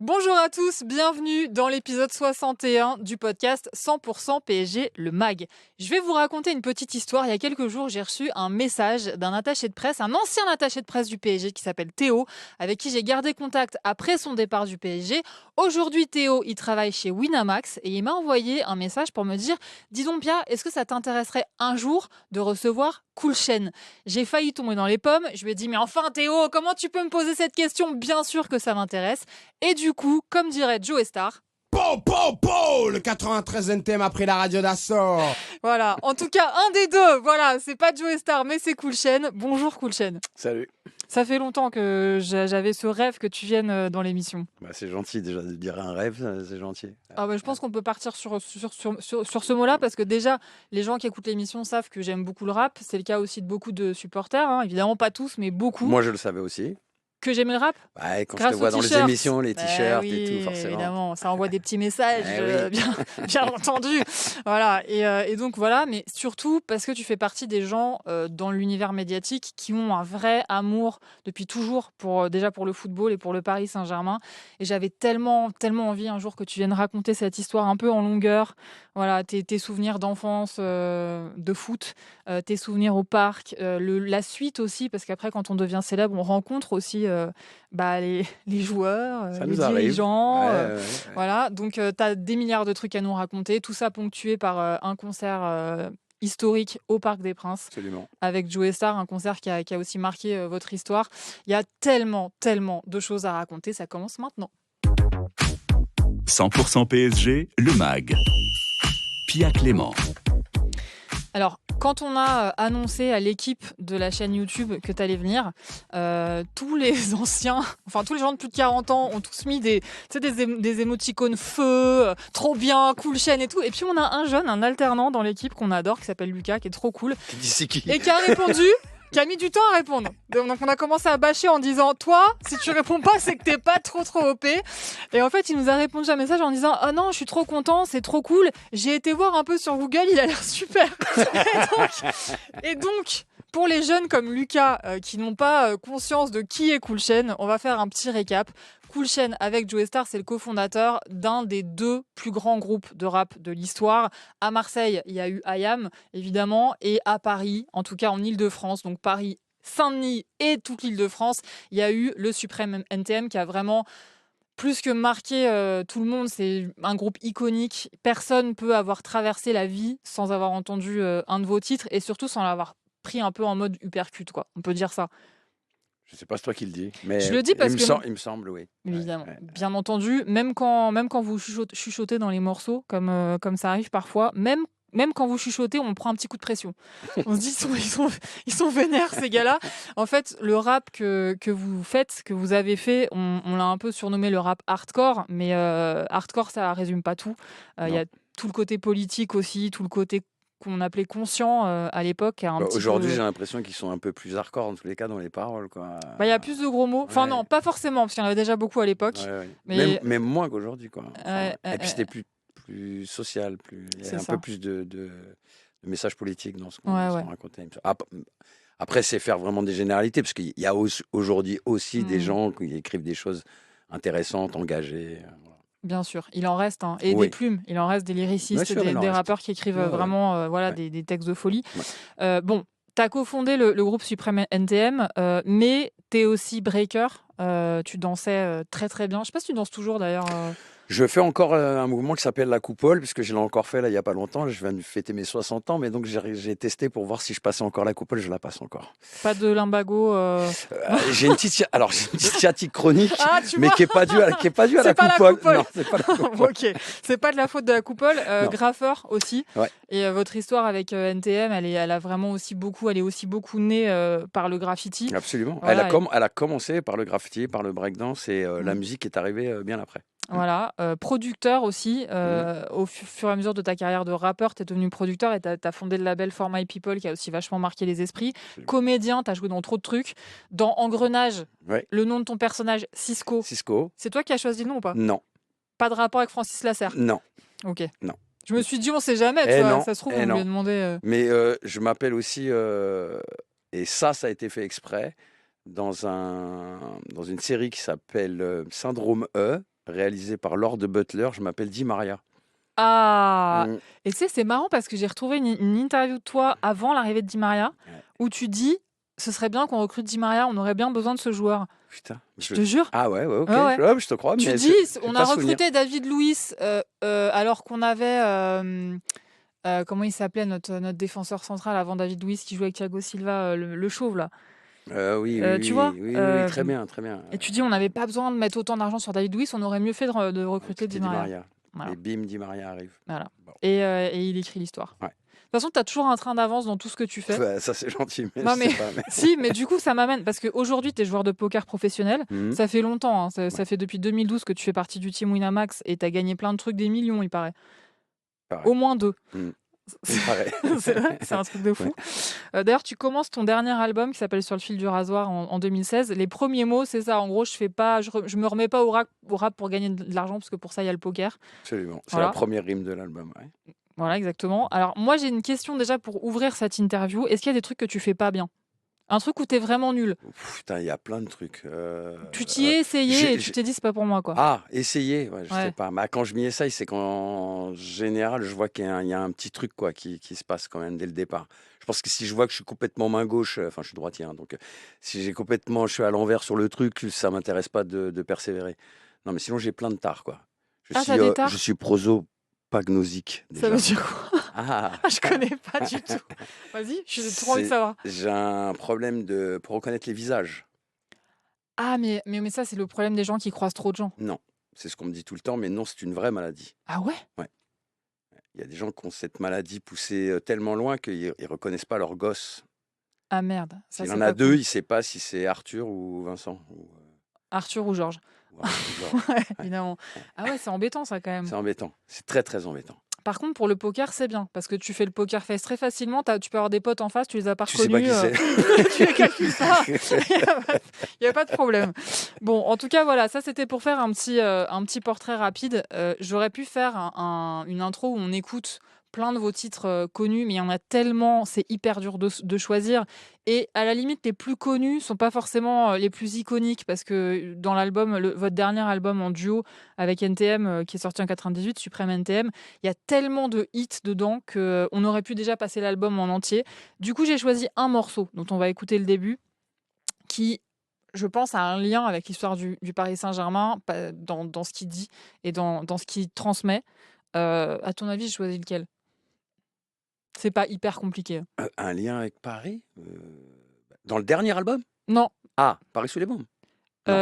Bonjour à tous, bienvenue dans l'épisode 61 du podcast 100% PSG, le MAG. Je vais vous raconter une petite histoire. Il y a quelques jours, j'ai reçu un message d'un attaché de presse, un ancien attaché de presse du PSG qui s'appelle Théo, avec qui j'ai gardé contact après son départ du PSG. Aujourd'hui, Théo, il travaille chez Winamax et il m'a envoyé un message pour me dire « Dis donc Pia, est-ce que ça t'intéresserait un jour de recevoir Coolchen ?» J'ai failli tomber dans les pommes. Je lui ai dit « Mais enfin Théo, comment tu peux me poser cette question ? Bien sûr que ça m'intéresse. » Et du coup, comme dirait Joe Star, Po, po, po, le 93 NTM a pris la radio d'assaut. voilà, en tout cas, un des deux, voilà, c'est pas Joe Star, mais c'est Coolchen. Bonjour Coolchen. Salut. Ça fait longtemps que j'avais ce rêve que tu viennes dans l'émission. C'est gentil déjà de dire un rêve, c'est gentil. Je pense qu'on peut partir sur ce mot-là, parce que déjà, les gens qui écoutent l'émission savent que j'aime beaucoup le rap. C'est le cas aussi de beaucoup de supporters, hein. Évidemment pas tous, mais beaucoup. Moi je le savais aussi. Que j'aimais le rap. Ouais, quand Grâce je te vois aux dans les t-shirts. émissions, les t-shirts oui, et tout, forcément. Évidemment, ça envoie des petits messages, Oui. bien entendu. Voilà, et donc voilà, mais surtout parce que tu fais partie des gens dans l'univers médiatique qui ont un vrai amour depuis toujours déjà pour le football et pour le Paris Saint-Germain. Et j'avais tellement envie un jour que tu viennes raconter cette histoire un peu en longueur. Voilà, tes souvenirs d'enfance, de foot, tes souvenirs au parc, la suite aussi, parce qu'après, quand on devient célèbre, on rencontre aussi les joueurs, Ça les nous arrive. dirigeants. Ouais. Voilà, donc tu as des milliards de trucs à nous raconter, tout ça ponctué par un concert historique au Parc des Princes Absolument. avec Joe Star, un concert qui a aussi marqué votre histoire. Il y a tellement de choses à raconter, ça commence maintenant. 100% PSG, le MAG. Pia Clément. Alors, quand on a annoncé à l'équipe de la chaîne YouTube que tu allais venir, tous les anciens, enfin tous les gens de plus de 40 ans ont tous mis des émoticônes feu, trop bien, Coolchen et tout. Et puis on a un jeune, un alternant dans l'équipe qu'on adore, qui s'appelle Lucas, qui est trop cool. Tu dis c'est qui? Et qui a répondu... qui a mis du temps à répondre. Donc on a commencé à bâcher en disant « Toi, si tu réponds pas, c'est que t'es pas trop OP. » Et en fait, il nous a répondu un message en disant « Ah non, je suis trop content, c'est trop cool. J'ai été voir un peu sur Google, il a l'air super. » Et donc, pour les jeunes comme Lucas qui n'ont pas conscience de qui est Coolchen, on va faire un petit récap. Coolchen, avec Joe Star, c'est le cofondateur d'un des deux plus grands groupes de rap de l'histoire. À Marseille, il y a eu IAM, évidemment, et à Paris, en tout cas en Île-de-France, donc Paris, Saint-Denis et toute l'Île-de-France, il y a eu le Suprême NTM qui a vraiment plus que marqué tout le monde. C'est un groupe iconique. Personne ne peut avoir traversé la vie sans avoir entendu un de vos titres et surtout sans l'avoir pris un peu en mode uppercut, quoi. On peut dire ça. Je sais pas, c'est toi qui le dis. Mais je le dis parce que... il me semble, oui. Évidemment, Ouais. bien entendu, même quand vous chuchotez dans les morceaux, comme ça arrive parfois, même quand vous chuchotez, on prend un petit coup de pression. On se dit, ils sont vénères, ces gars-là. En fait, le rap que vous faites, que vous avez fait, on l'a un peu surnommé le rap hardcore, mais hardcore, ça résume pas tout. Il y a tout le côté politique aussi, tout le côté qu'on appelait conscient à l'époque. Aujourd'hui, j'ai l'impression qu'ils sont un peu plus hardcore en tous les cas dans les paroles, quoi. Il y a plus de gros mots. Enfin non, pas forcément, parce qu'il y en avait déjà beaucoup à l'époque. Ouais. Même moins qu'aujourd'hui, quoi. Et puis c'était plus social, il y a un peu plus de messages politiques dans ce qu'on racontait. Après, c'est faire vraiment des généralités, parce qu'il y a aujourd'hui aussi des gens qui écrivent des choses intéressantes, engagées. Bien sûr, il en reste, hein. Et des plumes, il en reste des lyricistes, des rappeurs qui écrivent vraiment des textes de folie. Ouais. Tu as cofondé le groupe Suprême NTM, mais tu es aussi breaker, tu dansais très très bien. Je sais pas si tu danses toujours d'ailleurs. Je fais encore un mouvement qui s'appelle la coupole, puisque je l'ai encore fait là il n'y a pas longtemps. Je viens de fêter mes 60 ans, mais donc j'ai testé pour voir si je passais encore la coupole. Je la passe encore. Pas de limbago J'ai une petite sciatique chronique, mais qui n'est pas due à la coupole. Non, c'est pas la coupole. Ok, c'est pas de la faute de la coupole. Graffeur aussi. Ouais. Et votre histoire avec NTM, elle est aussi beaucoup née par le graffiti. Absolument. Voilà, elle a commencé par le graffiti, par le breakdance, et la musique est arrivée bien après. Voilà, producteur aussi. Au fur et à mesure de ta carrière de rappeur, tu es devenu producteur et tu as fondé le label For My People qui a aussi vachement marqué les esprits. Comédien, tu as joué dans trop de trucs. Dans Engrenage, le nom de ton personnage, Cisco. C'est toi qui as choisi le nom ou pas ? Non. Pas de rapport avec Francis Lasserre ? Non. Ok. Non. Je me suis dit, on sait jamais, tu vois, ça se trouve, on lui a demandé... Mais je m'appelle aussi, et ça a été fait exprès, dans une série qui s'appelle Syndrome E, réalisé par Lord Butler. Je m'appelle Di Maria. Ah, et tu sais, c'est marrant parce que j'ai retrouvé une interview de toi avant l'arrivée de Di Maria où tu dis ce serait bien qu'on recrute Di Maria, on aurait bien besoin de ce joueur. Putain. Je te jure. Ah ouais, ok. Ouais. Je te crois. Tu mais dis, j'ai on pas a souvenir. recruté David Luiz alors qu'on avait. Comment il s'appelait notre défenseur central avant David Luiz qui jouait avec Thiago Silva, le chauve là. Oui, Tu vois oui, très bien, très bien. Et tu dis, on n'avait pas besoin de mettre autant d'argent sur David Luiz, on aurait mieux fait de recruter Di Maria. Voilà. Et bim, Di Maria arrive. Voilà. Bon. Et il écrit l'histoire. Ouais. De toute façon, tu as toujours un train d'avance dans tout ce que tu fais. Ouais, ça, c'est gentil, mais non, je mais... sais pas. Mais... si, mais du coup, ça m'amène. Parce qu'aujourd'hui, tu es joueur de poker professionnel. Ça fait longtemps. Hein. Ça fait depuis 2012 que tu fais partie du team Winamax et tu as gagné plein de trucs, des millions, il paraît. Au moins 2. C'est vrai, c'est un truc de fou. Ouais. D'ailleurs, tu commences ton dernier album qui s'appelle Sur le fil du rasoir en 2016. Les premiers mots, c'est ça. En gros, je me remets pas au rap pour gagner de l'argent parce que pour ça, il y a le poker. Absolument. C'est la première rime de l'album. Ouais. Voilà, exactement. Alors, moi, j'ai une question déjà pour ouvrir cette interview. Est-ce qu'il y a des trucs que tu fais pas bien ? Un truc où t'es vraiment nul. Putain, il y a plein de trucs. Tu t'y es essayé et tu t'es dit c'est pas pour moi quoi. Ah, essayer, je sais pas. Mais quand je m'y essaye, c'est qu'en général, je vois qu'il y a un petit truc quoi qui se passe quand même dès le départ. Je pense que si je vois que je suis complètement main gauche, enfin je suis droitier, hein, donc si je suis à l'envers sur le truc, ça m'intéresse pas de persévérer. Non, mais sinon j'ai plein de tares quoi. Je suis prosopagnosique. Déjà. Ça veut dire quoi? Je connais pas du tout. Vas-y, j'ai trop envie de savoir. J'ai un problème pour reconnaître les visages. Ah, mais ça, c'est le problème des gens qui croisent trop de gens. Non, c'est ce qu'on me dit tout le temps, mais non, c'est une vraie maladie. Ah ouais? Ouais. Il y a des gens qui ont cette maladie poussée tellement loin qu'ils ne reconnaissent pas leur gosse. Ah merde. S'il en a deux, il ne sait pas si c'est Arthur ou Vincent. Arthur ou Georges. Ouais, évidemment. Ah ouais, c'est embêtant ça quand même. C'est embêtant. C'est très très embêtant. Par contre, pour le poker, c'est bien parce que tu fais le poker face très facilement. Tu peux avoir des potes en face, tu les as pas reconnus. Tu sais pas qui c'est. Tu les calcules ça. Il n'y a pas de problème. Bon, en tout cas, voilà, ça c'était pour faire un petit portrait rapide. J'aurais pu faire une intro où on écoute plein de vos titres connus, mais il y en a tellement, c'est hyper dur de choisir. Et à la limite, les plus connus sont pas forcément les plus iconiques parce que dans l'album, votre dernier album en duo avec NTM qui est sorti en 98, Supreme NTM, il y a tellement de hits dedans qu'on aurait pu déjà passer l'album en entier. Du coup, j'ai choisi un morceau dont on va écouter le début qui, je pense, a un lien avec l'histoire du Paris Saint-Germain dans ce qu'il dit et dans ce qu'il transmet. À ton avis, je choisis lequel ? C'est pas hyper compliqué. Un lien avec Paris dans le dernier album ? Non. Ah, Paris sous les bombes.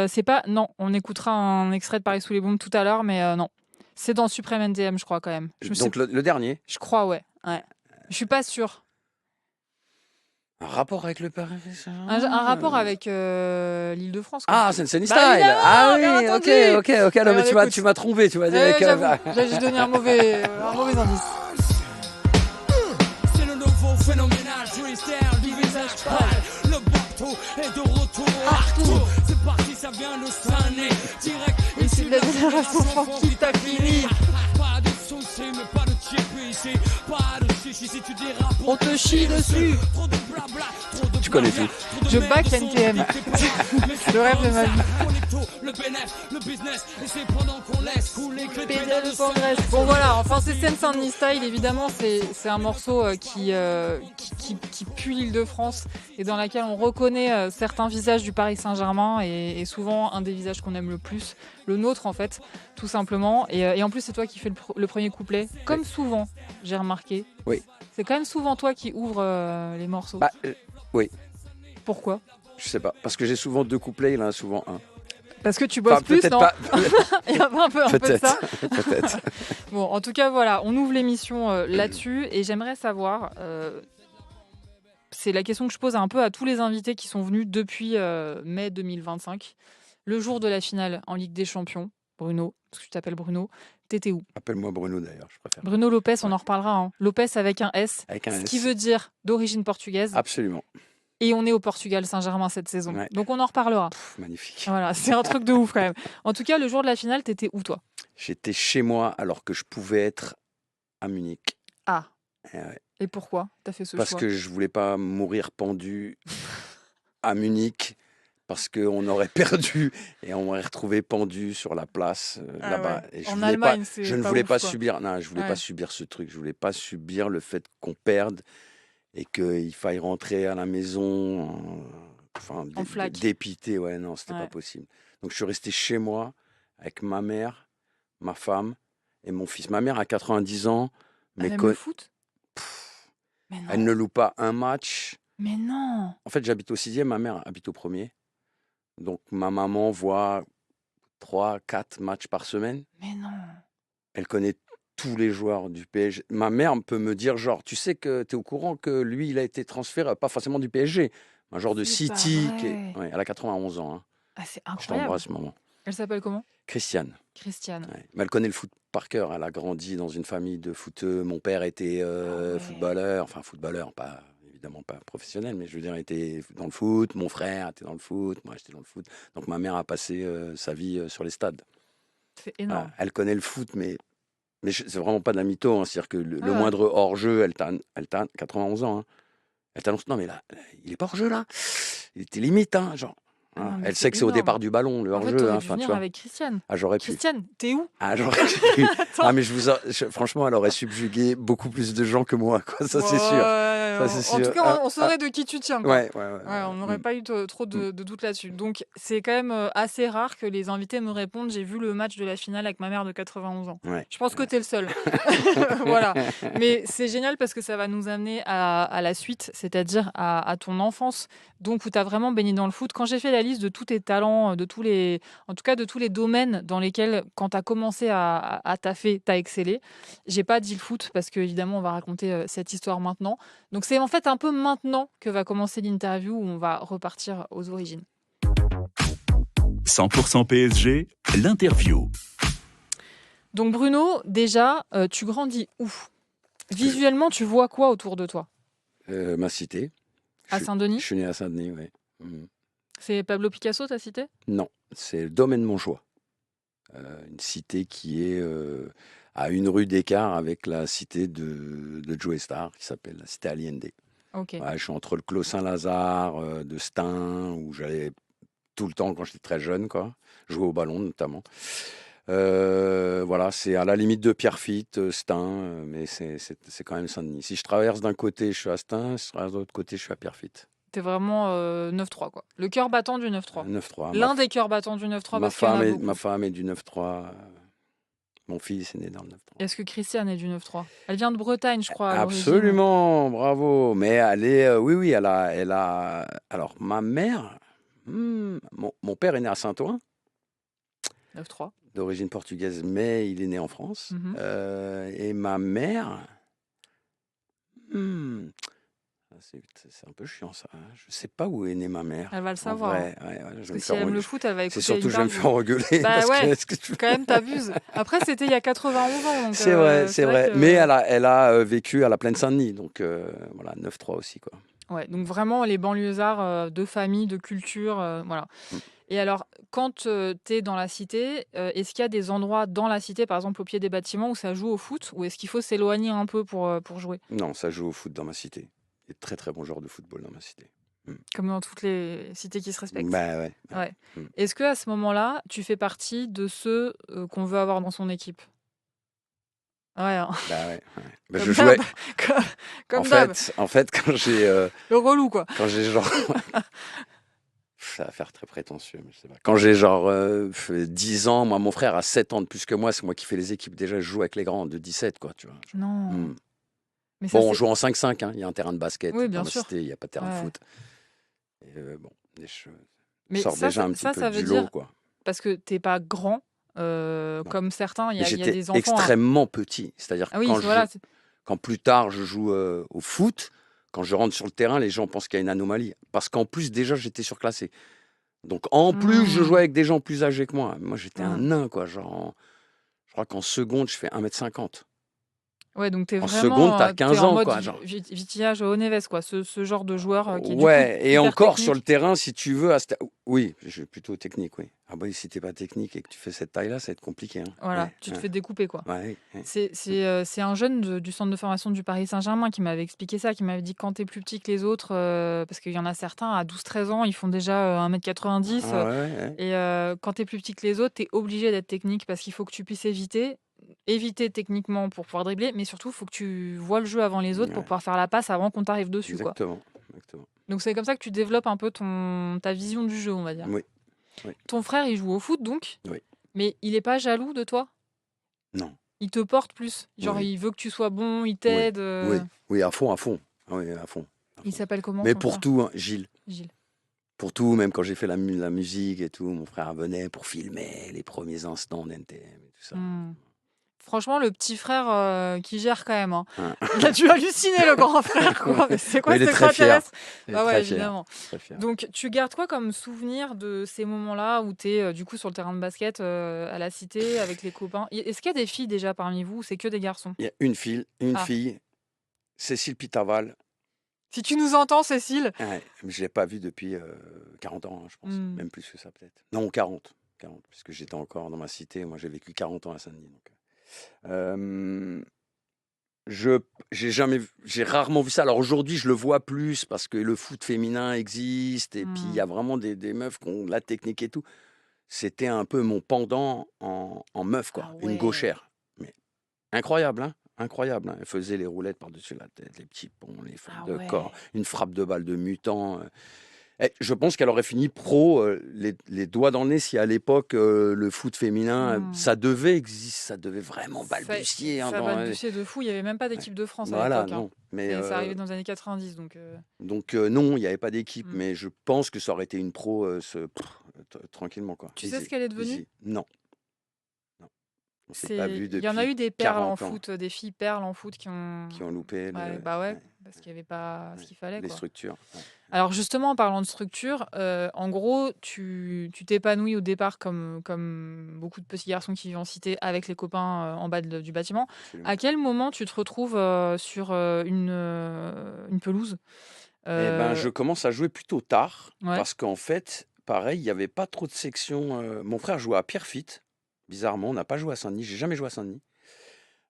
C'est pas. Non, on écoutera un extrait de Paris sous les bombes tout à l'heure, mais non. C'est dans Supreme NTM, je crois, quand même. Donc le dernier ? Je crois, ouais. Je suis pas sûre. Un rapport avec le Paris un rapport avec l'Île-de-France. Ah, c'est Style. Ah oui, ok. Non, mais tu m'as trompé, tu m'as dit. J'ai donné un mauvais indice. C'est le nouveau phénoménal freestyle du visage pâle. Le bateau est de retour. C'est parti, ça vient de s'anner. Direct, ici de la génération qui t'a fini. Pas de soucis, mais pas de chip ici. Pas de chichi si tu dérapes. On te chie dessus. Trop de blabla, trop de tu connais tout. Je back NTM. Le rêve de ma vie. Le bénéf, le business, et c'est pendant qu'on laisse couler que les pédales s'engraissent. Bon voilà, enfin c'est Seine-Saint-Denis Style, évidemment, c'est un morceau qui pue l'Île-de-France et dans laquelle on reconnaît certains visages du Paris Saint-Germain et souvent un des visages qu'on aime le plus, le nôtre en fait, tout simplement. Et en plus c'est toi qui fais le premier couplet, comme souvent, j'ai remarqué. Oui. C'est quand même souvent toi qui ouvre les morceaux. Oui. Pourquoi ? Je sais pas, parce que j'ai souvent 2 couplets, il en a souvent un. Parce que tu bosses plus, non? Pas. Il y a un peu de ça. Peut-être. Bon, en tout cas, voilà, on ouvre l'émission là-dessus et j'aimerais savoir, c'est la question que je pose un peu à tous les invités qui sont venus depuis mai 2025, le jour de la finale en Ligue des Champions. Bruno, parce que tu t'appelles Bruno, t'étais où? Appelle-moi Bruno d'ailleurs, je préfère. Bruno Lopez, on en reparlera. Hein. Lopez avec un S, ce qui veut dire d'origine portugaise. Absolument. Et on est au Portugal Saint-Germain cette saison. Ouais. Donc on en reparlera. Magnifique. Voilà, c'est un truc de ouf quand même. En tout cas, le jour de la finale, t'étais où toi? J'étais chez moi alors que je pouvais être à Munich. Ah. Ouais. Et pourquoi t'as fait ce choix? Parce que je voulais pas mourir pendu à Munich parce qu'on aurait perdu et on m'aurait retrouvé pendu sur la place là-bas. Ouais. Et En Allemagne, c'est je ne pas voulais ouf, pas quoi. subir, non, je voulais pas subir ce truc. Je voulais pas subir le fait qu'on perde et qu'il faille rentrer à la maison, En flaque. dépité. Ouais, non, c'était pas possible. Donc je suis resté chez moi avec ma mère, ma femme et mon fils. Ma mère a 90 ans, mais Elle aime le foot? Mais non. elle ne loue pas un match. Mais non. En fait, j'habite au 6e, ma mère habite au 1er. Donc, ma maman voit 3, 4 matchs par semaine. Mais non. Elle connaît tous les joueurs du PSG. Ma mère peut me dire, genre, tu sais que tu es au courant que lui, il a été transféré, pas forcément du PSG, un genre de City. Ouais, elle a 91 ans. Hein. Ah, c'est Je incroyable. t'embrasse, maman. Elle s'appelle comment? Christiane. Christiane. Ouais. Mais elle connaît le foot par cœur. Elle a grandi dans une famille de footeux. Mon père était footballeur. Enfin, footballeur, pas... évidemment pas professionnel, mais je veux dire, était dans le foot, mon frère était dans le foot, moi j'étais dans le foot. Donc ma mère a passé sa vie sur les stades. C'est énorme. Voilà. Elle connaît le foot, mais c'est vraiment pas de la mytho. Hein. C'est-à-dire que le moindre hors-jeu, elle t'a 91 ans. Hein. Elle t'annonce, non mais là, il est pas hors-jeu là. Il était limite, hein, genre. Ah, elle sait que c'est au départ du ballon, le hors-jeu. En fait, t'aurais dû venir avec Christiane. Ah, j'aurais pu. Christiane, t'es où? Ah, j'aurais pu. Ah, mais franchement, elle aurait subjugué beaucoup plus de gens que moi, quoi. Ça, c'est sûr. Ça, c'est sûr. En tout cas, on saurait de qui tu tiens. Quoi. Ouais, on n'aurait pas eu trop de doutes là-dessus. Donc, c'est quand même assez rare que les invités me répondent. J'ai vu le match de la finale avec ma mère de 91 ans. Ouais. Je pense que t'es le seul. Voilà. Mais c'est génial parce que ça va nous amener à la suite, c'est-à-dire à ton enfance, donc où tu as vraiment baigné dans le foot. Quand j'ai fait la liste de tous tes talents, de tous les domaines dans lesquels, quand tu as commencé à taffer, tu as excellé, j'ai pas dit le foot parce qu'évidemment, on va raconter cette histoire maintenant. Donc, c'est en fait un peu maintenant que va commencer l'interview où on va repartir aux origines. 100% PSG, l'interview. Donc Bruno, déjà, tu grandis où? Visuellement, tu vois quoi autour de toi? Ma cité. À Saint-Denis? Je suis né à Saint-Denis, oui. C'est Pablo Picasso, ta cité? Non, c'est le domaine Montchoix. Une cité qui est à une rue d'écart avec la cité de Joe Star, qui s'appelle la cité Allende. Okay. Ouais, je suis entre le Clos Saint-Lazare, de Stein, où j'allais tout le temps quand j'étais très jeune, quoi. Jouer au ballon notamment. Voilà, c'est à la limite de Pierrefitte, Stein, mais c'est quand même Saint-Denis. Si je traverse d'un côté, je suis à Stein, si je traverse de l'autre côté, je suis à Pierrefitte. T'es vraiment 9-3, quoi. Le cœur battant du 9-3. 9-3. L'un des cœurs battants du 9-3. Ma femme est du 9-3. Mon fils est né dans le 9-3. Est-ce que Christiane est du 9-3? Elle vient de Bretagne, je crois. Absolument, bravo. Mais elle est, oui, elle a. Alors, ma mère, mon père est né à Saint-Ouen. 9-3. D'origine portugaise, mais il est né en France. Et ma mère, c'est un peu chiant ça. Je sais pas où est née ma mère. Elle va le savoir. Parce que si elle aime le foot, elle va écouter. C'est surtout, je vais me faire engueuler. Bah ouais, quand même, t'abuses. Après, c'était il y a 91 ans. Donc, c'est vrai. Mais elle a vécu à la Plaine Saint-Denis. Donc voilà, 9-3 aussi, quoi. Ouais, donc vraiment les banlieusards de famille, de culture, voilà. Et alors, quand tu es dans la cité, est-ce qu'il y a des endroits dans la cité, par exemple au pied des bâtiments, où ça joue au foot? Ou est-ce qu'il faut s'éloigner un peu pour jouer? Non, ça joue au foot dans ma cité. Il y a de très très bons joueurs de football dans ma cité. Comme dans toutes les cités qui se respectent. Bah ouais. Est-ce qu'à ce moment-là, tu fais partie de ceux qu'on veut avoir dans son équipe? Ouais. Hein. Bah ouais. Bah, je jouais. Comme en fait, quand j'ai. Le relou, quoi. Quand j'ai genre. Ça va faire très prétentieux, mais je sais pas. Quand j'ai genre 10 ans, moi, mon frère a 7 ans de plus que moi, c'est moi qui fais les équipes. Déjà, je joue avec les grands de 17, quoi, tu vois. Non. Mais ça, on joue en 5-5, hein. Il y a un terrain de basket bien dans sûr. la cité, il n'y a pas de terrain de foot. Et mais sors déjà un petit peu du lot, quoi. Parce que t'es pas grand, comme certains, il y a des enfants... J'étais extrêmement petit, c'est-à-dire quand plus tard je joue au foot, quand je rentre sur le terrain, les gens pensent qu'il y a une anomalie. Parce qu'en plus, déjà, j'étais surclassé. Donc, en plus, je jouais avec des gens plus âgés que moi. Moi, j'étais un nain, quoi. Genre, je crois qu'en seconde, je fais 1m50. Ouais, donc t'es En vraiment seconde, t'as 15 en ans, mode quoi. Genre. Vitillage au Neves, quoi. Ce genre de joueur qui est du coup Ouais, et hyper encore sur le technique. terrain, si tu veux. Oui, je suis plutôt technique, oui. Ah bah, si t'es pas technique et que tu fais cette taille-là, ça va être compliqué. Hein. Voilà, Ouais, tu te ouais, fais découper, quoi. ouais, ouais. C'est un jeune du centre de formation du Paris Saint-Germain qui m'avait expliqué ça, qui m'avait dit que quand t'es plus petit que les autres, parce qu'il y en a certains à 12-13 ans, ils font déjà 1,90 m. Ah ouais, ouais. Et quand t'es plus petit que les autres, t'es obligé d'être technique parce qu'il faut que tu puisses éviter techniquement pour pouvoir dribbler, mais surtout, il faut que tu vois le jeu avant les autres pour Ouais, pouvoir faire la passe avant qu'on t'arrive dessus, quoi. exactement, exactement. Donc c'est comme ça que tu développes un peu ta vision du jeu, on va dire. Oui, oui, Ton frère, il joue au foot, donc, oui. mais il est pas jaloux de toi? Non. Il te porte plus? Genre, Oui, il veut que tu sois bon, il oui, t'aide oui, oui, à fond, à fond. Ah oui, à fond, à Il fond. s'appelle comment, Mais ton pour frère? tout, hein, Gilles. Gilles. Pour tout, même quand j'ai fait la musique et tout, mon frère venait pour filmer les premiers instants d'NTM et tout ça. Hmm. Franchement, le petit frère qui gère quand même, hein. Hein. Il a dû halluciner, le grand frère, quoi. Mais c'est quoi Mais il est cet très fier. extraterrestre? Il est Bah ouais, très fier. évidemment. Très fier. Donc, tu gardes quoi comme souvenir de ces moments-là où tu es du coup sur le terrain de basket à la cité avec les copains? Est-ce qu'il y a des filles déjà parmi vous ou c'est que des garçons? Il y a une Ah, fille, Cécile Pitaval. si tu nous entends, Cécile. Ouais, je ne l'ai pas vue depuis 40 ans, hein, je pense. Hmm. Même plus que ça, peut-être. Non, 40, puisque j'étais encore dans ma cité. Moi, j'ai vécu 40 ans à Saint-Denis. Donc, j'ai rarement vu ça. Alors aujourd'hui, je le vois plus parce que le foot féminin existe et puis il y a vraiment des meufs qui ont de la technique et tout. C'était un peu mon pendant en meuf, quoi. Ah Une ouais. gauchère. Mais incroyable, hein. Incroyable. Hein. Elle faisait les roulettes par-dessus la tête, les petits ponts, les Ah frappes de ouais. corps, une frappe de balle de mutant. Je pense qu'elle aurait fini pro, les doigts dans le nez, si à l'époque, le foot féminin, Hmm. ça devait exister, ça devait vraiment Ça, balbutier. Hein, ça balbutiait de fou. Il n'y avait même pas ouais. d'équipe de France à Voilà, l'époque, hein. non. Mais C'est arrivé dans les années 90, donc. donc non, il n'y avait pas d'équipe, Hmm. mais je pense que ça aurait été une pro tranquillement, quoi. Tu sais ce Easy, qu'elle est devenue? easy. Non, non. On s'est pas vu Il y en a depuis eu des perles en 40 ans foot, des filles perles en foot qui ont. qui ont loupé Ouais, bah ouais, ouais, parce qu'il n'y avait pas ce ouais, qu'il fallait, les quoi. structures. Ouais. Alors justement, en parlant de structure, en gros, tu t'épanouis au départ comme beaucoup de petits garçons qui vivent en cité avec les copains en bas du bâtiment. Absolument. À quel moment tu te retrouves sur une pelouse? Eh ben, je commence à jouer plutôt tard Ouais, parce qu'en fait, pareil, il n'y avait pas trop de sections. Mon frère jouait à Pierrefitte. Bizarrement, on n'a pas joué à Saint-Denis. J'ai jamais joué à Saint-Denis.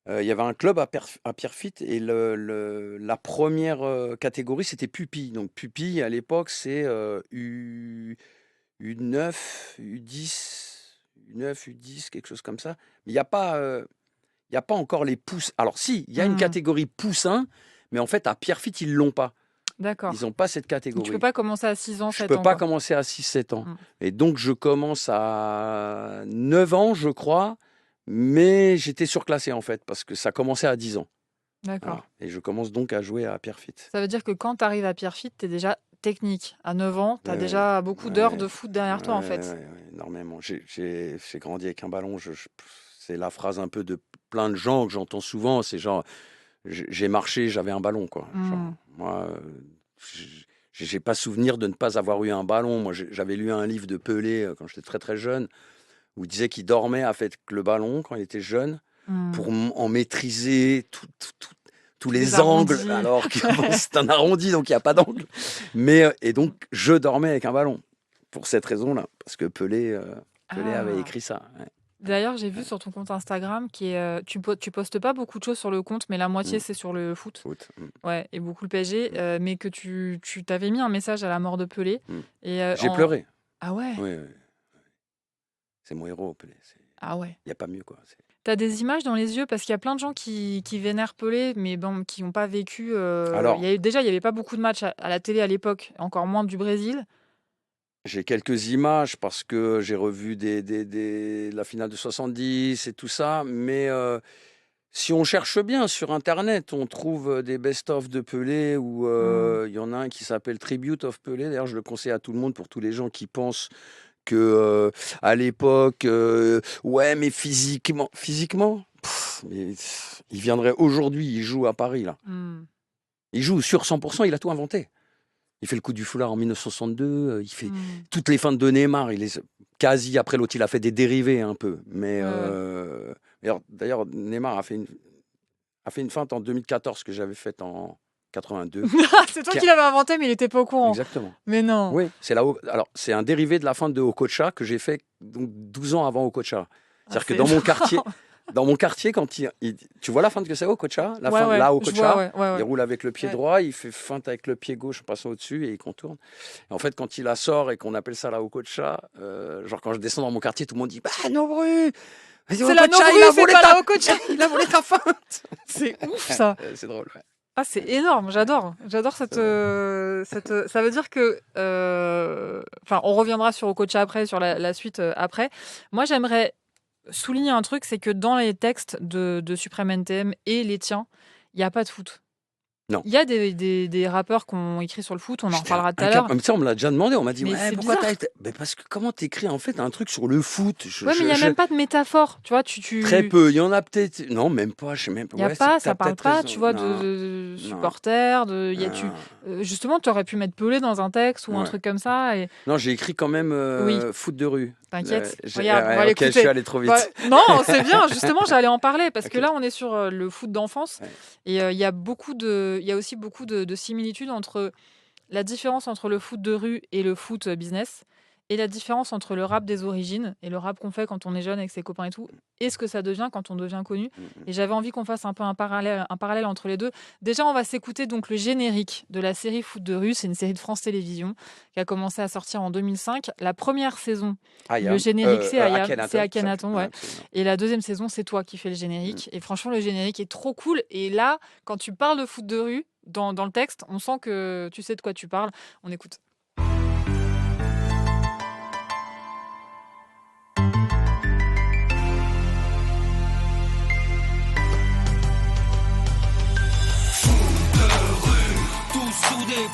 Il y avait un club à Pierrefitte et la première catégorie, c'était Pupille. Donc Pupille, à l'époque, c'est U9, U10, U9, U10, quelque chose comme ça. Mais il y a pas encore les poussins. Alors si, il y a une catégorie poussin, mais en fait, à Pierrefitte, ils l'ont pas. d'accord. Ils n'ont pas cette Donc tu peux catégorie. pas commencer à 6 ans, Je 7 peux ans, pas quoi. commencer à 6-7 ans. Mm. Et donc, je commence à 9 ans, je crois, mais j'étais surclassé, en fait, parce que ça commençait à 10 ans. D'accord. Voilà. Et je commence donc à jouer à Pierrefitte. Ça veut dire que quand tu arrives à Pierrefitte, tu es déjà technique. À 9 ans, tu as Ouais, déjà beaucoup d'heures de ouais, foot derrière toi, en fait. ouais, énormément. J'ai grandi avec un ballon. C'est la phrase un peu de plein de gens que j'entends souvent. C'est genre, j'ai marché, j'avais un ballon, quoi. Genre, Mm. moi, j'ai pas souvenir de ne pas avoir eu un ballon. Moi, j'avais lu un livre de Pelé quand j'étais très très jeune, où il disait qu'il dormait avec le ballon quand il était jeune Mm. pour en maîtriser tous Les les angles, arrondis. alors que bon, c'est un arrondi, donc il n'y a pas d'angle. Mais, et donc, je dormais avec un ballon, pour cette raison-là, parce que Pelé avait Ah. écrit ça. Ouais. D'ailleurs, j'ai vu sur ton compte Instagram tu postes pas beaucoup de choses sur le compte, mais la moitié Mm. c'est sur le foot. Foot. Mm. Ouais, et beaucoup le PSG, mais que tu t'avais mis un message à la mort de Pelé. Mm. Et J'ai pleuré. Ah ouais? Oui, oui. C'est mon héros, Pelé. Ah ouais. Il n'y a pas mieux, quoi. T'as des images dans les yeux parce qu'il y a plein de gens qui vénèrent Pelé, mais bon, qui n'ont pas vécu. Alors, Déjà, il n'y avait pas beaucoup de matchs à la télé à l'époque, encore moins du Brésil. j'ai quelques images parce que j'ai revu la finale de 70 et tout ça, mais si on cherche bien sur Internet, on trouve des best-of de Pelé où il y en a un qui s'appelle Tribute of Pelé. D'ailleurs, je le conseille à tout le monde pour tous les gens qui pensent que à l'époque, ouais, mais physiquement, mais il viendrait aujourd'hui, il joue à Paris là. Mm. Il joue sur 100%, il a tout inventé. Il fait le coup du foulard en 1962, il fait Mm. toutes les feintes de Neymar, il est quasi après l'autre, il a fait des dérivés un peu. Mais Ouais. d'ailleurs, Neymar a fait a fait une feinte en 2014 que j'avais faite en 82. C'est toi qui l'avais inventé, mais il était pas au courant. Exactement. Mais non. Oui, alors c'est un dérivé de la feinte de Okocha que j'ai fait donc 12 ans avant Okocha. C'est-à-dire que dans mon quartier, quand tu vois la feinte que c'est Okocha, là Okocha, il roule avec le pied droit, il fait feinte avec le pied gauche en passant au-dessus et il contourne. Et en fait, quand il la sort et qu'on appelle ça la Okocha, genre quand je descends dans mon quartier, tout le monde dit bah Nobru, c'est la Nobru, c'est pas la Okocha. Il a volé ta feinte. C'est ouf ça. C'est drôle. Ouais. Ah, c'est énorme, j'adore cette. Ça veut dire que, enfin, on reviendra sur Okocha après, sur la suite après. Moi, j'aimerais souligner un truc, c'est que dans les textes de Supreme NTM et les tiens, il n'y a pas de foot. Non. Il y a des rappeurs qui ont écrit sur le foot, on en reparlera tout à l'heure. Ça, on me l'a déjà demandé, on m'a dit, mais pourquoi mais parce que comment t'écris en fait un truc sur le foot mais il n'y a même pas de métaphore, tu vois. Très peu, il y en a peut-être. Non, même pas, je sais même pas. Il n'y a pas, ça parle pas, tu vois, de supporters, justement, tu aurais pu mettre Pelé dans un texte ou un truc comme ça. Et... Non, j'ai écrit quand même foot de rue. T'inquiète, regarde, on va l'écouter. Je suis allé trop vite. Non, c'est bien, justement, j'allais en parler, parce que là, on est sur le foot d'enfance, et il y a aussi beaucoup de similitudes entre la différence entre le foot de rue et le foot business, et la différence entre le rap des origines et le rap qu'on fait quand on est jeune avec ses copains et tout, et ce que ça devient quand on devient connu. Et j'avais envie qu'on fasse un peu un parallèle entre les deux. Déjà, on va s'écouter donc le générique de la série Foot de rue. C'est une série de France Télévisions qui a commencé à sortir en 2005. La première saison, le générique, c'est Akhenaton. Ouais. Et la deuxième saison, c'est toi qui fais le générique. Et franchement, le générique est trop cool. Et là, quand tu parles de foot de rue, dans le texte, on sent que tu sais de quoi tu parles. On écoute.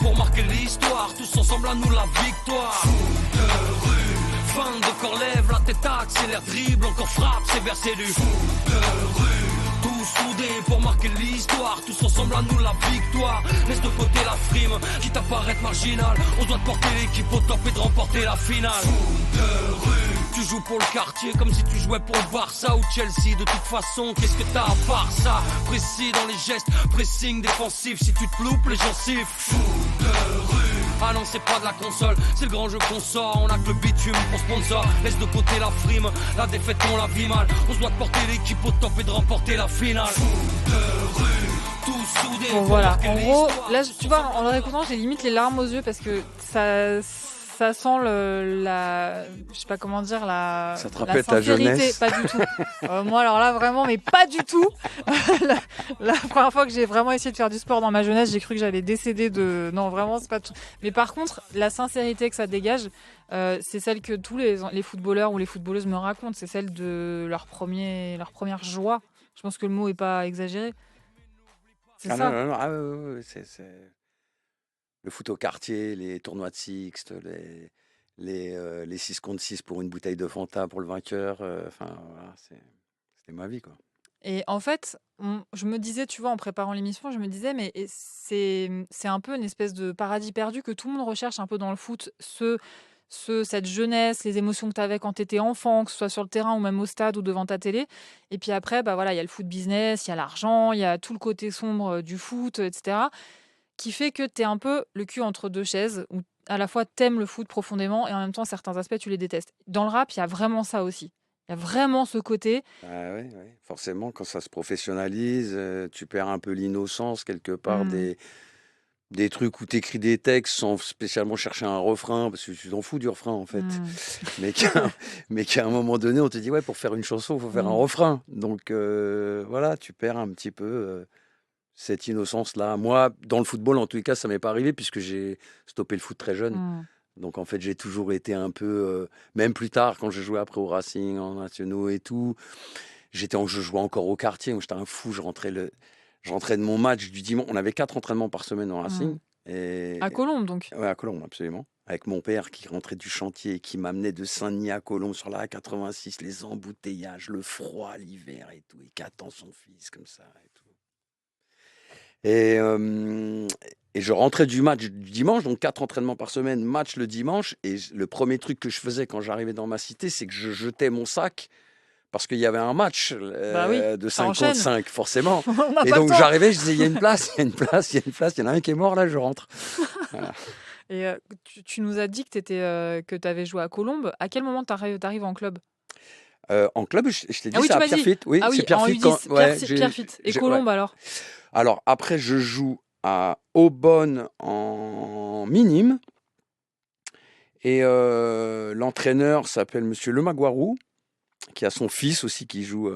Pour marquer l'histoire, tous ensemble à nous la victoire. Foot de rue, fin de corps lève, la tête accélère, dribble, encore frappe, c'est versé du foot de rue. Tous soudés pour marquer l'histoire, tous ensemble à nous la victoire. Laisse de côté la frime, quitte à paraître marginal. On doit porter l'équipe au top et de remporter la finale. Foot de rue. Tu joues pour le quartier comme si tu jouais pour le Barça ou Chelsea. De toute façon, qu'est-ce que t'as à part ça? Précis dans les gestes, pressing défensif. Si tu te loupes, les gens sifflent. Foot de rue. Ah non, c'est pas de la console, c'est le grand jeu qu'on sort. On a que le bitume pour sponsor. Laisse de côté la frime, la défaite on la vit mal. On se doit de porter l'équipe au top et de remporter la finale. Foot de rue. Tous soudés. Bon voilà, en gros, là tu vois, en le réécoutant, j'ai limite les larmes aux yeux parce que ça sent je sais pas comment dire, ça te rappelle ta jeunesse. Pas du tout. Moi alors là vraiment, mais pas du tout. la première fois que j'ai vraiment essayé de faire du sport dans ma jeunesse, j'ai cru que j'allais décéder de... Non vraiment, c'est pas tout. Mais par contre, la sincérité que ça dégage, c'est celle que tous les footballeurs ou les footballeuses me racontent. C'est celle de leur première joie. Je pense que le mot est pas exagéré. C'est ça. Non, c'est... Le foot au quartier, les tournois de Sixte, les 6 contre 6 pour une bouteille de Fanta pour le vainqueur. Voilà, c'était ma vie, quoi. Et en fait, je me disais, tu vois, en préparant l'émission, je me disais, mais c'est un peu une espèce de paradis perdu que tout le monde recherche un peu dans le foot. Cette jeunesse, les émotions que tu avais quand tu étais enfant, que ce soit sur le terrain ou même au stade ou devant ta télé. Et puis après, bah voilà, il y a le foot business, il y a l'argent, il y a tout le côté sombre du foot, etc., qui fait que tu es un peu le cul entre deux chaises, où à la fois t'aimes le foot profondément et en même temps, certains aspects, tu les détestes. Dans le rap, il y a vraiment ça aussi. Il y a vraiment ce côté. Oui. Forcément, quand ça se professionnalise, tu perds un peu l'innocence quelque part des trucs où tu écris des textes sans spécialement chercher un refrain, parce que tu t'en fous du refrain en fait. Mais qu'à un moment donné, on te dit, ouais, pour faire une chanson, il faut faire un refrain. Donc voilà, tu perds un petit peu... cette innocence-là. Moi, dans le football, en tous les cas, ça m'est pas arrivé puisque j'ai stoppé le foot très jeune. Donc, en fait, j'ai toujours été un peu... même plus tard, quand je jouais après au Racing, en nationaux et tout, je jouais encore au quartier. Moi, j'étais un fou. Je rentrais de mon match du dimanche. On avait 4 entraînements par semaine au Racing. À Colombes, donc. Oui, à Colombes, absolument. Avec mon père qui rentrait du chantier, qui m'amenait de Saint-Denis à Colombes sur la A86, les embouteillages, le froid, l'hiver et tout, et qui attend son fils comme ça et tout. Et je rentrais du match du dimanche, donc 4 entraînements par semaine, match le dimanche. Et le premier truc que je faisais quand j'arrivais dans ma cité, c'est que je jetais mon sac parce qu'il y avait un match de 5 contre 5, forcément. Et donc j'arrivais, je disais, il y a une place, il y en a un qui est mort, là, je rentre. Voilà. Et tu nous as dit que tu avais joué à Colombes. À quel moment tu arrives en club? En club, je t'ai dit, c'est à Pierrefitte. Oui, c'est Pierrefitte. Pierrefitte. Et Colombes, alors? Alors, après, je joue à Aubonne en minime. Et l'entraîneur s'appelle Monsieur Lemaguarou, qui a son fils aussi qui joue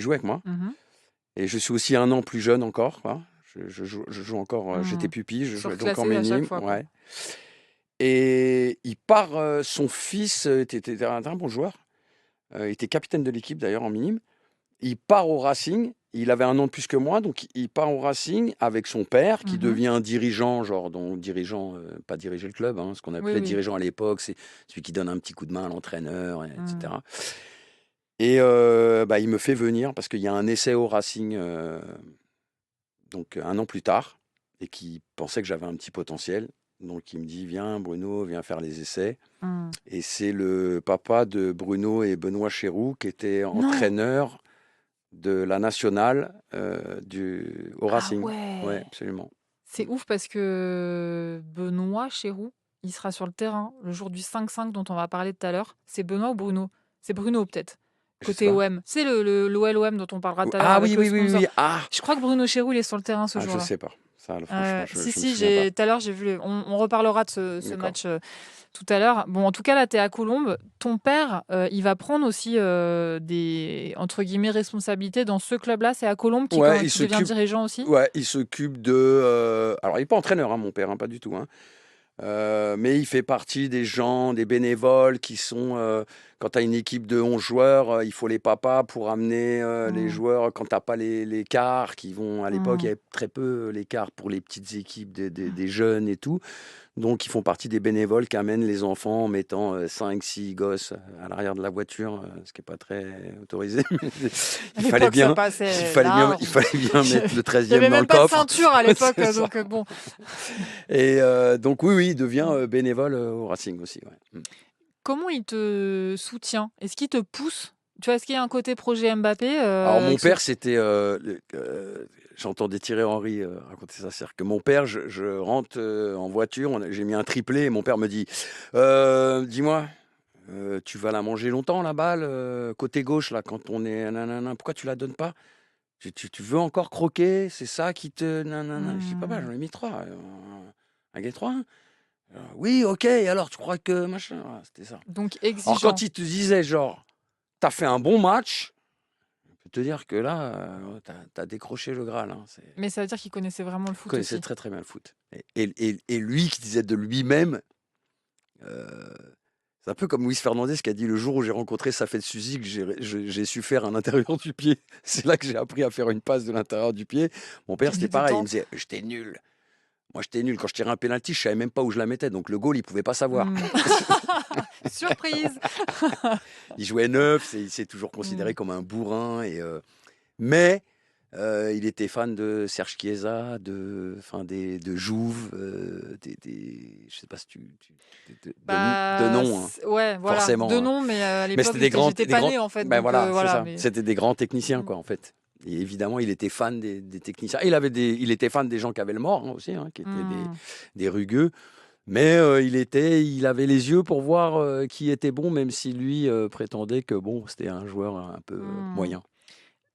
avec moi. Et je suis aussi 1 an plus jeune encore. Quoi. Je joue encore, j'étais pupille, je jouais donc en minime. Ouais. Et il part, son fils était un bon joueur. Il était capitaine de l'équipe d'ailleurs en minime. Il part au Racing. Il avait 1 an de plus que moi, donc il part au Racing avec son père, qui devient un dirigeant, pas diriger le club, ce qu'on appelait dirigeant à l'époque, c'est celui qui donne un petit coup de main à l'entraîneur, etc. Et il me fait venir parce qu'il y a un essai au Racing, donc 1 an plus tard, et qui pensait que j'avais un petit potentiel. Donc il me dit, viens Bruno, viens faire les essais. Et c'est le papa de Bruno et Benoît Chéroux qui était entraîneur de la nationale au Racing. Ouais, absolument. C'est ouf parce que Benoît Chéroux, il sera sur le terrain le jour du 5-5 dont on va parler tout à l'heure. C'est Benoît ou Bruno? C'est Bruno peut-être. Côté OM. C'est l'OM dont on parlera tout à l'heure. Ah oui. Je crois que Bruno Chéroux, il est sur le terrain ce jour-là. Je sais pas. Ça, tout à l'heure, j'ai vu. On reparlera de ce match tout à l'heure. Bon, en tout cas, là, tu es à Colombes. Ton père, il va prendre aussi des, entre guillemets, responsabilités dans ce club-là. C'est à Colombes qui devient dirigeant aussi. Ouais, il s'occupe de... Alors, il n'est pas entraîneur, mon père, pas du tout. Mais il fait partie des gens, des bénévoles qui sont... quand tu as une équipe de 11 joueurs, il faut les papas pour amener les joueurs. Quand tu n'as pas les cars qui vont... À l'époque, il y avait très peu les cars pour les petites équipes des jeunes et tout. Donc, ils font partie des bénévoles qui amènent les enfants en mettant 5-6 gosses à l'arrière de la voiture, ce qui n'est pas très autorisé. Il fallait bien mettre le 13e dans le coffre. Il n'y avait même pas de ceinture à l'époque, donc bon. Et donc, oui, il devient bénévole au Racing aussi. Ouais. Comment il te soutient? Est-ce qu'il te pousse? Tu vois, est-ce qu'il y a un côté projet Mbappé Alors, mon père, c'était... j'entendais Thierry Henry raconter ça. C'est-à-dire que mon père, je rentre en voiture, j'ai mis un triplé, et mon père me dit dis-moi, tu vas la manger longtemps, la balle, côté gauche, là, quand on est... Nanana, pourquoi tu la donnes pas? Tu veux encore croquer? C'est ça qui te... Nanana. Je dis, papa, j'en ai mis 3. Un gars 3 oui, ok, alors tu crois que machin, c'était ça. Donc exigeant. Alors quand il te disait genre, t'as fait un bon match, je peux te dire que là, t'as décroché le Graal. Mais ça veut dire qu'il connaissait vraiment le foot. Il connaissait très très bien le foot. Et lui qui disait de lui-même, c'est un peu comme Luis Fernandez qui a dit le jour où j'ai rencontré Safet Suzy que j'ai su faire un intérieur du pied. C'est là que j'ai appris à faire une passe de l'intérieur du pied. Mon père c'était pareil, il me disait j'étais nul. Moi, j'étais nul. Quand je tirais un pénalty, je ne savais même pas où je la mettais. Donc, le goal, il ne pouvait pas savoir. Surprise. Il jouait neuf. Il s'est toujours considéré comme un bourrin. Mais il était fan de Serge Chiesa, de Jouve, je ne sais pas si de nom. Ouais, voilà. Forcément. De nom, mais à l'époque, j'étais pas né, en fait. C'était des grands techniciens, quoi, en fait. Et évidemment, il était fan des techniciens. Il était fan des gens qui avaient le mort aussi, qui étaient des rugueux. Mais il avait les yeux pour voir qui était bon, même si lui prétendait que c'était un joueur un peu moyen.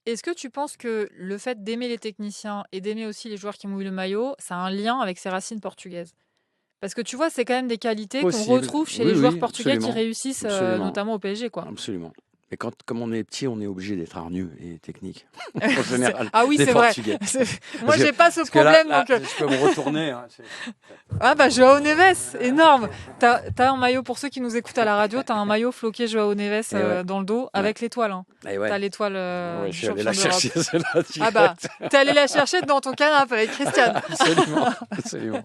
Est-ce que tu penses que le fait d'aimer les techniciens et d'aimer aussi les joueurs qui mouillent le maillot, ça a un lien avec ses racines portugaises? Parce que tu vois, c'est quand même des qualités qu'on retrouve chez les joueurs portugais qui réussissent, notamment au PSG, quoi. Absolument. Mais comme on est petit, on est obligé d'être hargneux et technique. En général. Ah oui, c'est vrai. Moi, j'ai pas ce problème. Là, je peux me retourner. Joao Neves, énorme. T'as un maillot, pour ceux qui nous écoutent à la radio, t'as un maillot floqué Joao Neves dans le dos avec l'étoile. T'as l'étoile. Je suis allé la chercher, celle-là. T'es allé la chercher dans ton canapé avec Christiane. Absolument.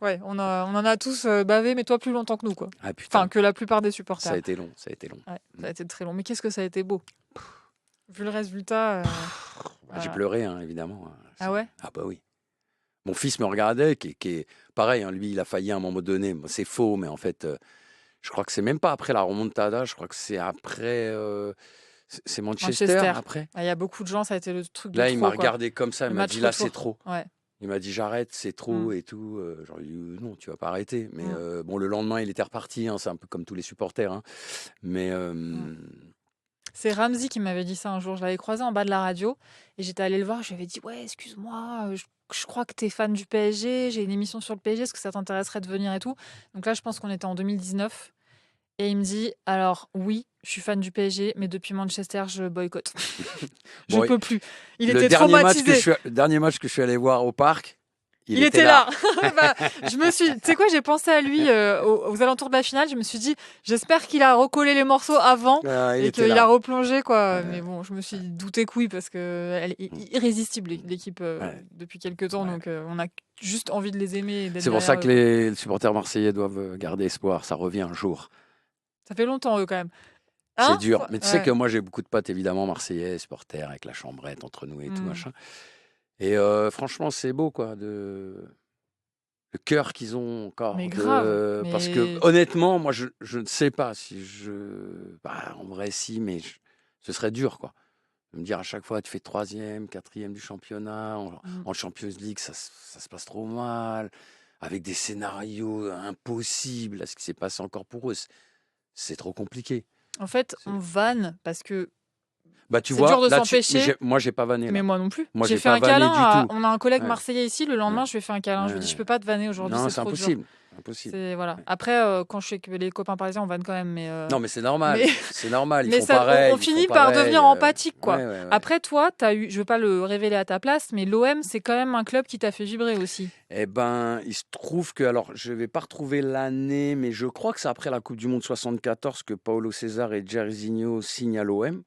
Ouais, on en a tous bavé, mais toi plus longtemps que nous, quoi. Ah, putain. Enfin, que la plupart des supporters. Ça a été long. Ouais, ça a été très long. Mais qu'est-ce que ça a été beau. Vu le résultat. J'ai pleuré, évidemment. Ah ouais? Ah bah oui. Mon fils me regardait, qui est pareil, lui, il a failli à un moment donné. C'est faux, mais en fait, je crois que c'est même pas après la remontada, je crois que c'est après C'est Manchester après. Il y a beaucoup de gens, ça a été le truc de Là, trop. il m'a quoi. regardé comme ça, il Le m'a match dit là, retour. c'est trop. Ouais. Il m'a dit j'arrête, c'est trop et tout. J'aurais dit non, tu vas pas arrêter. Mais bon, le lendemain, il était reparti. Hein, c'est un peu comme tous les supporters. Hein. Mais c'est Ramsey qui m'avait dit ça un jour. Je l'avais croisé en bas de la radio et j'étais allée le voir. Je lui avais dit ouais, excuse-moi, je crois que tu es fan du PSG. J'ai une émission sur le PSG. Est-ce que ça t'intéresserait de venir et tout? Donc là, je pense qu'on était en 2019. Et il me dit alors oui, je suis fan du PSG, mais depuis Manchester, je boycotte. Je bon, peux plus. Il le était dernier traumatisé. le dernier match que je suis allé voir au parc, Il était là. Bah, tu sais quoi, j'ai pensé à lui aux alentours de la finale. Je me suis dit, j'espère qu'il a recollé les morceaux avant et qu'il a replongé, quoi. Mais bon, je me suis douté que oui, parce que elle est irrésistible l'équipe depuis quelques temps, donc on a juste envie de les aimer. C'est pour ça que les supporters marseillais doivent garder espoir. Ça revient un jour. Ça fait longtemps eux quand même. C'est dur. Mais tu sais que moi j'ai beaucoup de potes évidemment marseillais, supporters avec la chambrette entre nous et tout machin. Et franchement, c'est beau, quoi, le cœur qu'ils ont encore. Mais grave. Parce que, honnêtement, moi, je ne sais pas si en vrai, si, mais ce serait dur, quoi. De me dire à chaque fois, tu fais 3e, 4e du championnat. En Champions League, ça se passe trop mal. Avec des scénarios impossibles. Ce qui s'est passé encore pour eux, c'est trop compliqué. En fait, on vanne parce que. Bah, tu c'est vois, dur de là, s'empêcher. moi, j'ai pas vanné. Là. Mais moi non plus. Moi, j'ai fait pas un câlin. du tout. On a un collègue marseillais ici. Le lendemain, je lui ai fait un câlin. Je lui ai dit, je peux pas te vanner aujourd'hui. Non, c'est trop impossible. Dur. Impossible. Voilà. Après, quand je suis avec les copains parisiens, on vanne quand même. Mais non, mais c'est normal. C'est normal. Ils mais font pareil. On finit par devenir empathique, quoi. Ouais. Après, toi, t'as eu. Je veux pas le révéler à ta place, mais l'OM, c'est quand même un club qui t'a fait vibrer aussi. Eh ben, il se trouve que, alors, je vais pas retrouver l'année, mais je crois que c'est après la Coupe du Monde 74 que Paulo César et Jairzinho signent à l'OM.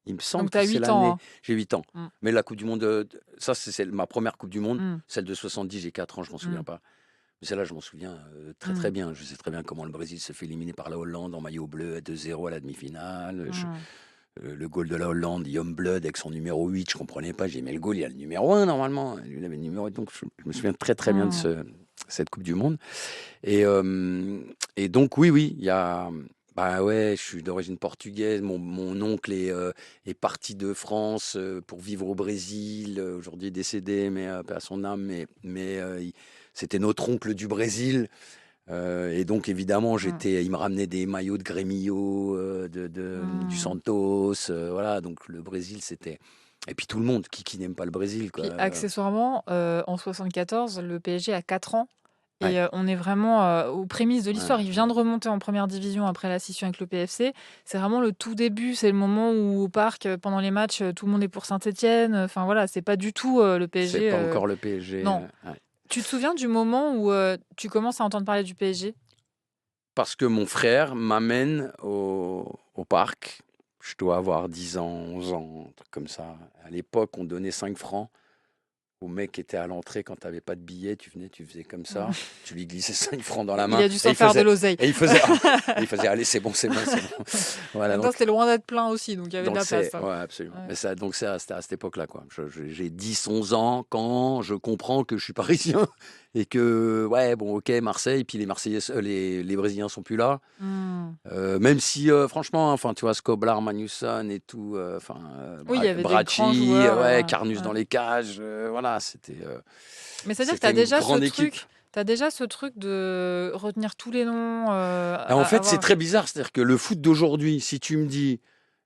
Il me semble que c'est l'année. Ans, hein. J'ai 8 ans. Mais la Coupe du Monde, ça, c'est ma première Coupe du Monde. Celle de 70, j'ai 4 ans, je m'en souviens pas. Mais celle-là, je m'en souviens très, très bien. Je sais très bien comment le Brésil se fait éliminer par la Hollande en maillot bleu à 2-0 à la demi-finale. Le goal de la Hollande, Youngblood avec son numéro 8, je comprenais pas. J'ai dit, mais le goal, il y a le numéro 1 normalement. Il avait le numéro 1. Donc, je me souviens très, très bien de cette Coupe du Monde. Et donc, oui, il y a. Bah ouais, je suis d'origine portugaise. Mon oncle est parti de France pour vivre au Brésil. Aujourd'hui, il est décédé, mais paix à son âme. Mais c'était notre oncle du Brésil. Et donc, évidemment, il me ramenait des maillots de Grêmio, du Santos. Voilà, donc le Brésil, c'était. Et puis tout le monde, qui n'aime pas le Brésil, quoi. Puis, accessoirement, en 74, le PSG a 4 ans. Et on est vraiment aux prémices de l'histoire. Il vient de remonter en première division après la scission avec le PFC. C'est vraiment le tout début. C'est le moment où au parc, pendant les matchs, tout le monde est pour Saint-Etienne. Enfin voilà, c'est pas du tout le PSG. C'est pas encore le PSG. Non. Tu te souviens du moment où tu commences à entendre parler du PSG? Parce que mon frère m'amène au parc. Je dois avoir 10 ans, 11 ans, un truc comme ça. À l'époque, on donnait 5 francs. Au mec qui était à l'entrée, quand tu n'avais pas de billet, tu venais, tu faisais comme ça, tu lui glissais 5 francs dans la main. Il a dû s'en faire de l'oseille. Et il faisait, allez, c'est bon. Voilà, donc, c'était loin d'être plein aussi, donc il y avait de la place. Oui, absolument. Ouais. Mais donc c'est à cette époque-là, quoi. J'ai 10, 11 ans quand je comprends que je suis parisien et que, Marseille, puis les Marseillais, les Brésiliens sont plus là. Même si, franchement, tu vois, Skoblar, Magnusson et tout, il y avait Bracci, des grands joueurs, Carnus dans les cages, voilà, c'était. Mais c'est-à-dire que tu as déjà ce truc. T'as déjà ce truc de retenir tous les noms. En fait, c'est très bizarre. C'est-à-dire que le foot d'aujourd'hui, si tu me dis,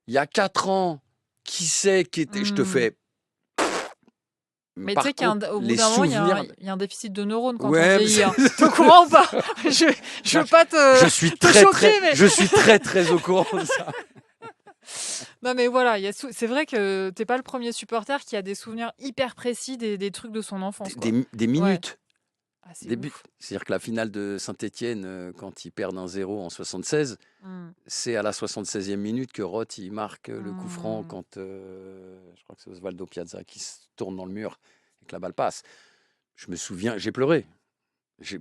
il y a 4 ans, qui c'est qui était. Je te fais. Mais tu sais qu'au bout d'un moment, il y a un déficit de neurones quand on vieillit. T'es au courant ou pas? Je veux pas te choquer, mais. Je suis très, très au courant de ça. Non, mais voilà, c'est vrai que t'es pas le premier supporter qui a des souvenirs hyper précis des trucs de son enfance. Des minutes. Ah, c'est-à-dire que la finale de Saint-Etienne, quand ils perdent 1-0 en 76, c'est à la 76e minute que Roth il marque le coup franc quand je crois que c'est Osvaldo Piazza qui se tourne dans le mur et que la balle passe. Je me souviens, j'ai pleuré.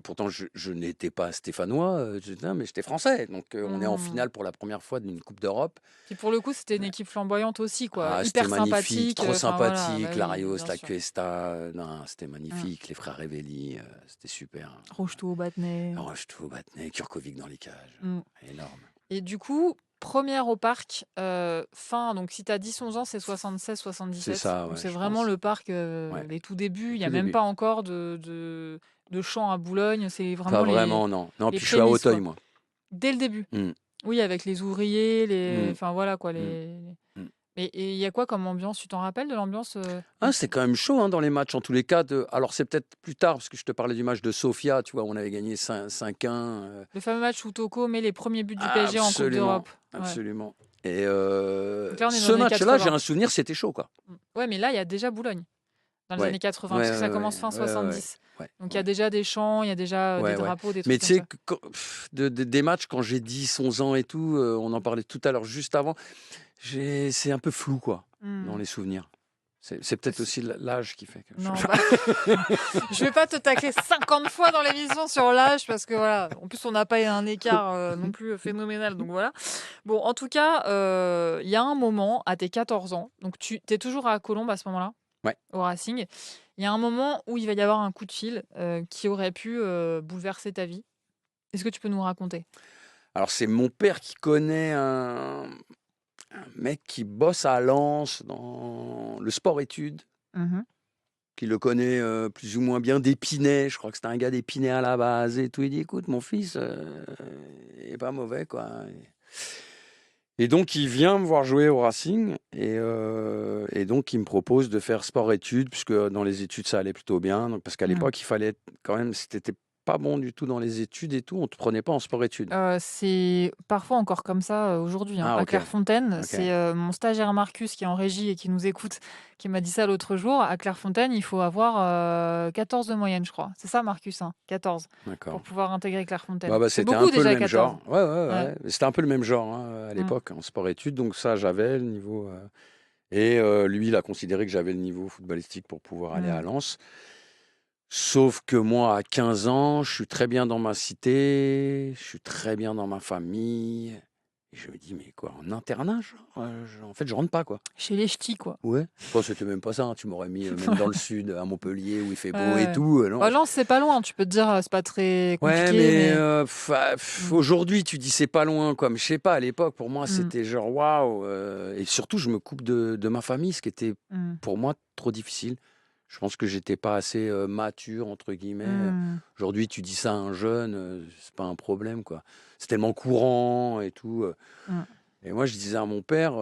Pourtant, je n'étais pas stéphanois, mais j'étais français. Donc, on est en finale pour la première fois d'une Coupe d'Europe. Et pour le coup, c'était une équipe flamboyante aussi, quoi. Hyper sympathique. Trop sympathique. Voilà, Larios, la Cuesta. Non, c'était magnifique. Les frères Revelli, c'était super. Rocheteau, Battenay. Kurkovic dans les cages. Énorme. Et du coup, première au parc, donc si tu as 10-11 ans, c'est 76-77. C'est ça, Donc ouais, c'est je vraiment pense. le parc, Ouais, les tout débuts. Il n'y a tout même début. pas encore de champ à Boulogne. C'est Pas vraiment vraiment, non. Non, les puis je suis à prémices, Auteuil, quoi. moi. Dès le début. Mm. Oui, avec les ouvriers, Mm. enfin voilà quoi. Mm. Et il y a quoi comme ambiance? Tu t'en rappelles de l'ambiance C'est quand même chaud dans les matchs, en tous les cas. Alors, c'est peut-être plus tard, parce que je te parlais du match de Sofia, tu vois, où on avait gagné 5-1. Le fameux match où Toko met les premiers buts du PSG en Coupe d'Europe. Absolument. Et Donc là, on est ce dans les années match-là, 80. j'ai un souvenir, c'était chaud, quoi. Ouais, mais là, il y a déjà Boulogne, dans les Ouais. années 80, Ouais, parce que ça ouais, commence ouais, fin ouais, 70. ouais, Donc il y a déjà des chants, il y a déjà ouais, des ouais. drapeaux, des Mais trucs tu comme sais, ça. des matchs, quand j'ai 10, 11 ans et tout, on en parlait tout à l'heure, juste avant, c'est un peu flou, quoi, dans les souvenirs. C'est peut-être aussi l'âge qui fait que Non, je vais pas te tacler 50 fois dans l'émission sur l'âge parce que voilà, en plus on n'a pas un écart non plus phénoménal, donc voilà. Bon, en tout cas, il y a un moment à tes 14 ans, donc tu es toujours à Colombes à ce moment-là, Ouais. au Racing. Il y a un moment où il va y avoir un coup de fil qui aurait pu bouleverser ta vie. Est-ce que tu peux nous raconter? Alors, c'est mon père qui connaît un mec qui bosse à Lens dans le sport-études, qui le connaît plus ou moins bien d'Épinay. Je crois que c'était un gars d'Épinay à la base et tout. Il dit, écoute, mon fils, il est pas mauvais, quoi. Et donc, il vient me voir jouer au Racing et donc, il me propose de faire sport-études, puisque dans les études, ça allait plutôt bien. Donc, parce qu'à l'époque, il fallait quand même, si t'étais pas bon du tout dans les études et tout, on te prenait pas en sport-études. C'est parfois encore comme ça aujourd'hui. À ok. Clairefontaine, Ok. c'est mon stagiaire Marcus qui est en régie et qui nous écoute, qui m'a dit ça l'autre jour. À Clairefontaine, il faut avoir 14 de moyenne, je crois. C'est ça, Marcus, 14 pour D'accord. pouvoir intégrer Clairefontaine. Ouais, C'est c'était un beaucoup peu déjà le même 14. genre. Ouais. C'était un peu le même genre à l'époque, en sport-études. Donc ça, j'avais le niveau. Et lui, il a considéré que j'avais le niveau footballistique pour pouvoir aller à Lens. Sauf que moi, à 15 ans, je suis très bien dans ma cité, je suis très bien dans ma famille. Et je me dis, mais quoi, en internat, en fait, je rentre pas, quoi. Chez les ch'tis, quoi. Ouais. Toi, c'était même pas ça. Tu m'aurais mis même dans le sud, à Montpellier, où il fait beau et tout. Non. Lens, c'est pas loin, tu peux te dire, c'est pas très compliqué. Ouais, mais aujourd'hui, tu dis c'est pas loin, quoi. Mais je sais pas, à l'époque, pour moi, c'était genre waouh. Et surtout, je me coupe de ma famille, ce qui était pour moi trop difficile. Je pense que j'étais pas assez mature, entre guillemets. Aujourd'hui, tu dis ça à un jeune, c'est pas un problème, quoi. C'est tellement courant et tout. Et moi, je disais à mon père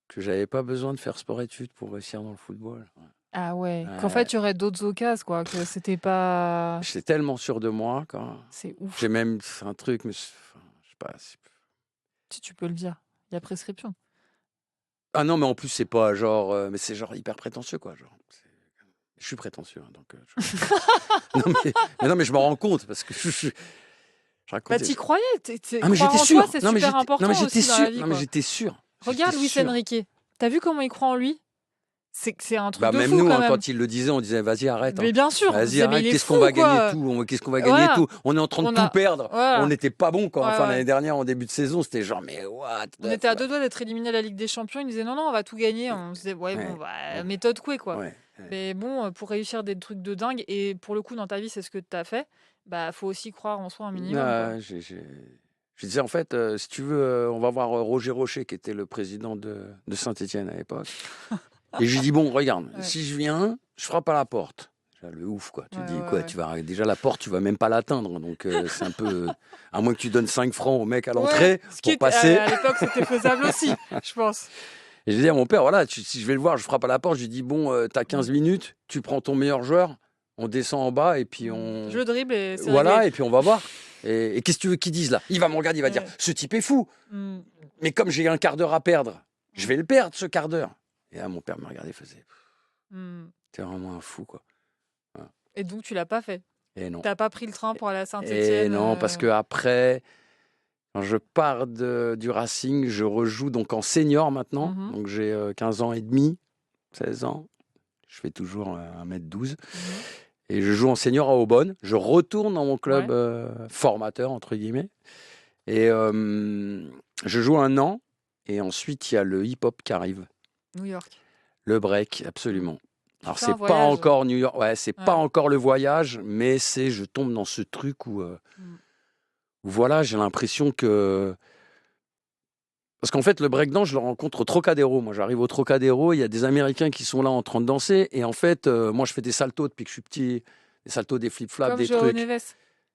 que j'avais pas besoin de faire sport-études pour réussir dans le football. Ah ouais, qu'en fait, tu aurais d'autres occasions, quoi, que c'était pas... J'étais tellement sûr de moi, quoi. C'est ouf. J'ai même fait un truc, mais je sais pas. Si tu peux le dire, il y a prescription. Ah non, mais en plus, c'est pas genre... mais c'est genre hyper prétentieux, quoi. Genre, je suis prétentieux, hein, donc... non, mais je m'en rends compte, parce que je raconte... Bah, t'y croyais, ah, mais croire j'étais en sûr. toi, c'est super important aussi dans la vie, Non, quoi. mais j'étais sûr. Regarde Luis Enrique. T'as vu comment il croit en lui? C'est un truc de même fou, nous, quand même. quand il le disait, on disait vas-y, arrête. Mais bien sûr. Vas-y, arrête, qu'est-ce qu'on va gagner tout? Qu'est-ce qu'on va gagner tout? On est en train de tout perdre. On n'était pas bon, quoi. Enfin, l'année dernière, en début de saison, c'était genre, mais what? On était à 2 doigts d'être éliminé à la Ligue des Champions. Ils disaient non, on va tout gagner. On se disait, méthode couée, quoi. Mais bon, pour réussir des trucs de dingue, et pour le coup, dans ta vie, c'est ce que tu as fait, bah, faut aussi croire en soi un minimum. Je disais, en fait, si tu veux, on va voir Roger Rocher, qui était le président de Saint-Étienne à l'époque. Et je lui dis, bon, regarde, si je viens, je frappe à la porte. Le ouf, quoi. Tu dis, quoi, tu vas déjà la porte, tu vas même pas l'atteindre. Donc, c'est un peu. À moins que tu donnes 5 francs au mec à l'entrée pour passer. À l'époque, c'était faisable aussi, je pense. Et je dis à mon père, voilà, si je vais le voir, je frappe à la porte, je lui dis, bon, t'as 15 minutes, tu prends ton meilleur joueur, on descend en bas et puis on. Je dribble et c'est voilà, réglé. et puis on va voir. Et qu'est-ce que tu veux qu'ils disent là? Il va me regarder, il va dire, ce type est fou. Mais comme j'ai un quart d'heure à perdre, je vais le perdre, ce quart d'heure. Et là, mon père me regardait et faisait, t'es vraiment un fou, quoi. Voilà. Et donc, tu l'as pas fait? Et non. T'as pas pris le train pour aller à Saint-Étienne? Et non, parce que après, quand je pars du Racing, je rejoue donc en senior maintenant. Donc j'ai 15 ans et demi, 16 ans. Je fais toujours 1m12. Et je joue en senior à Aubonne. Je retourne dans mon club formateur, entre guillemets. Et je joue 1 an. Et ensuite, il y a le hip-hop qui arrive. New York. Le break, absolument. Alors, C'est c'est un pas voyage. encore New York. Ouais, c'est pas encore le voyage, mais je tombe dans ce truc où voilà, j'ai l'impression que... Parce qu'en fait, le breakdance, je le rencontre au Trocadéro. Moi, j'arrive au Trocadéro, il y a des Américains qui sont là en train de danser. Et en fait, moi, je fais des saltos depuis que je suis petit. Des saltos, des flip-flops, Comme des Joao trucs. Neves.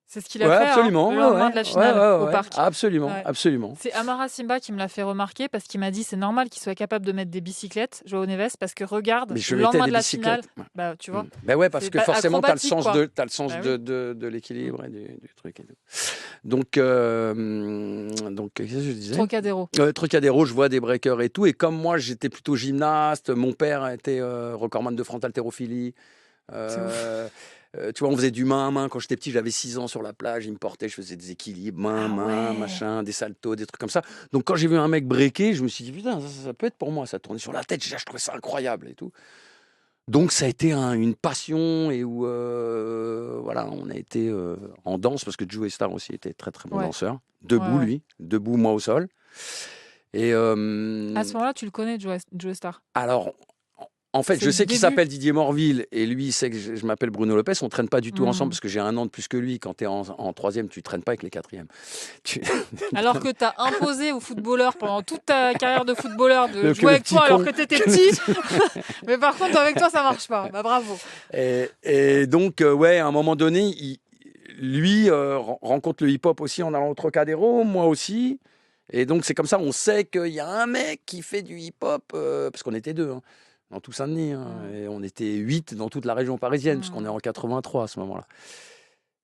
C'est ce qu'il a Ouais, fait absolument. le lendemain Ouais, de la finale au parc. Absolument, Ouais. absolument. C'est Amara Simba qui me l'a fait remarquer parce qu'il m'a dit c'est normal qu'il soit capable de mettre des bicyclettes, Joao Neves, parce que regarde, Mais je le mettais lendemain des de la finale, bicyclettes. bah, tu vois, Ben ouais, parce c'est que forcément, tu as le acrobatique, sens, quoi. de, t'as le sens Bah de, oui. de l'équilibre et du truc. Et tout. Donc, qu'est-ce que je disais Trocadéro. Trocadéro, je vois des breakers et tout. Et comme moi, j'étais plutôt gymnaste, mon père était recordman de France-haltérophilie. C'est ouf. Tu vois, on faisait du main à main. Quand j'étais petit, j'avais 6 ans sur la plage. Il me portait, je faisais des équilibres, main, Ah main, ouais. machin, des saltos, des trucs comme ça. Donc, quand j'ai vu un mec breaker, je me suis dit, putain, ça peut être pour moi. Ça tournait sur la tête. Je trouvais ça incroyable et tout. Donc, ça a été une passion et où, voilà, on a été en danse parce que Joe Star aussi était très, très bon danseur. Debout, lui. Debout, moi au sol. Et, à ce moment-là, tu le connais, Joe Star? Alors, en fait, je sais qu'il s'appelle Didier Morville et lui, il sait que je m'appelle Bruno Lopez. On ne traîne pas du tout ensemble parce que j'ai un an de plus que lui. Quand tu es en troisième, tu ne traînes pas avec les quatrièmes. Alors que tu as imposé aux footballeurs pendant toute ta carrière de footballeur de jouer avec toi alors que tu étais petit. Mais par contre, avec toi, ça ne marche pas. Bah, bravo. Et donc, ouais, à un moment donné, lui rencontre le hip-hop aussi en allant au Trocadéro, moi aussi. Et donc, c'est comme ça, on sait qu'il y a un mec qui fait du hip-hop, parce qu'on était 2, hein, dans tout Saint-Denis. Hein, et on était 8 dans toute la région parisienne, parce qu'on est en 83 à ce moment-là.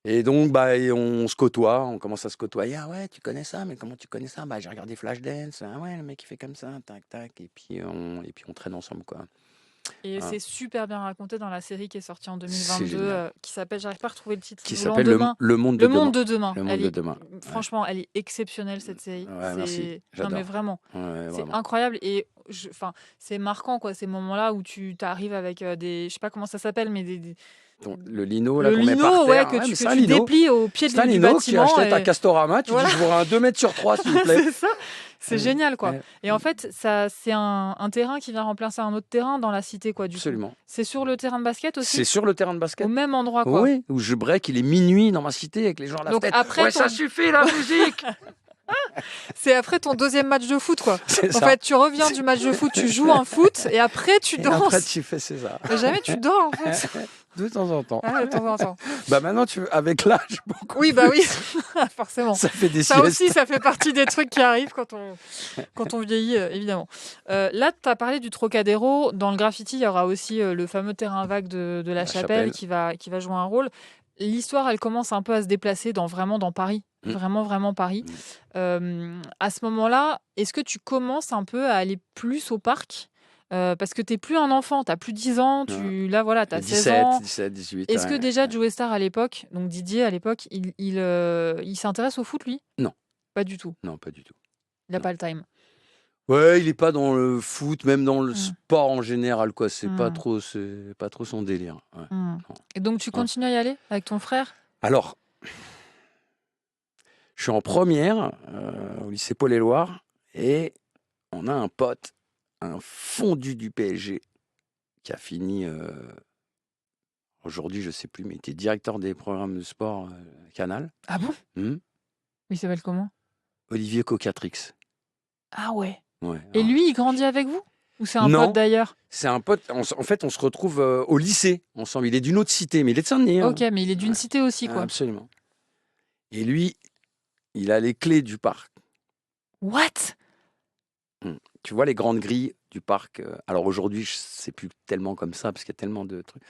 Et donc, on se côtoie, on commence à se côtoyer. Ah ouais, tu connais ça, mais comment tu connais ça? J'ai regardé Flashdance. Ah ouais, le mec, il fait comme ça, tac, tac. Et puis, on traîne ensemble, quoi. Et c'est super bien raconté dans la série qui est sortie en 2022, qui s'appelle, j'arrive pas à retrouver le titre, qui s'appelle Le Monde de Demain. Le Monde de Demain. Franchement, elle est exceptionnelle, cette série. Ouais, merci. J'adore. Non, mais vraiment, ouais, c'est incroyable. Et c'est marquant, quoi, ces moments-là où tu arrives avec des, je sais pas comment ça s'appelle, mais le lino, là, qu'on met par terre. Ouais, que tu déplies au pied du bâtiment. C'est un lino que tu achètes à Castorama. Tu dis, je voudrais un 2 mètres sur 3, s'il vous plaît. C'est ça. C'est génial, quoi. Et en fait, c'est un terrain qui vient remplacer un autre terrain dans la cité, quoi. Absolument. C'est sur le terrain de basket aussi? C'est sur le terrain de basket. Au même endroit, quoi. Oui, où je break, il est minuit dans ma cité avec les gens à la fenêtre. Après, ça suffit, la musique. C'est après ton deuxième match de foot, quoi. En fait, tu reviens du match de foot, tu joues un foot et après tu danses. Après, tu fais ça. Mais jamais tu dors, en fait. De temps en temps. Ah, de temps en temps. Maintenant, avec l'âge, beaucoup. Oui, oui, forcément. Ça fait des ça siestes. aussi, ça fait partie des trucs qui arrivent quand on vieillit, évidemment. Là, tu as parlé du Trocadéro. Dans le graffiti, il y aura aussi le fameux terrain vague de la Chapelle qui va jouer un rôle. L'histoire, elle commence un peu à se déplacer vraiment dans Paris. Vraiment Paris. À ce moment-là, est-ce que tu commences un peu à aller plus au parc? Parce que tu n'es plus un enfant, tu n'as plus 10 ans, là voilà, tu as 16 ans. 17, 18. Est-ce que déjà Joe Star à l'époque, donc Didier à l'époque, il s'intéresse au foot, lui? Non. Pas du tout. Non, pas du tout. Il n'a pas le time. Ouais, il n'est pas dans le foot, même dans le sport en général, quoi. C'est pas trop son délire. Ouais. Et donc tu continues à y aller avec ton frère? Alors, je suis en première au lycée Paul-et-Loire et on a un pote, un fondu du PSG qui a fini aujourd'hui, je sais plus, mais il était directeur des programmes de sport Canal. Ah bon? Il s'appelle comment? Olivier Cocatrix. Ah ouais. Et lui, il grandit avec vous? Ou c'est un pote d'ailleurs? C'est un pote. En fait, on se retrouve au lycée ensemble. Il est d'une autre cité, mais il est de Saint-Denis. Ok, mais il est d'une cité aussi, quoi. Absolument. Et lui, il a les clés du parc. What? Tu vois les grandes grilles du parc. Alors aujourd'hui, c'est plus tellement comme ça parce qu'il y a tellement de trucs.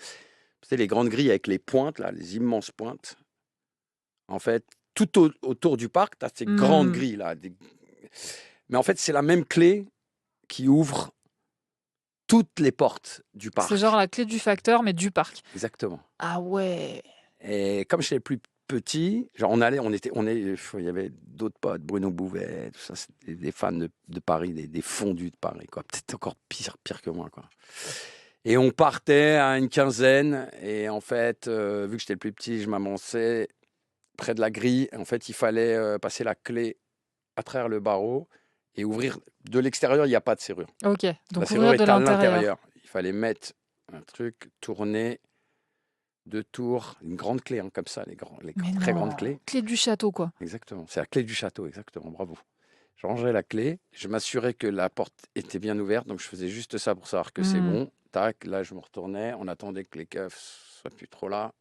Tu sais, les grandes grilles avec les pointes, là, les immenses pointes. En fait, tout autour du parc, tu as ces grandes grilles là. Mais en fait, c'est la même clé qui ouvre toutes les portes du parc. C'est genre la clé du facteur, mais du parc. Exactement. Ah ouais. Et comme j'étais plus petit, genre il y avait d'autres potes, Bruno Bouvet, tout ça, c'était des fans de Paris, des fondus de Paris, quoi. Peut-être encore pire que moi, quoi. Et on partait à une quinzaine, et en fait, vu que j'étais le plus petit, je m'avançais près de la grille. En fait, il fallait passer la clé à travers le barreau et ouvrir de l'extérieur. Il n'y a pas de serrure. Ok, donc la serrure ouvrir de est à l'intérieur. l'intérieur. Il fallait mettre un truc, tourner, 2 tours, une grande clé, hein, comme ça, les Mais très non, grandes clés. clé du château, quoi. Exactement, c'est la clé du château, exactement, bravo. Je rangeais la clé, je m'assurais que la porte était bien ouverte, donc je faisais juste ça pour savoir que c'est bon. Tac, là je me retournais, on attendait que les keufs soient plus trop là.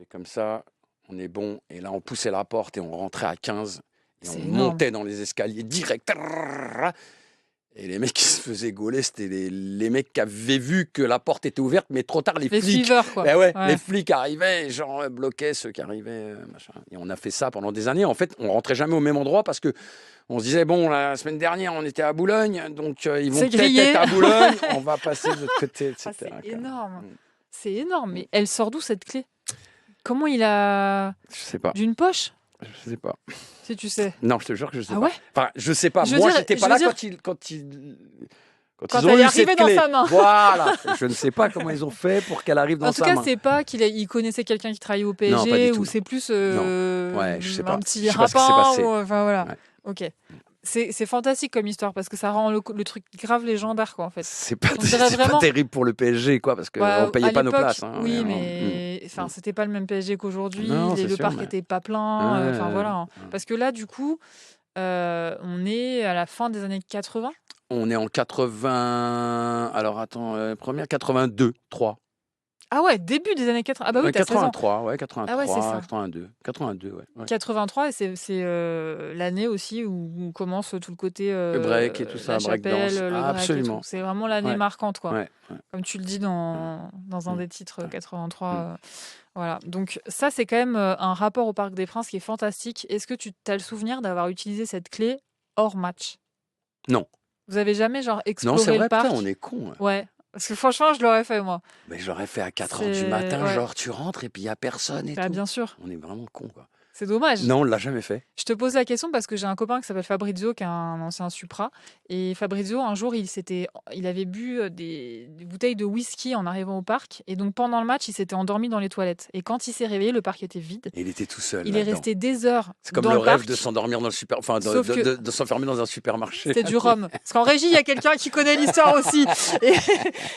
Et comme ça, on est bon. Et là, on poussait la porte et on rentrait à 15. Et C'est on énorme. montait dans les escaliers direct. Et les mecs qui se faisaient gauler, c'était les mecs qui avaient vu que la porte était ouverte, mais trop tard, les flics. suiveurs, quoi. Ben ouais, les flics arrivaient, genre bloquaient ceux qui arrivaient, machin. Et on a fait ça pendant des années. En fait, on rentrait jamais au même endroit parce que on se disait, bon, la semaine dernière, on était à Boulogne, donc ils vont peut-être être à Boulogne, on va passer de l'autre côté, etc. C'est énorme. C'est énorme. Mais elle sort d'où, cette clé? Comment il a... Je sais pas. D'une poche? Je sais pas. Si tu sais. Non, je te jure que je sais Ah pas. ouais? Enfin, je sais pas. Je veux Moi, dire- j'étais je pas veux là dire- quand Quand ils ont elle est eu cette arrivée dans clé. sa main. Voilà. Je ne sais pas comment ils ont fait pour qu'elle arrive dans En tout sa cas, main. c'est pas qu'il connaissait quelqu'un qui travaillait au Non, pas PSG du tout, ou non. c'est plus Ouais, je sais pas. un petit Je sais pas ce qui s'est rapin. passé. Enfin voilà. Ouais. Ok. C'est fantastique comme histoire parce que ça rend le truc grave légendaire, quoi, en fait. C'est pas, On dirait c'est vraiment- pas terrible pour le PSG, quoi, parce qu'on Bah, payait à pas nos l'époque, places. Hein, oui, vraiment. mais enfin, c'était pas le même PSG qu'aujourd'hui. Non, c'est Le sûr, parc mais- était pas plein. Ouais, Enfin voilà. Hein. ouais. Parce que là, du coup, on est à la fin des années 80. On est en 80. Alors attends, première 82, 3. Ah ouais, début des années 80. Ah bah oui, t'as 16 ans. 83, ouais, 83, Ah ouais, c'est ça. 82, ouais. 83, et c'est l'année aussi où commence tout le côté Le break et tout ça, la breakdance. chapelle, le Ah, break et absolument. tout. C'est vraiment l'année Ouais. marquante, quoi. Ouais. Comme tu le dis dans un Mm. des titres 83. Voilà. Donc ça, c'est quand même un rapport au Parc des Princes qui est fantastique. Est-ce que tu as le souvenir d'avoir utilisé cette clé hors match? Non. Vous avez jamais genre Non, exploré c'est vrai, le parc? putain, on est con. Ouais. Parce que franchement, je l'aurais fait, moi. Mais je l'aurais fait à 4h du C'est- matin, ouais. genre tu rentres et puis il n'y a personne et Bah, tout. bien sûr. On est vraiment con, quoi. C'est dommage. Non, on l'a jamais fait. Je te pose la question parce que j'ai un copain qui s'appelle Fabrizio, qui est un ancien Supra. Et Fabrizio, un jour, il avait bu des bouteilles de whisky en arrivant au parc. Et donc, pendant le match, il s'était endormi dans les toilettes. Et quand il s'est réveillé, le parc était vide. Et il était tout seul. Il est là-dedans. resté des heures C'est comme dans le le rêve parc. de s'endormir dans le super. Enfin, Sauf que- de s'enfermer dans un supermarché. C'était du rhum. Parce qu'en régie, il y a quelqu'un qui connaît l'histoire aussi.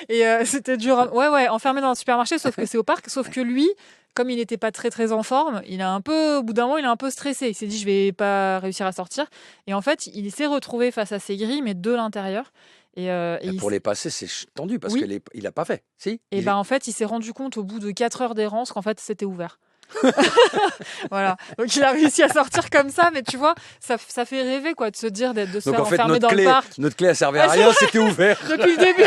Et c'était du rhum. Ouais, enfermé dans un supermarché, sauf que c'est au parc. Sauf que lui, comme il n'était pas très très en forme, au bout d'un moment, il est un peu stressé. Il s'est dit, je vais pas réussir à sortir. Et en fait, il s'est retrouvé face à ces grilles, mais de l'intérieur. Et Pour les passer, c'est tendu parce Oui. qu'il n'a pas fait. Si Et ben en fait, il s'est rendu compte au bout de 4 heures d'errance qu'en fait, c'était ouvert. Voilà. Donc il a réussi à sortir comme ça, mais tu vois, ça fait rêver, quoi, de se dire de se Donc faire en fait, enfermer dans le parc. notre clé, elle servait Ah, à c'est rien, c'était ouvert. Depuis le début.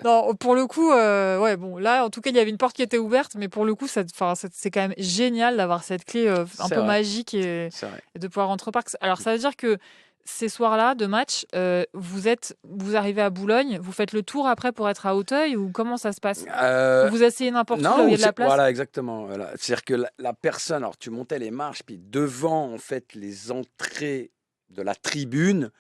Non, pour le coup, ouais, bon, là, en tout cas, il y avait une porte qui était ouverte, mais pour le coup, c'est quand même génial d'avoir cette clé un C'est peu vrai. magique et C'est vrai. de pouvoir rentrer au parc. Alors, ça veut dire que ces soirs-là de match, vous arrivez à Boulogne, vous faites le tour après pour être à Auteuil ou comment ça se passe? Vous asseyez n'importe où, là où il y a de la place? Voilà, exactement. Voilà. C'est-à-dire que la personne, alors tu montais les marches, puis devant, en fait, les entrées de la tribune,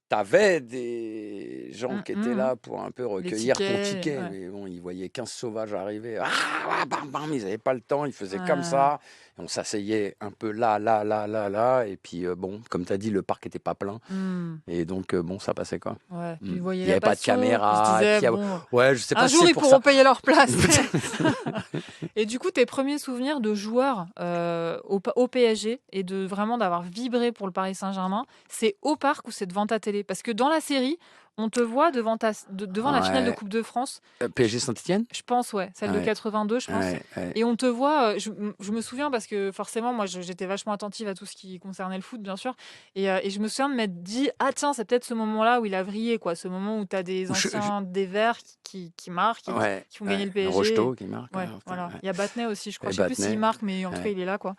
t'avais des gens qui étaient là pour un peu recueillir ton tickets, ticket. ouais. Mais bon, ils voyaient 15 sauvages arriver. Ah, bam, bam, ils n'avaient pas le temps, ils faisaient comme ça. Et on s'asseyait un peu là. Et puis, bon, comme tu as dit, le parc n'était pas plein. Et donc, bon, ça passait quoi. Ouais, puis Mm. ils voyaient Il y avait la pas de passion, caméra, ils se disaient, et puis, bon, Ouais, je sais pas un si jour, c'est ils pour pourront ça. payer leur place. Et du coup, tes premiers souvenirs de joueur au PSG et de vraiment d'avoir vibré pour le Paris Saint-Germain, c'est au parc ou c'est devant ta télé? Parce que dans la série, on te voit devant la finale de Ouais. Coupe de France. PSG Saint-Etienne. Je pense, ouais, celle de Ouais. 82, je pense. Ouais, ouais. Et on te voit, je me souviens parce que forcément, moi, j'étais vachement attentive à tout ce qui concernait le foot, bien sûr. Et je me souviens de m'être dit, ah tiens, c'est peut-être ce moment-là où il a vrillé, quoi. Ce moment où tu as des anciens des Verts qui marquent, qui font gagner le PSG. Rocheteau qui marque. Ouais, voilà. Il y a Battenet aussi, je crois. Et Je sais plus Battenet, s'il marque, mais en tout cas, ouais. il est là, quoi.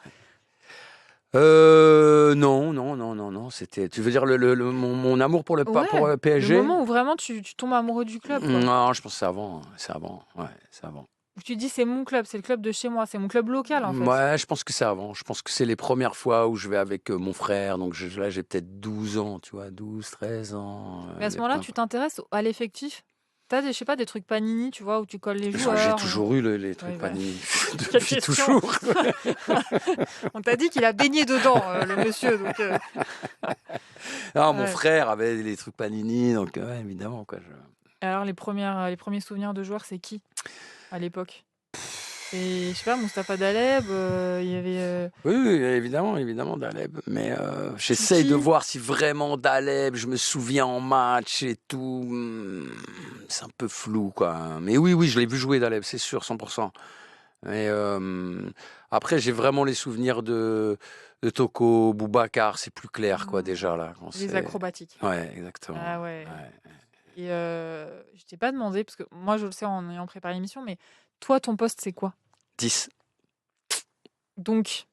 Non. C'était. Tu veux dire mon amour pour le Ouais, PSG? le moment où vraiment tu tombes amoureux du club, quoi. Non, je pense que c'est avant. C'est avant. Ouais, c'est avant. Où tu te dis, c'est mon club, c'est le club de chez moi, c'est mon club local, en fait. Ouais, je pense que c'est avant. Je pense que c'est les premières fois où je vais avec mon frère. Donc là, j'ai peut-être 12 ans, tu vois, 12, 13 ans. Mais à ce moment-là, tu t'intéresses à l'effectif? T'as je sais pas, des trucs Panini, tu vois, où tu colles les J'ai joueurs. toujours eu les trucs Ouais, Panini. Quelle Depuis question. toujours. On t'a dit qu'il a baigné dedans, le monsieur. Donc, Non, mon Ouais. frère avait les trucs Panini, donc ouais, évidemment. Quoi, alors, les premiers souvenirs de joueurs, c'est qui? à l'époque? Et je sais pas, Mustapha Daleb, il y avait. Oui, évidemment, Daleb. Mais j'essaye de voir si vraiment Daleb, je me souviens en match et tout. C'est un peu flou, quoi. Mais oui, je l'ai vu jouer, Daleb, c'est sûr, 100%. Mais après, j'ai vraiment les souvenirs de Toko, Boubacar, c'est plus clair, quoi, déjà, là. Les acrobatiques. Ouais, exactement. Ah ouais. Et je t'ai pas demandé, parce que moi, je le sais en ayant préparé l'émission, mais toi, ton poste, c'est quoi? 10. Donc,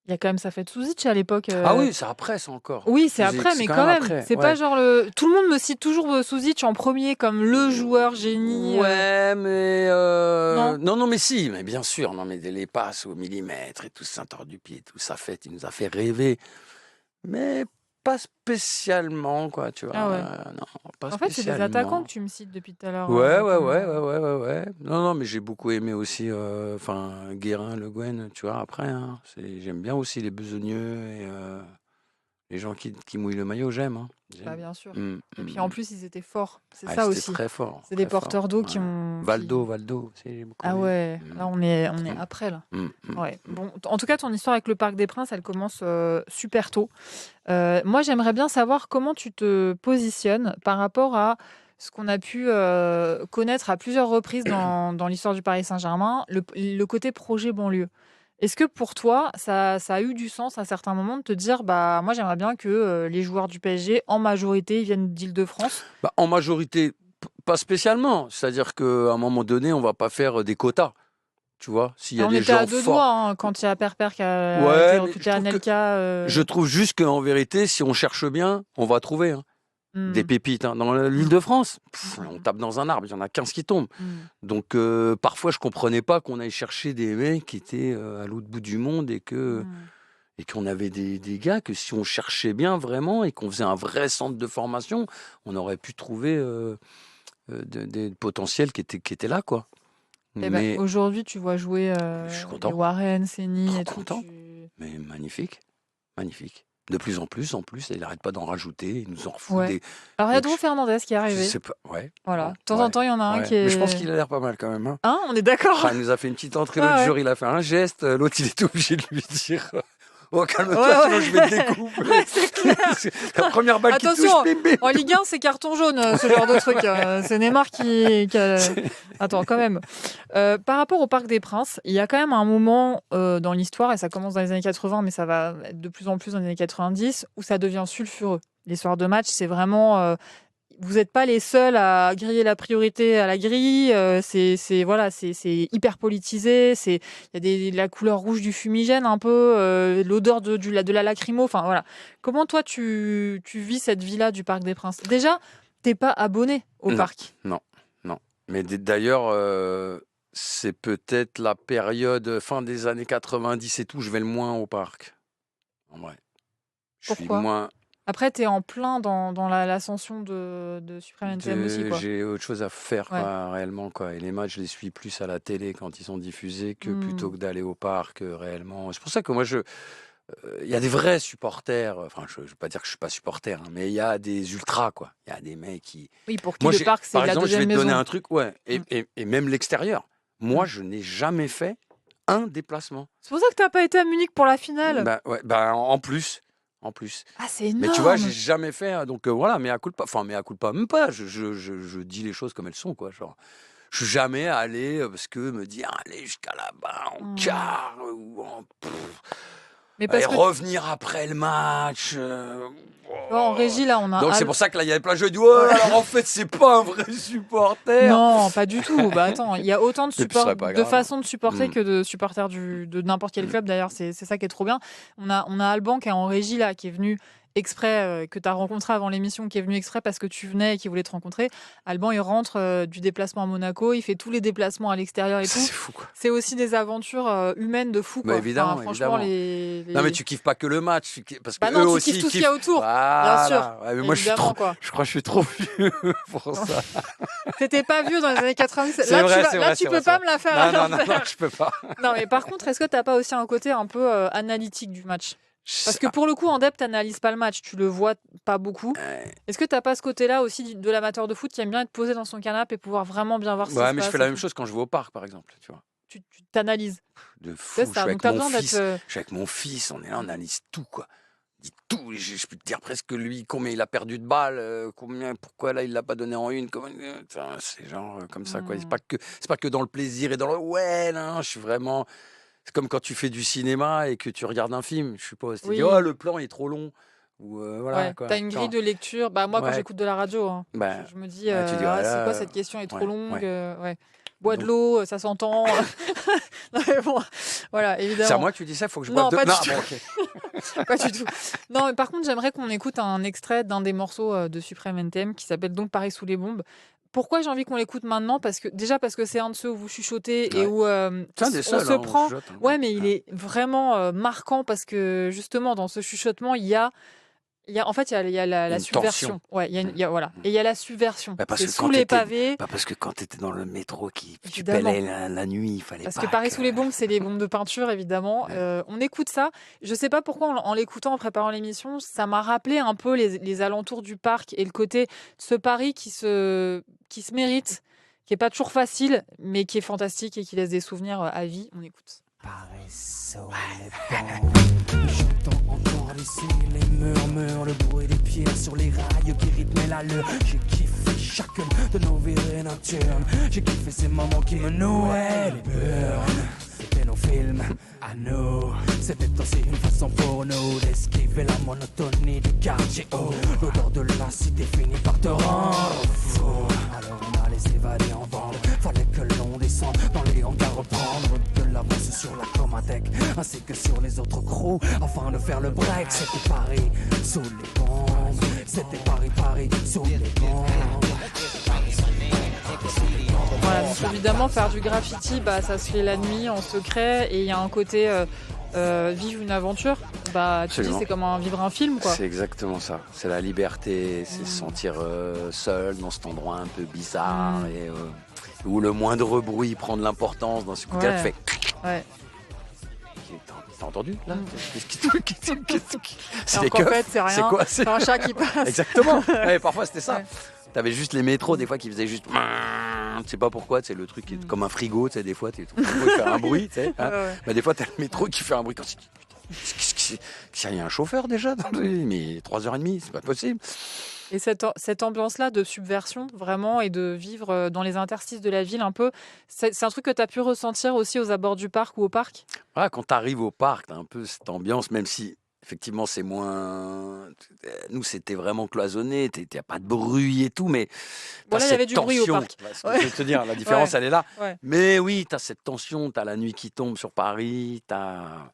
il y a quand même Safet Souzic à l'époque. Ah oui, c'est après, ça encore. Oui, c'est après, mais quand même. Après. C'est pas genre tout le monde me cite toujours Souzic en premier comme le joueur génie. Ouais, mais non, mais si, mais bien sûr. Non, mais les passes au millimètre et tout ça, du pied, tout ça il nous a fait rêver. Mais pas spécialement, quoi, tu vois. Ah ouais. Non, pas spécialement. En fait, c'est des attaquants que tu me cites depuis tout à l'heure. Ouais. Non, mais j'ai beaucoup aimé aussi, Guérin, Le Guen, tu vois, après. Hein, j'aime bien aussi les besogneux et les gens qui mouillent le maillot, j'aime. Hein, Bah, bien sûr. Et puis en plus, ils étaient forts. C'est ça aussi. Très fort. C'est des porteurs d'eau qui ont. Valdo, j'ai beaucoup aimé. Ouais, là on est après là. Ouais. Bon, en tout cas, ton histoire avec le Parc des Princes, elle commence super tôt. Moi, j'aimerais bien savoir comment tu te positionnes par rapport à ce qu'on a pu connaître à plusieurs reprises dans l'histoire du Paris Saint-Germain, le côté projet banlieue. Est-ce que pour toi, ça a eu du sens à certains moments de te dire, bah moi j'aimerais bien que les joueurs du PSG, en majorité, viennent d'Île-de-France? En majorité, pas spécialement. C'est-à-dire qu'à un moment donné, on ne va pas faire des quotas. Tu vois, s'il y a des gens forts. On était à deux doigts quand il y a Perper qui a été recruté à Anelka. Je trouve juste qu'en vérité, si on cherche bien, on va trouver. Hein. Des pépites. Hein. Dans l'Île-de-France, on tape dans un arbre, il y en a 15 qui tombent. Donc, parfois, je ne comprenais pas qu'on aille chercher des mecs qui étaient à l'autre bout du monde et qu'on avait des gars que si on cherchait bien vraiment et qu'on faisait un vrai centre de formation, on aurait pu trouver des potentiels qui étaient là, quoi. Mais aujourd'hui, tu vois jouer Warren, Seny et tout. Mais magnifique. De plus en plus, il n'arrête pas d'en rajouter, il nous en refout des... Alors, il y a Dron Fernandez qui est arrivé. Voilà. De temps en temps, il y en a un qui est... Mais je pense qu'il a l'air pas mal quand même. Hein, on est d'accord. Il nous a fait une petite entrée l'autre jour, il a fait un geste, l'autre il était obligé de lui dire... Oh, calme-toi, sinon je vais te découper. Ouais, c'est clair. La première balle qui touche, bim, bim. En Ligue 1, c'est carton jaune, ce genre de truc. C'est Neymar qui a... Attends, quand même. Par rapport au Parc des Princes, il y a quand même un moment dans l'histoire, et ça commence dans les années 80, mais ça va être de plus en plus dans les années 90, où ça devient sulfureux. Les soirs de match, c'est vraiment... vous n'êtes pas les seuls à griller la priorité à la grille. C'est hyper politisé. Il y a la couleur rouge du fumigène un peu, l'odeur de la lacrymo. Enfin voilà. Comment toi tu vis cette vie-là du Parc des Princes? Déjà, t'es pas abonné au parc. Non. Mais d'ailleurs, c'est peut-être la période fin des années 90 et tout. Je vais le moins au parc. En vrai. Pourquoi? Après, tu es en plein dans l'ascension de Supreme NTM aussi, quoi. J'ai autre chose à faire, quoi, réellement, quoi. Et les matchs, je les suis plus à la télé quand ils sont diffusés que plutôt que d'aller au parc, réellement. C'est pour ça que moi, il y a des vrais supporters. Enfin, je ne veux pas dire que je ne suis pas supporter, hein, mais il y a des ultras, quoi. Il y a des mecs qui... Oui, pour qui le parc, c'est la deuxième maison. Par exemple, je vais te donner un truc, et même l'extérieur. Moi, je n'ai jamais fait un déplacement. C'est pour ça que tu n'as pas été à Munich pour la finale. En plus. Ah, c'est énorme. Mais tu vois, j'ai jamais fait. Donc voilà, mais à coup de pas. Enfin, mais à coup de pas, même pas. Je dis les choses comme elles sont, quoi. Genre, je suis jamais allé parce que me dire aller jusqu'à là-bas en quart ou en. Mais parce que... revenir après le match. En régie, là, on a. Donc c'est pour ça que là, il y avait plein de jeux. Alors en fait, c'est pas un vrai supporter. Non, pas du tout. Bah attends, il y a autant de façons de supporter que de supporters de n'importe quel club. D'ailleurs, c'est ça qui est trop bien. On a Alban qui est en régie là, qui est venu exprès, que tu as rencontré avant l'émission, qui est venu exprès parce que tu venais et qui voulait te rencontrer. Alban, il rentre du déplacement à Monaco, il fait tous les déplacements à l'extérieur et tout. C'est fou, quoi. C'est aussi des aventures humaines de fou, quoi. Bah, évidemment, franchement, Non, mais tu kiffes pas que le match. Parce que non, eux tu kiffes tout ce qu'il y a autour, bien sûr. Ouais, mais moi, je crois que je suis trop vieux pour ça. T'étais pas vieux dans les années 90. Là, tu peux pas me la faire. Non, je peux pas. Non, mais par contre, est-ce que t'as pas aussi un côté un peu analytique du match? Parce que pour le coup, en depth, t'analyses pas le match, tu le vois pas beaucoup. Est-ce que t'as pas ce côté-là aussi de l'amateur de foot qui aime bien être posé dans son canapé et pouvoir vraiment bien voir ce qui se passe? Ouais, mais je fais la même chose quand je vais au parc, par exemple, tu vois. Tu t'analyses. De fou, je suis ça, donc t'as besoin d'être. je suis avec mon fils, on est là, on analyse tout, quoi. Il dit tout, je peux te dire presque lui, combien il a perdu de balles, pourquoi là il l'a pas donné en une, c'est genre comme ça, quoi. C'est pas que dans le plaisir et dans le ouais, non, je suis vraiment. C'est comme quand tu fais du cinéma et que tu regardes un film, je suppose. Tu dis, oh, le plan est trop long. Ou voilà, Ouais, quoi. t'as une grille de lecture. Bah, moi, quand j'écoute de la radio, hein, je me dis, tu dis, c'est quoi cette question est trop longue. Bois de l'eau, ça s'entend. Non, mais bon, voilà, évidemment. C'est à moi que tu dis ça, il faut que je boive de l'eau. Non, pas du tout. Non, mais par contre, j'aimerais qu'on écoute un extrait d'un des morceaux de Supreme NTM qui s'appelle donc Paris sous les bombes. Pourquoi j'ai envie qu'on l'écoute maintenant? Parce que c'est un de ceux où vous chuchotez et où on se prend. Ouais, mais il est vraiment marquant parce que justement, dans ce chuchotement, il y a la subversion. Ouais, voilà. Et il y a la subversion. C'est sous les pavés. Parce que quand tu étais dans le métro, tu pélais la nuit, il fallait parce pas. Parce que Paris sous les bombes, c'est les bombes de peinture, évidemment. On écoute ça. Je sais pas pourquoi, en l'écoutant, en préparant l'émission, ça m'a rappelé un peu les alentours du parc et le côté de ce Paris qui se mérite, qui est pas toujours facile, mais qui est fantastique et qui laisse des souvenirs à vie. On écoute. Paris sous les bombes. J'entends encore ici les murmures, le bruit des pieds sur les rails qui rythment l'allure. J'ai kiffé chacune de nos virées nocturnes. J'ai kiffé ces moments qui me nouaient les burnes. C'était nos films à nous. C'était aussi une façon pour nous d'esquiver la monotonie du quartier haut. L'odeur de la cité finit par te rendre fou. Alors on allait s'évader en bande. Fallait que l'on descende dans les hangars, reprendre de l'avance sur la Comatec ainsi que sur les autres crews afin de faire le break. C'était Paris sous les bombes. C'était Paris sous les bombes. Voilà, donc évidemment, faire du graffiti, ça se fait la nuit, en secret, et il y a un côté vivre une aventure. Tu dis, c'est comme vivre un film, quoi. C'est exactement ça. C'est la liberté, c'est se sentir seul dans cet endroit un peu bizarre et où le moindre bruit prend de l'importance. Dans ce coup-là, tu fais. Ouais. T'as entendu là? C'est des keufs. En fait, c'est rien. C'est quoi? C'est un chat qui passe. Exactement. Ouais, parfois c'était ça. Ouais. T'avais juste les métros des fois qui faisaient juste. Tu sais pas pourquoi, c'est le truc qui est comme un frigo, tu sais, des fois ton frigo fait un bruit, tu sais. Hein. Des fois t'as le métro qui fait un bruit. Il y a un chauffeur déjà, mais 3h30, c'est pas possible. Et cette ambiance-là de subversion, vraiment, et de vivre dans les interstices de la ville un peu, c'est un truc que tu as pu ressentir aussi aux abords du parc ou au parc? Ouais, quand tu arrives au parc, tu as un peu cette ambiance, même si effectivement c'est moins. Nous, c'était vraiment cloisonné, il n'y a pas de bruit et tout, mais. Voilà, il y avait du bruit au parc. Je veux te dire, la différence, elle est là. Ouais. Mais oui, tu as cette tension, tu as la nuit qui tombe sur Paris, tu as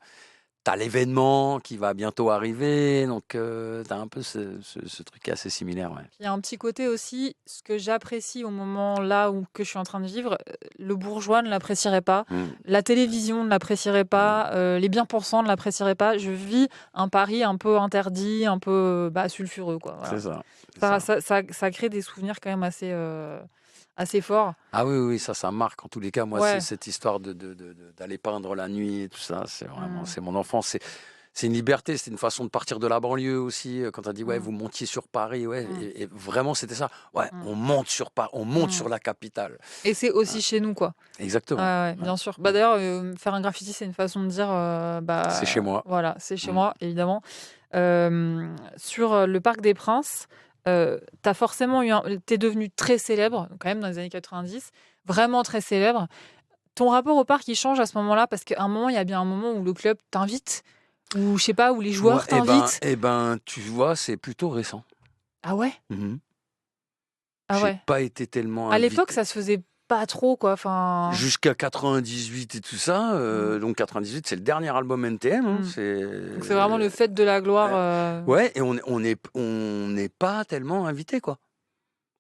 l'événement qui va bientôt arriver, donc tu as un peu ce truc assez similaire. Ouais. Il y a un petit côté aussi, ce que j'apprécie au moment là que je suis en train de vivre, le bourgeois ne l'apprécierait pas, la télévision ne l'apprécierait pas, les bien-pensants ne l'apprécieraient pas. Je vis un Paris un peu interdit, un peu sulfureux. Quoi. Voilà. C'est ça. Ça crée des souvenirs quand même assez fort. Ah oui, ça marque en tous les cas. Moi, c'est cette histoire d'aller peindre la nuit et tout ça. C'est vraiment, c'est mon enfance. C'est une liberté, c'est une façon de partir de la banlieue aussi. Quand tu as dit, vous montiez sur Paris, et vraiment, c'était ça. On monte sur Paris, on monte sur la capitale. Et c'est aussi chez nous, quoi. Exactement. Bien sûr. D'ailleurs, faire un graffiti, c'est une façon de dire... c'est chez moi. Voilà, c'est chez moi, évidemment. Sur le Parc des Princes, t'as forcément t'es devenu très célèbre, quand même dans les années 90, vraiment très célèbre. Ton rapport au parc, il change à ce moment-là, parce qu'à un moment, il y a bien un moment où le club t'invite, ou je sais pas, où les joueurs t'invitent. Tu vois, c'est plutôt récent. Ah ouais? J'ai pas été tellement invité. À l'époque, ça se faisait pas trop, quoi. Enfin... Jusqu'à 98 et tout ça. Donc 98, c'est le dernier album NTM. Donc c'est vraiment le fait de la gloire. Ouais, et on n'est pas tellement invité, quoi.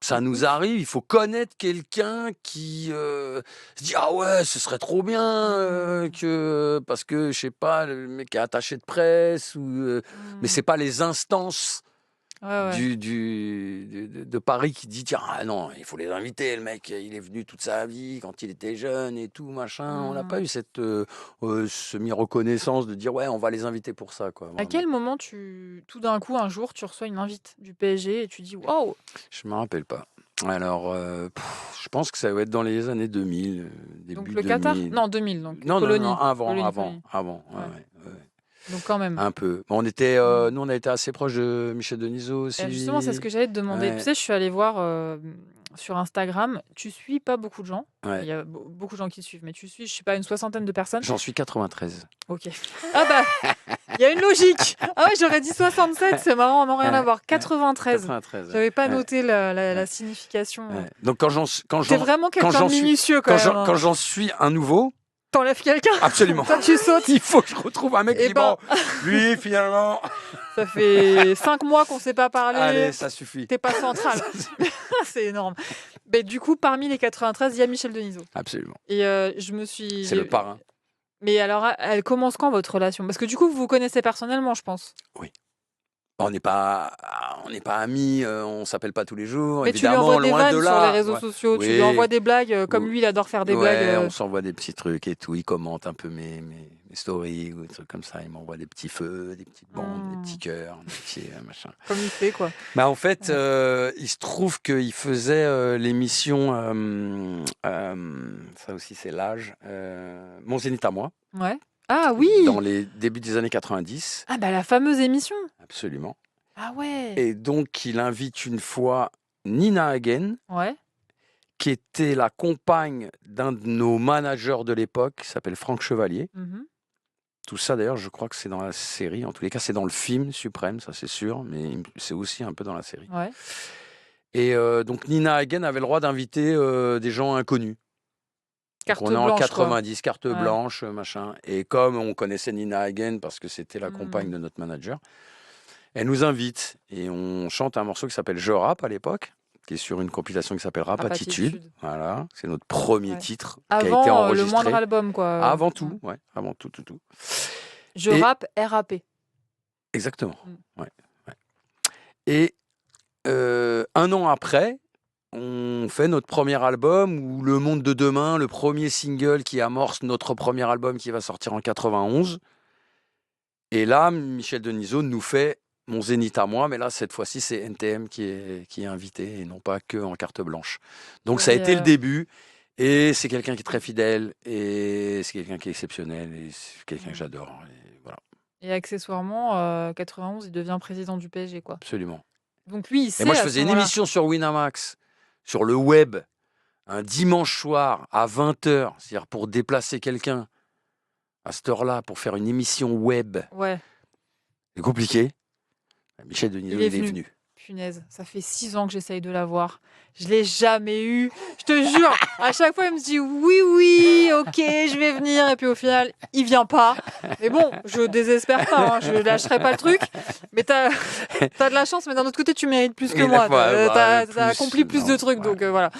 Ça nous arrive, il faut connaître quelqu'un qui se dit ah ouais, ce serait trop bien parce que je sais pas, le mec est attaché de presse mais c'est pas les instances de Paris qui dit tiens, non, il faut les inviter. Le mec, il est venu toute sa vie quand il était jeune et tout, machin. On n'a pas eu cette semi-reconnaissance de dire ouais, on va les inviter pour ça. Quoi, à quel moment, tout d'un coup, un jour, tu reçois une invite du PSG et tu dis waouh? Je ne me rappelle pas. Alors, je pense que ça va être dans les années 2000, début donc le Qatar? 2000. Non, 2000, donc Non, Colonie. avant. Colonie. Ouais. Donc quand même. Un peu. Bon, nous, on a été assez proches de Michel Denisot aussi. Justement, c'est ce que j'allais te demander. Ouais. Tu sais, je suis allée voir sur Instagram. Tu suis pas beaucoup de gens. Ouais. Il y a beaucoup de gens qui te suivent, mais tu suis, je sais pas, une 60aine de personnes. J'en suis 93. Ok. Ah bah, il y a une logique. Ah ouais, j'aurais dit 67, c'est marrant, non, rien à voir. 93. 93. J'avais pas noté la signification. Ouais. Donc quand T'es vraiment quelqu'un de minutieux quand même. Quand j'en suis un nouveau. T'enlèves quelqu'un? Absolument. Toi, tu sautes. Il faut que je retrouve un mec qui dit bon, lui, finalement. Ça fait 5 mois qu'on ne s'est pas parlé. Allez, ça suffit. T'es pas central. C'est énorme. Mais du coup, parmi les 93, il y a Michel Denisot. Absolument. Et je me suis... C'est le parrain. Mais alors, elle commence quand, votre relation? Parce que du coup, vous vous connaissez personnellement, je pense. Oui. On n'est pas amis, on s'appelle pas tous les jours. Mais évidemment, tu lui envoies des loin vannes de là. sur les réseaux sociaux, tu lui envoies des blagues, comme lui, il adore faire des blagues. On s'envoie des petits trucs et tout. Il commente un peu mes stories ou des trucs comme ça. Il m'envoie des petits feux, des petites bombes, des petits cœurs, des petits machin. Comme il fait, quoi. Bah, en fait, il se trouve qu'il faisait l'émission, ça aussi c'est l'âge, Mon Zénith à moi. Ouais. Ah oui! Dans les débuts des années 90. Ah bah la fameuse émission. Absolument. Ah ouais. Et donc, il invite une fois Nina Hagen, qui était la compagne d'un de nos managers de l'époque, qui s'appelle Franck Chevalier. Mm-hmm. Tout ça, d'ailleurs, je crois que c'est dans la série. En tous les cas, c'est dans le film Suprême, ça c'est sûr, mais c'est aussi un peu dans la série. Ouais. Et donc, Nina Hagen avait le droit d'inviter des gens inconnus. Carte on est blanche, en 90, quoi. Carte blanche, machin. Et comme on connaissait Nina Hagen, parce que c'était la compagne de notre manager, elle nous invite et on chante un morceau qui s'appelle Je rappe à l'époque, qui est sur une compilation qui s'appelle Rapatitude. Voilà, c'est notre premier titre qui a été enregistré. Avant le moindre album, quoi. Avant tout, avant tout. Je rappe, RAP. Exactement, ouais. Et un an après, on fait notre premier album, ou Le Monde de Demain, le premier single qui amorce notre premier album qui va sortir en 91. Et là, Michel Denisot nous fait Mon Zénith à moi, mais là, cette fois-ci, c'est NTM qui est invité et non pas que en carte blanche. Donc, ça a été le début. Et c'est quelqu'un qui est très fidèle, et c'est quelqu'un qui est exceptionnel, et c'est quelqu'un que j'adore. Et, voilà. Et accessoirement, 91, il devient président du PSG, quoi. Absolument. Donc lui, il sait. Et moi, je faisais une émission sur Winamax, sur le web, un dimanche soir à 20h, c'est-à-dire pour déplacer quelqu'un à cette heure-là, pour faire une émission web. Ouais. C'est compliqué. Michel Denisot, il est venu. Punaise, ça fait 6 ans que j'essaye de l'avoir. Je l'ai jamais eu. Je te jure, à chaque fois, il me dit oui, ok, je vais venir. Et puis au final, il vient pas. Mais bon, je désespère pas. Je lâcherai pas le truc. Mais t'as de la chance. Mais d'un autre côté, tu mérites plus que moi. T'as accompli plus de trucs. Donc voilà.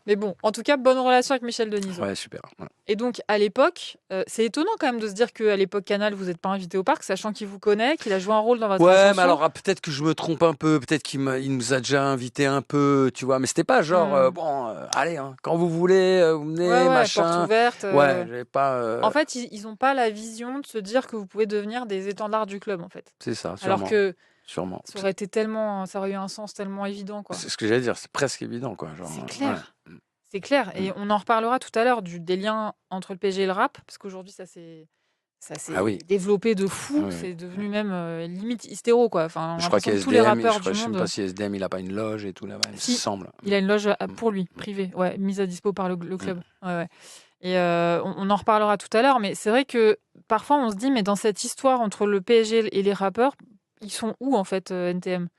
Mais bon, en tout cas, bonne relation avec Michel Denisot. Ouais, super. Ouais. Et donc, à l'époque, c'est étonnant quand même de se dire qu'à l'époque Canal, vous n'êtes pas invité au parc, sachant qu'il vous connaît, qu'il a joué un rôle dans votre ascension. Mais alors peut-être que je me trompe un peu. Peut-être qu'il nous a déjà invités un peu, tu vois. Mais c'était pas genre, allez, quand vous voulez, vous venez, machin. Porte ouverte. J'avais pas... En fait, ils n'ont pas la vision de se dire que vous pouvez devenir des étendards du club, en fait. C'est ça, sûrement. Alors que sûrement. Ça aurait été tellement, ça aurait eu un sens tellement évident, quoi. C'est ce que j'allais dire, c'est presque évident, quoi. C'est clair. Ouais. C'est clair. Et on en reparlera tout à l'heure des liens entre le PSG et le rap, parce qu'aujourd'hui, ça s'est développé de fou. C'est devenu même limite hystéro, quoi. Enfin, je crois qu'il y a tous les SDM, rappeurs je ne sais pas si SDM, il n'a pas une loge et tout là-bas, il me semble. Il a une loge pour lui, privée, mise à dispo par le club. Et on en reparlera tout à l'heure, mais c'est vrai que parfois on se dit, mais dans cette histoire entre le PSG et les rappeurs, ils sont où en fait, NTM?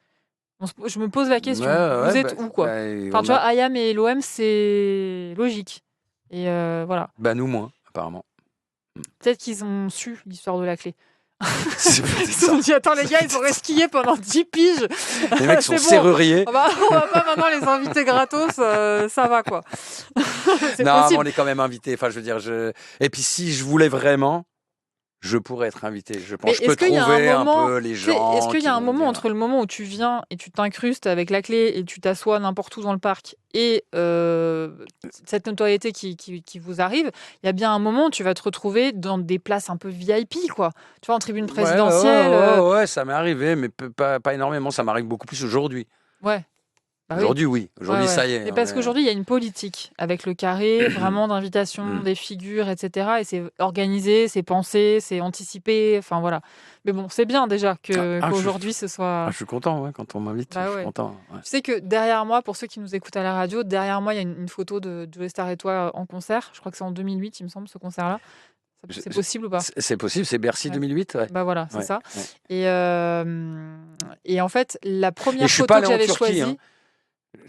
Je me pose la question. Vous êtes où, quoi? Enfin, tu vois, Ayam et l'OM, c'est logique. Et voilà. Bah, nous, moins, apparemment. Peut-être qu'ils ont su l'histoire de la clé. Ils se sont dit, attends, les gars, ils ont resquillé pendant 10 piges. Les mecs sont serruriers. On va pas maintenant les inviter gratos, ça va, quoi. Non, mais on est quand même invités. Enfin, je veux dire, et puis si je voulais vraiment, je pourrais être invité. Je pense Mais que je peux est-ce qu'il y a trouver un moment, peu les tu sais, gens. est-ce qu'il y qui a un vont moment dire, entre le moment où tu viens et tu t'incrustes avec la clé et tu t'assois n'importe où dans le parc et cette notoriété qui vous arrive, il y a bien un moment où tu vas te retrouver dans des places un peu VIP, quoi. Tu vois, en tribune présidentielle. Ouais, ça m'est arrivé, mais pas énormément. Ça m'arrive beaucoup plus aujourd'hui. Ouais. Bah oui. Aujourd'hui, oui. Aujourd'hui, Ouais, ça ouais. y est. Mais parce qu'aujourd'hui, il y a une politique avec le carré, vraiment d'invitation, Mm. des figures, etc. Et c'est organisé, c'est pensé, c'est anticipé. Enfin, voilà. Mais bon, c'est bien déjà qu'aujourd'hui, ce soit... je suis content, ouais, quand on m'invite. Bah je suis ouais. content. Ouais. Tu sais que derrière moi, pour ceux qui nous écoutent à la radio, derrière moi, il y a une photo de Joey Star et toi en concert. Je crois que c'est en 2008, il me semble, ce concert-là. C'est possible ou pas? C'est possible, c'est Bercy Ouais. 2008, ouais. Bah voilà, c'est Ouais, ça. ouais. Et en fait, la Et première je suis photo pas que allé en j'avais Turquie, choisie... hein.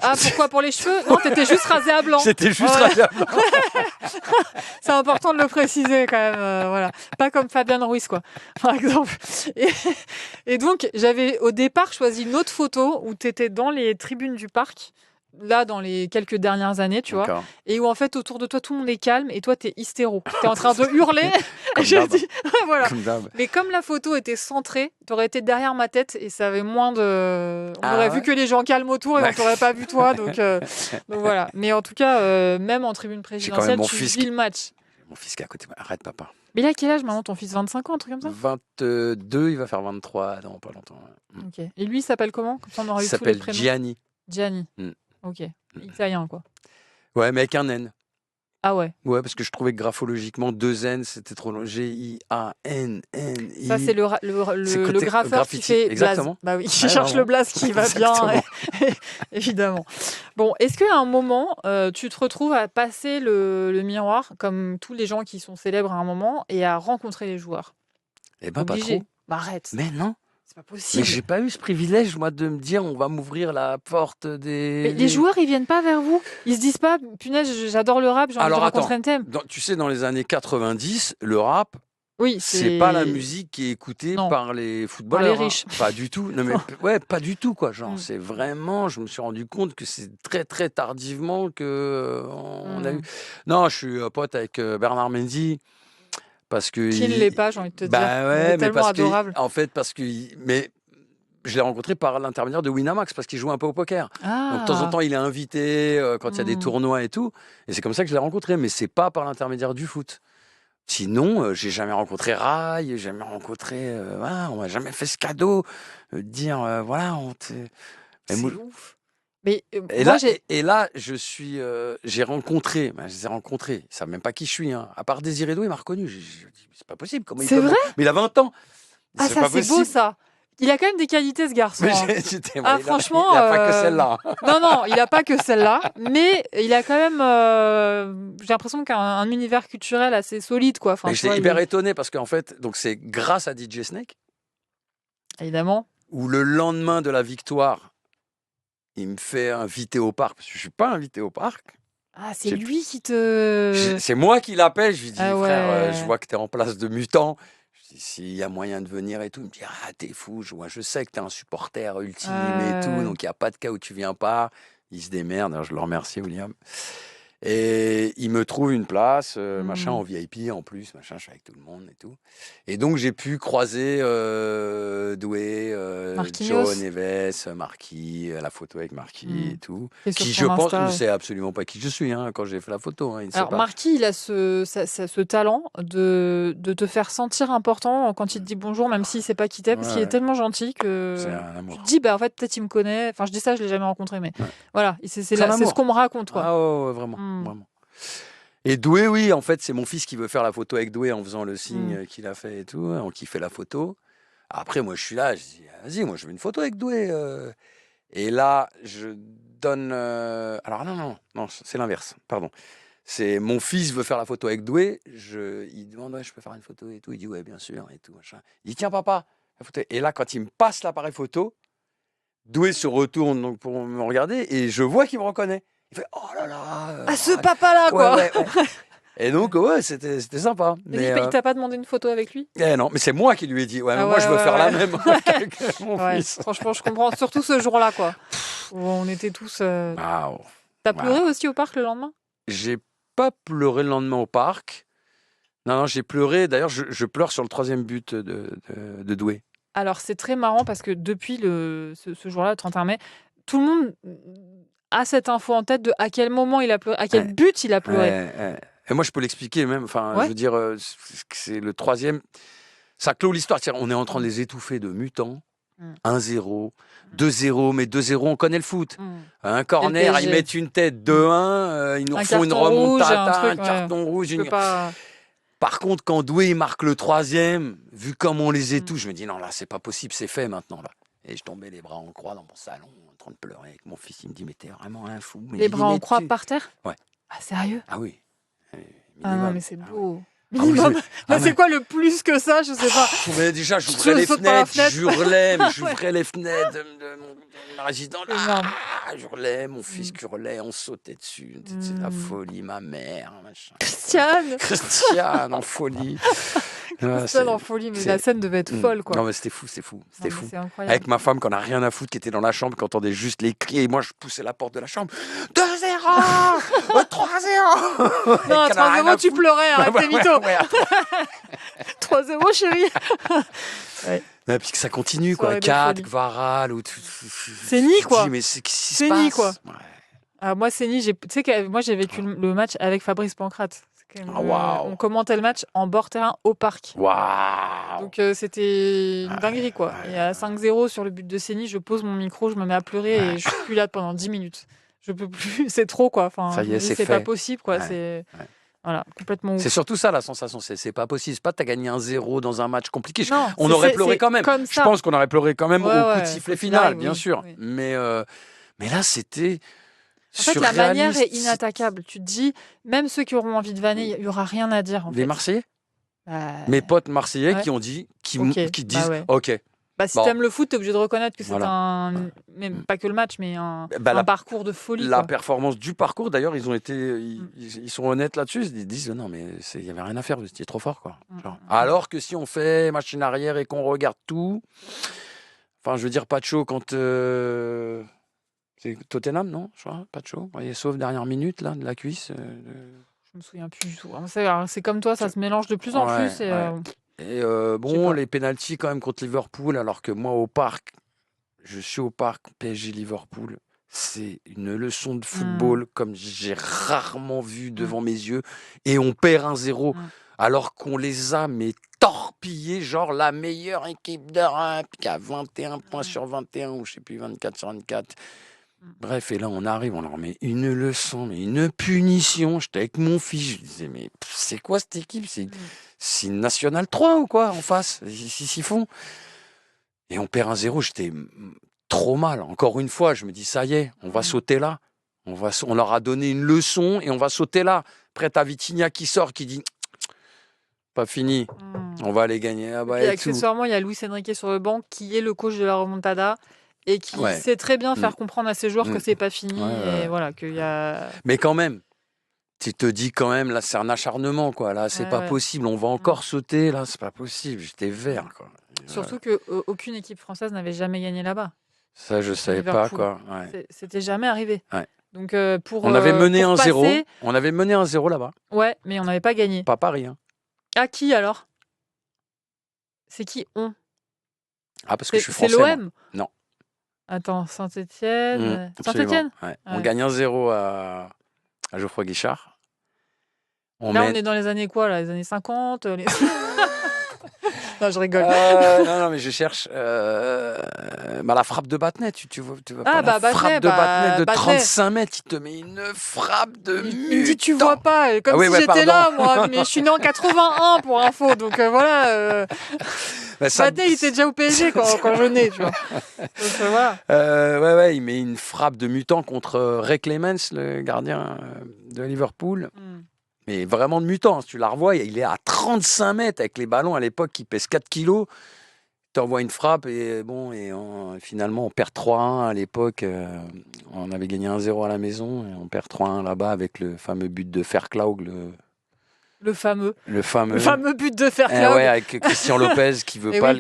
Ah, pourquoi? Pour les cheveux? Non, t'étais juste rasé à blanc. C'était juste Ouais. rasé à blanc. C'est important de le préciser quand même. Voilà. Pas comme Fabian Ruiz, quoi, par exemple. Et donc, j'avais au départ choisi une autre photo où t'étais dans les tribunes du parc, là, dans les quelques dernières années, tu vois, D'accord. et où en fait, autour de toi, tout le monde est calme et toi, t'es hystéro. T'es en train de hurler. Comme Et je d'hab. dis, voilà. Comme d'hab. Mais comme la photo était centrée, t'aurais été derrière ma tête et ça avait moins de... On aurait vu que les gens calmes autour et on t'aurait pas vu toi. Donc voilà. Mais en tout cas, même en tribune présidentielle, mon tu fils vis le match. Mon fils qui est à côté. Arrête, papa. Mais là, quel âge maintenant ton fils? 25 ans, un truc comme ça? 22, il va faire 23 dans pas longtemps. Ouais. Ok. Et lui, il s'appelle comment? Comme ça, on aurait Il eu tous les s'appelle prénoms. Gianni. Gianni. Mm. Ok. Italien, quoi. Ouais, mais avec un N. Ah ouais. Ouais, parce que je trouvais que graphologiquement, 2 N, c'était trop long. G-I-A-N-N-I. Ça, c'est le côté graffeur graffiti. qui fait Exactement. Blaze. Bah oui, qui Ouais, cherche vraiment. le Blaze qui va bien, évidemment. Bon, est-ce qu'à un moment, tu te retrouves à passer le miroir, comme tous les gens qui sont célèbres à un moment, et à rencontrer les joueurs? Eh ben, pas Obligé. trop. Bah arrête. Mais non. C'est pas Mais possible. j'ai pas eu ce privilège, moi, de me dire on va m'ouvrir la porte des. Mais les joueurs, ils viennent pas vers vous? Ils se disent pas, punaise, j'adore le rap, j'ai envie de rencontrer un thème. Tu sais, dans les années 90, le rap, Oui, c'est pas la musique qui est écoutée Non. par les footballeurs. Par les riches. Hein. Pas du tout. Non, mais ouais, pas du tout, quoi. Genre, Mm. c'est vraiment. Je me suis rendu compte que c'est très, très tardivement que on a eu. Non, je suis pote avec Bernard Mendy. Parce que. Qui ne l'est pas, j'ai envie de te dire. Bah Il ouais, est mais tellement parce adorable. que. En fait, parce que. Mais. Je l'ai rencontré par l'intermédiaire de Winamax parce qu'il joue un peu au poker. Ah. Donc de temps en temps, il est invité quand il y a des tournois et tout. Et c'est comme ça que je l'ai rencontré, mais c'est pas par l'intermédiaire du foot. Sinon, j'ai jamais rencontré Rai, j'ai jamais rencontré. Voilà, on m'a jamais fait ce cadeau de dire voilà, on te. C'est moi- ouf. Mais Et moi, là, je suis, j'ai rencontré, je les ai rencontrés. Ils savent même pas qui je suis. Hein. À part Désiré Doué, il m'a reconnu. J'ai dit, c'est pas possible. Comment il C'est peut vrai? Mais il a 20 ans. Ah, ça, pas c'est beau, possible. ça. Il a quand même des qualités, ce garçon. Mais hein. ah, franchement, il a pas que celle-là. Non, il n'a pas que celle-là, mais il a quand même, j'ai l'impression qu'un univers culturel assez solide, quoi. Enfin, Mais tu j'étais vois, hyper étonné parce qu'en fait, donc c'est grâce à DJ Snake, évidemment. où le lendemain de la victoire, il me fait inviter au parc, parce que je suis pas invité au parc. Ah, c'est lui qui te... C'est moi qui l'appelle, je lui dis, Ah frère, ouais. je vois que tu es en place de mutant. Je dis, s'il y a moyen de venir et tout, il me dit, ah, t'es fou, je sais que t'es un supporter ultime et tout, donc il n'y a pas de cas où tu viens pas. Il se démerde, alors je le remercie, William. Et il me trouve une place, machin, en VIP en plus, machin, je suis avec tout le monde et tout. Et donc j'ai pu croiser Doué, Joe Neves, Marquis, la photo avec Marquis et tout. Qui, je pense, ne sait absolument pas qui je suis hein, quand j'ai fait la photo. Hein, il ne sait Alors, pas. Marquis, il a ce talent de te faire sentir important quand il te dit bonjour, même s'il ne sait pas qui t'es, parce qu'il est tellement gentil que tu te dis, bah, en fait, peut-être il me connaît. Enfin, je dis ça, je ne l'ai jamais rencontré, mais voilà, c'est ce qu'on me raconte. Quoi. Ah ouais, vraiment. Vraiment. Et Doué, oui, en fait, c'est mon fils qui veut faire la photo avec Doué en faisant le signe qu'il a fait et tout, on kiffait la photo. Après, moi, je suis là, je dis, vas-y, moi, je veux une photo avec Doué. Et là, je donne... Alors, non, c'est l'inverse, pardon. C'est mon fils veut faire la photo avec Doué, il demande, ouais, je peux faire une photo et tout. Il dit, ouais, bien sûr, et tout, machin. Il dit, tiens, papa, la photo. Et là, quand il me passe l'appareil photo, Doué se retourne donc, pour me regarder et je vois qu'il me reconnaît. Il fait oh là là. Ah, ce papa-là, quoi. Ouais. Et donc, ouais, c'était sympa. Mais il t'a pas demandé une photo avec lui? Non, mais c'est moi qui lui ai dit. Ouais, moi, je veux faire la même avec mon fils. Franchement, je comprends. Surtout ce jour-là, quoi. Où on était tous. T'as pleuré aussi au parc le lendemain? J'ai pas pleuré le lendemain au parc. Non, j'ai pleuré. D'ailleurs, je pleure sur le 3e but de Doué. Alors, c'est très marrant parce que depuis ce jour-là, le 31 mai, tout le monde a cette info en tête de à quel moment il a pleuré, à quel but il a pleuré. Et moi, je peux l'expliquer même. Enfin, je veux dire, c'est le 3e. Ça clôt l'histoire. On est en train de les étouffer de mutants. 1-0, 2-0, mais 2-0, on connaît le foot. Un corner, ils mettent une tête 2-1, ils nous font une remontada, un carton rouge. Par contre, quand Doué marque le 3e, vu comme on les étouffe, je me dis non, là, c'est pas possible, c'est fait maintenant. Là. Et je tombais les bras en croix dans mon salon, en train de pleurer avec mon fils. Il me dit, mais t'es vraiment un fou. Mais les bras en croix par terre ? Ouais. Ah, sérieux ? Ah oui. Non, mais c'est beau. Minimum. C'est quoi le plus que ça? Je sais pas. Mais déjà, j'ouvrais les fenêtres, j'hurlais les fenêtres de ma résidence. J'hurlais, mon fils hurlait, on sautait dessus. C'est la folie, ma mère. Machin. Christiane en folie. Christiane en folie, mais la scène devait être folle, quoi. Non, mais c'était fou. C'était fou. C'est incroyable. Avec ma femme, qu'on n'a rien à foutre, qui était dans la chambre, qui entendait juste les cris, et moi, je poussais la porte de la chambre. 2-0 3-0 Non, 3-0, tu pleurais, arrête tes mythos. 3-0, chérie. Et puis que ça continue, quoi. 4, Varal, ou Séni, quoi. Dis, mais c'est qui se Séni, passe, quoi. Alors, moi, Séni, tu sais que moi, j'ai vécu le match avec Fabrice Pancrate. On commentait le match en bord terrain au parc. Waouh. Donc c'était une dinguerie, quoi. Et à 5-0 sur le but de Séni, je pose mon micro, je me mets à pleurer et je suis plus là pendant 10 minutes. Je peux plus, c'est trop, quoi. Enfin, ça y est, c'est pas possible, quoi. C'est voilà, complètement ouf. C'est surtout ça la sensation, c'est pas possible. C'est pas t'as gagné 1-0 dans un match compliqué. Non, on aurait pleuré quand même. Je pense qu'on aurait pleuré quand même au coup de sifflet final, bien sûr. Oui. Mais là, c'était. En fait, la manière est inattaquable. Tu te dis, même ceux qui auront envie de vanner, il n'y aura rien à dire. Les Marseillais mes potes marseillais qui ont dit, qui disent, ok. Bah, si t'aimes le foot, t'es obligé de reconnaître que c'est même pas que le match, mais un parcours de folie. La performance du parcours, d'ailleurs, ils sont honnêtes là-dessus. Ils disent, non, mais il n'y avait rien à faire, vous étiez trop fort, quoi. Alors que si on fait machine arrière et qu'on regarde tout, enfin, je veux dire, Pacho, quand... C'est Tottenham, non? Je crois, Pacho. Il sauve dernière minute, là, de la cuisse. Je me souviens plus du tout. C'est comme toi, ça se mélange de plus en plus. Et les pénaltys quand même contre Liverpool, alors que moi, je suis au parc PSG-Liverpool. C'est une leçon de football comme j'ai rarement vu devant mes yeux. Et on perd 1-0, alors qu'on les a torpillés, genre la meilleure équipe d'Europe, qui a 21 points sur 21, ou je sais plus, 24 sur 24. Bref, et là, on arrive, on leur met une leçon, mais une punition. J'étais avec mon fils, je disais, mais c'est quoi cette équipe? C'est National 3 ou quoi, en face? S'ils font. Et on perd 1-0, j'étais trop mal. Encore une fois, je me dis, ça y est, on va sauter là. On leur a donné une leçon et on va sauter là. Après, t'as Vitinha qui sort, qui dit, pas fini, on va aller gagner. Et accessoirement, il y a Luis Enrique sur le banc, qui est le coach de la remontada. Et qui sait très bien faire comprendre à ses joueurs que c'est pas fini. Et voilà, qu'il y a... Mais quand même, tu te dis quand même, là, c'est un acharnement, quoi. Là, c'est pas possible. On va encore sauter. Là, c'est pas possible. J'étais vert, quoi. Surtout qu'aucune équipe française n'avait jamais gagné là-bas. Ça, je savais pas, quoi. C'était jamais arrivé. Donc, on avait mené 1-0. On avait mené 1-0 là-bas. Ouais, mais on n'avait pas gagné. Pas Paris. Hein. À qui, alors? C'est qui on? Ah, parce que je suis français. C'est l'OM? Non. Attends, Saint-Étienne. Saint-Étienne. On gagne 1-0 à Geoffroy Guichard. On est dans les années quoi, là? Les années 50 Non, je rigole. Non, mais je cherche. La frappe de Battenet, tu vois pas la frappe de Battenet de 35 mètres, il te met une frappe de il me dit, tu vois pas, comme si j'étais là, moi, mais je suis né en 81 pour info, donc voilà. Battenet, il était déjà au PSG quand je nais, tu vois. Donc voilà. Il met une frappe de mutant contre Ray Clemens, le gardien de Liverpool. Mais vraiment de mutant, si tu la revois, il est à 35 mètres avec les ballons à l'époque qui pèsent 4 kilos. Tu envoies une frappe et finalement on perd 3-1 à l'époque. On avait gagné 1-0 à la maison et on perd 3-1 là-bas avec le fameux but de Verklaug, Le fameux but de Fairclough. Ouais, avec Christian Lopez qui veut pas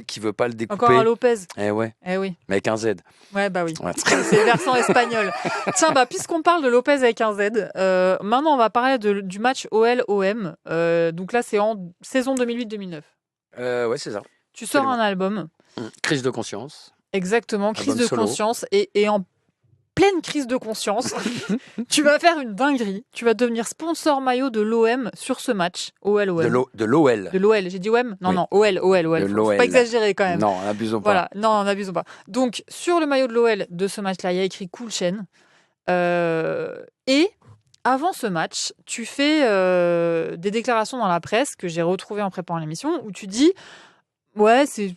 le découper. Encore un Lopez. Ouais. Oui. Mais avec un Z. Ouais, bah oui. Ouais. C'est versant espagnol. Tiens, puisqu'on parle de Lopez avec un Z, maintenant on va parler du match OL-OM. Donc là, c'est en saison 2008-2009. Ouais, c'est ça. Tu sors un album. Crise de conscience. Exactement, crise de conscience. Et en pleine crise de conscience, tu vas faire une dinguerie. Tu vas devenir sponsor maillot de l'OM sur ce match. OL-OM. De l'OL. De l'OL. J'ai dit OM ? Non, OL. Faut pas exagérer quand même. Non, n'abusons pas. Voilà, non, n'abusons pas. Donc, sur le maillot de l'OL de ce match-là, il y a écrit Cool Chain. Et avant ce match, tu fais des déclarations dans la presse que j'ai retrouvées en préparant l'émission où tu dis ouais, c'est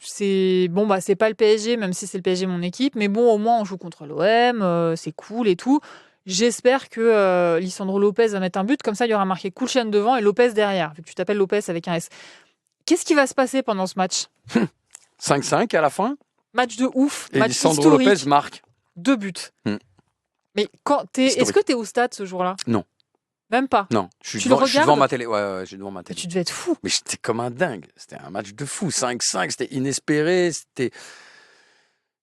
pas le PSG, même si c'est le PSG mon équipe, mais bon, au moins on joue contre l'OM, c'est cool et tout. J'espère que Lisandro Lopez va mettre un but, comme ça il y aura marqué Cool Chain devant et Lopez derrière, vu que tu t'appelles Lopez avec un S. Qu'est-ce qui va se passer pendant ce match ? 5-5 à la fin. Match de ouf, et match Lisandro historique. Lopez marque. 2 buts. Mais est-ce que tu es au stade ce jour-là ? Non. Même pas. Non, je suis devant ma télé. Ouais, je suis devant ma télé. Tu devais être fou. Mais j'étais comme un dingue. C'était un match de fou. 5-5, c'était inespéré.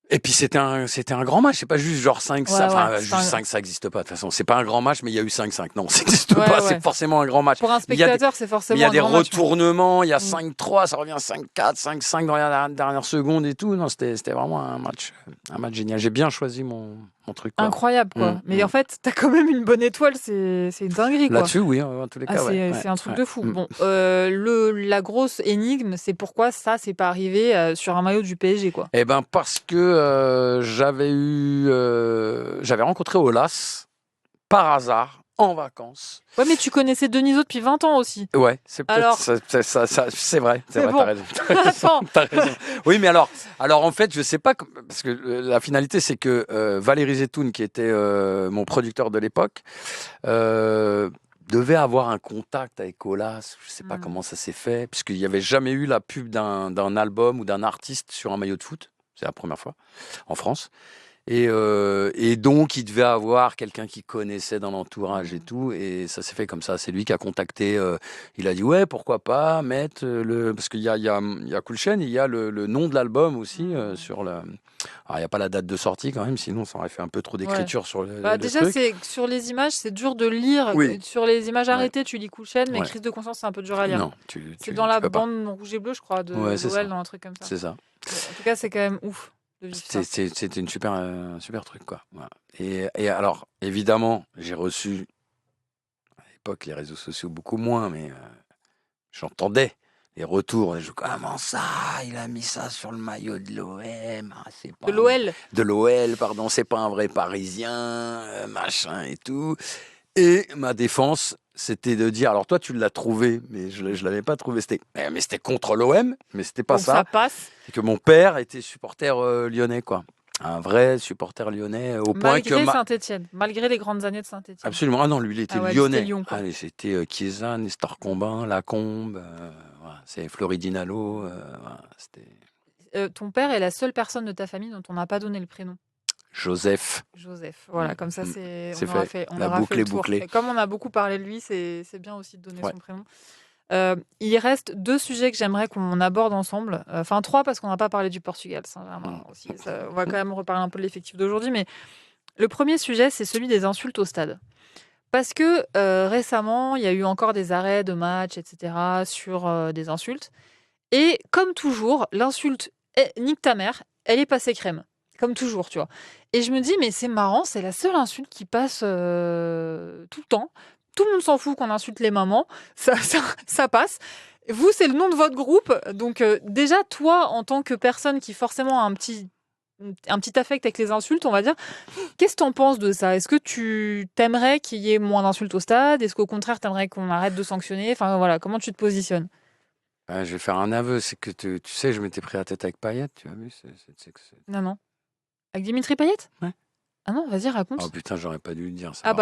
Et puis c'était un grand match. C'est pas juste genre 5-5. Juste 5, ça n'existe pas. De toute façon, c'est pas un grand match, mais il y a eu 5-5. Non, ça n'existe pas. C'est forcément un grand match. Pour un spectateur, c'est forcément un grand match. Il y a des retournements. Il y a 5-3, ça revient 5-4, 5-5 dans la dernière seconde et tout. Non, c'était vraiment un match génial. J'ai bien choisi mon truc. Quoi. Incroyable, quoi. Mais en fait, t'as quand même une bonne étoile. C'est une dinguerie, quoi. Là-dessus, oui, en tous les cas. C'est un truc de fou. Bon, la grosse énigme, c'est pourquoi ça, c'est pas arrivé sur un maillot du PSG, quoi. Eh ben, parce que j'avais rencontré Olas par hasard en vacances. Ouais, mais tu connaissais Denisot depuis 20 ans aussi. Ouais, c'est peut-être alors... c'est vrai, bon. t'as raison. Oui, mais alors en fait, je sais pas, parce que la finalité, c'est que Valéry Zetoun, qui était mon producteur de l'époque, devait avoir un contact avec Olas. Je sais pas comment ça s'est fait, puisqu'il n'y avait jamais eu la pub d'un album ou d'un artiste sur un maillot de foot. C'est la première fois en France. Et donc, il devait avoir quelqu'un qui connaissait dans l'entourage et tout. Et ça s'est fait comme ça. C'est lui qui a contacté. Il a dit, ouais, pourquoi pas mettre le... Parce qu'il y a Cool Chain, il y a le nom de l'album aussi sur le... Alors, il n'y a pas la date de sortie quand même, sinon ça aurait fait un peu trop d'écriture sur le déjà, truc. sur les images, c'est dur de lire. Oui. Sur les images arrêtées, tu lis Cool Chain, mais Crise de conscience, c'est un peu dur à lire. Non, c'est dans la bande rouge et bleue, je crois, de Noël, dans un truc comme ça. C'est ça. En tout cas, c'est quand même ouf. C'était une super truc, quoi. Voilà. Et alors, évidemment, j'ai reçu, à l'époque, les réseaux sociaux beaucoup moins, mais j'entendais les retours. Comment ça, il a mis ça sur le maillot de l'OM, de l'OL. De l'OL, pardon, c'est pas un vrai Parisien, machin et tout. Et ma défense, c'était de dire, alors toi tu l'as trouvé, mais je l'avais pas trouvé, mais c'était contre l'OM, mais c'était pas ça. Ça passe. C'est que mon père était supporter lyonnais, quoi. Un vrai supporter lyonnais, au point que... Malgré Saint-Etienne, malgré les grandes années de Saint-Etienne. Absolument, ah non, lui il était lyonnais. Lyon, c'était Chiesa, Nestor Combin, Lacombe, voilà, c'est Floridinalo, voilà, c'était... ton père est la seule personne de ta famille dont on n'a pas donné le prénom. Joseph. Voilà, comme ça, on la aura boucle fait le est tour. bouclée. Et comme on a beaucoup parlé de lui, c'est bien aussi de donner son prénom. Il reste 2 sujets que j'aimerais qu'on aborde ensemble. Enfin, 3, parce qu'on n'a pas parlé du Portugal. Aussi. On va quand même reparler un peu de l'effectif d'aujourd'hui. Mais le premier sujet, c'est celui des insultes au stade. Parce que récemment, il y a eu encore des arrêts de matchs, etc., sur des insultes. Et comme toujours, l'insulte « nique ta mère », elle est passée crème. Comme toujours, tu vois. Et je me dis, mais c'est marrant, c'est la seule insulte qui passe tout le temps. Tout le monde s'en fout qu'on insulte les mamans. Ça passe. Vous, c'est le nom de votre groupe. Donc déjà, toi, en tant que personne qui forcément a un petit affect avec les insultes, on va dire, qu'est-ce que tu en penses de ça ? Est-ce que tu t'aimerais qu'il y ait moins d'insultes au stade ? Est-ce qu'au contraire, tu aimerais qu'on arrête de sanctionner ? Enfin, voilà, comment tu te positionnes ? Je vais faire un aveu, c'est que tu sais, je m'étais pris la tête avec Payet, tu as vu ? Non. Avec Dimitri Payet ? Ouais. Ah non, vas-y, raconte. Oh putain, j'aurais pas dû le dire. Ça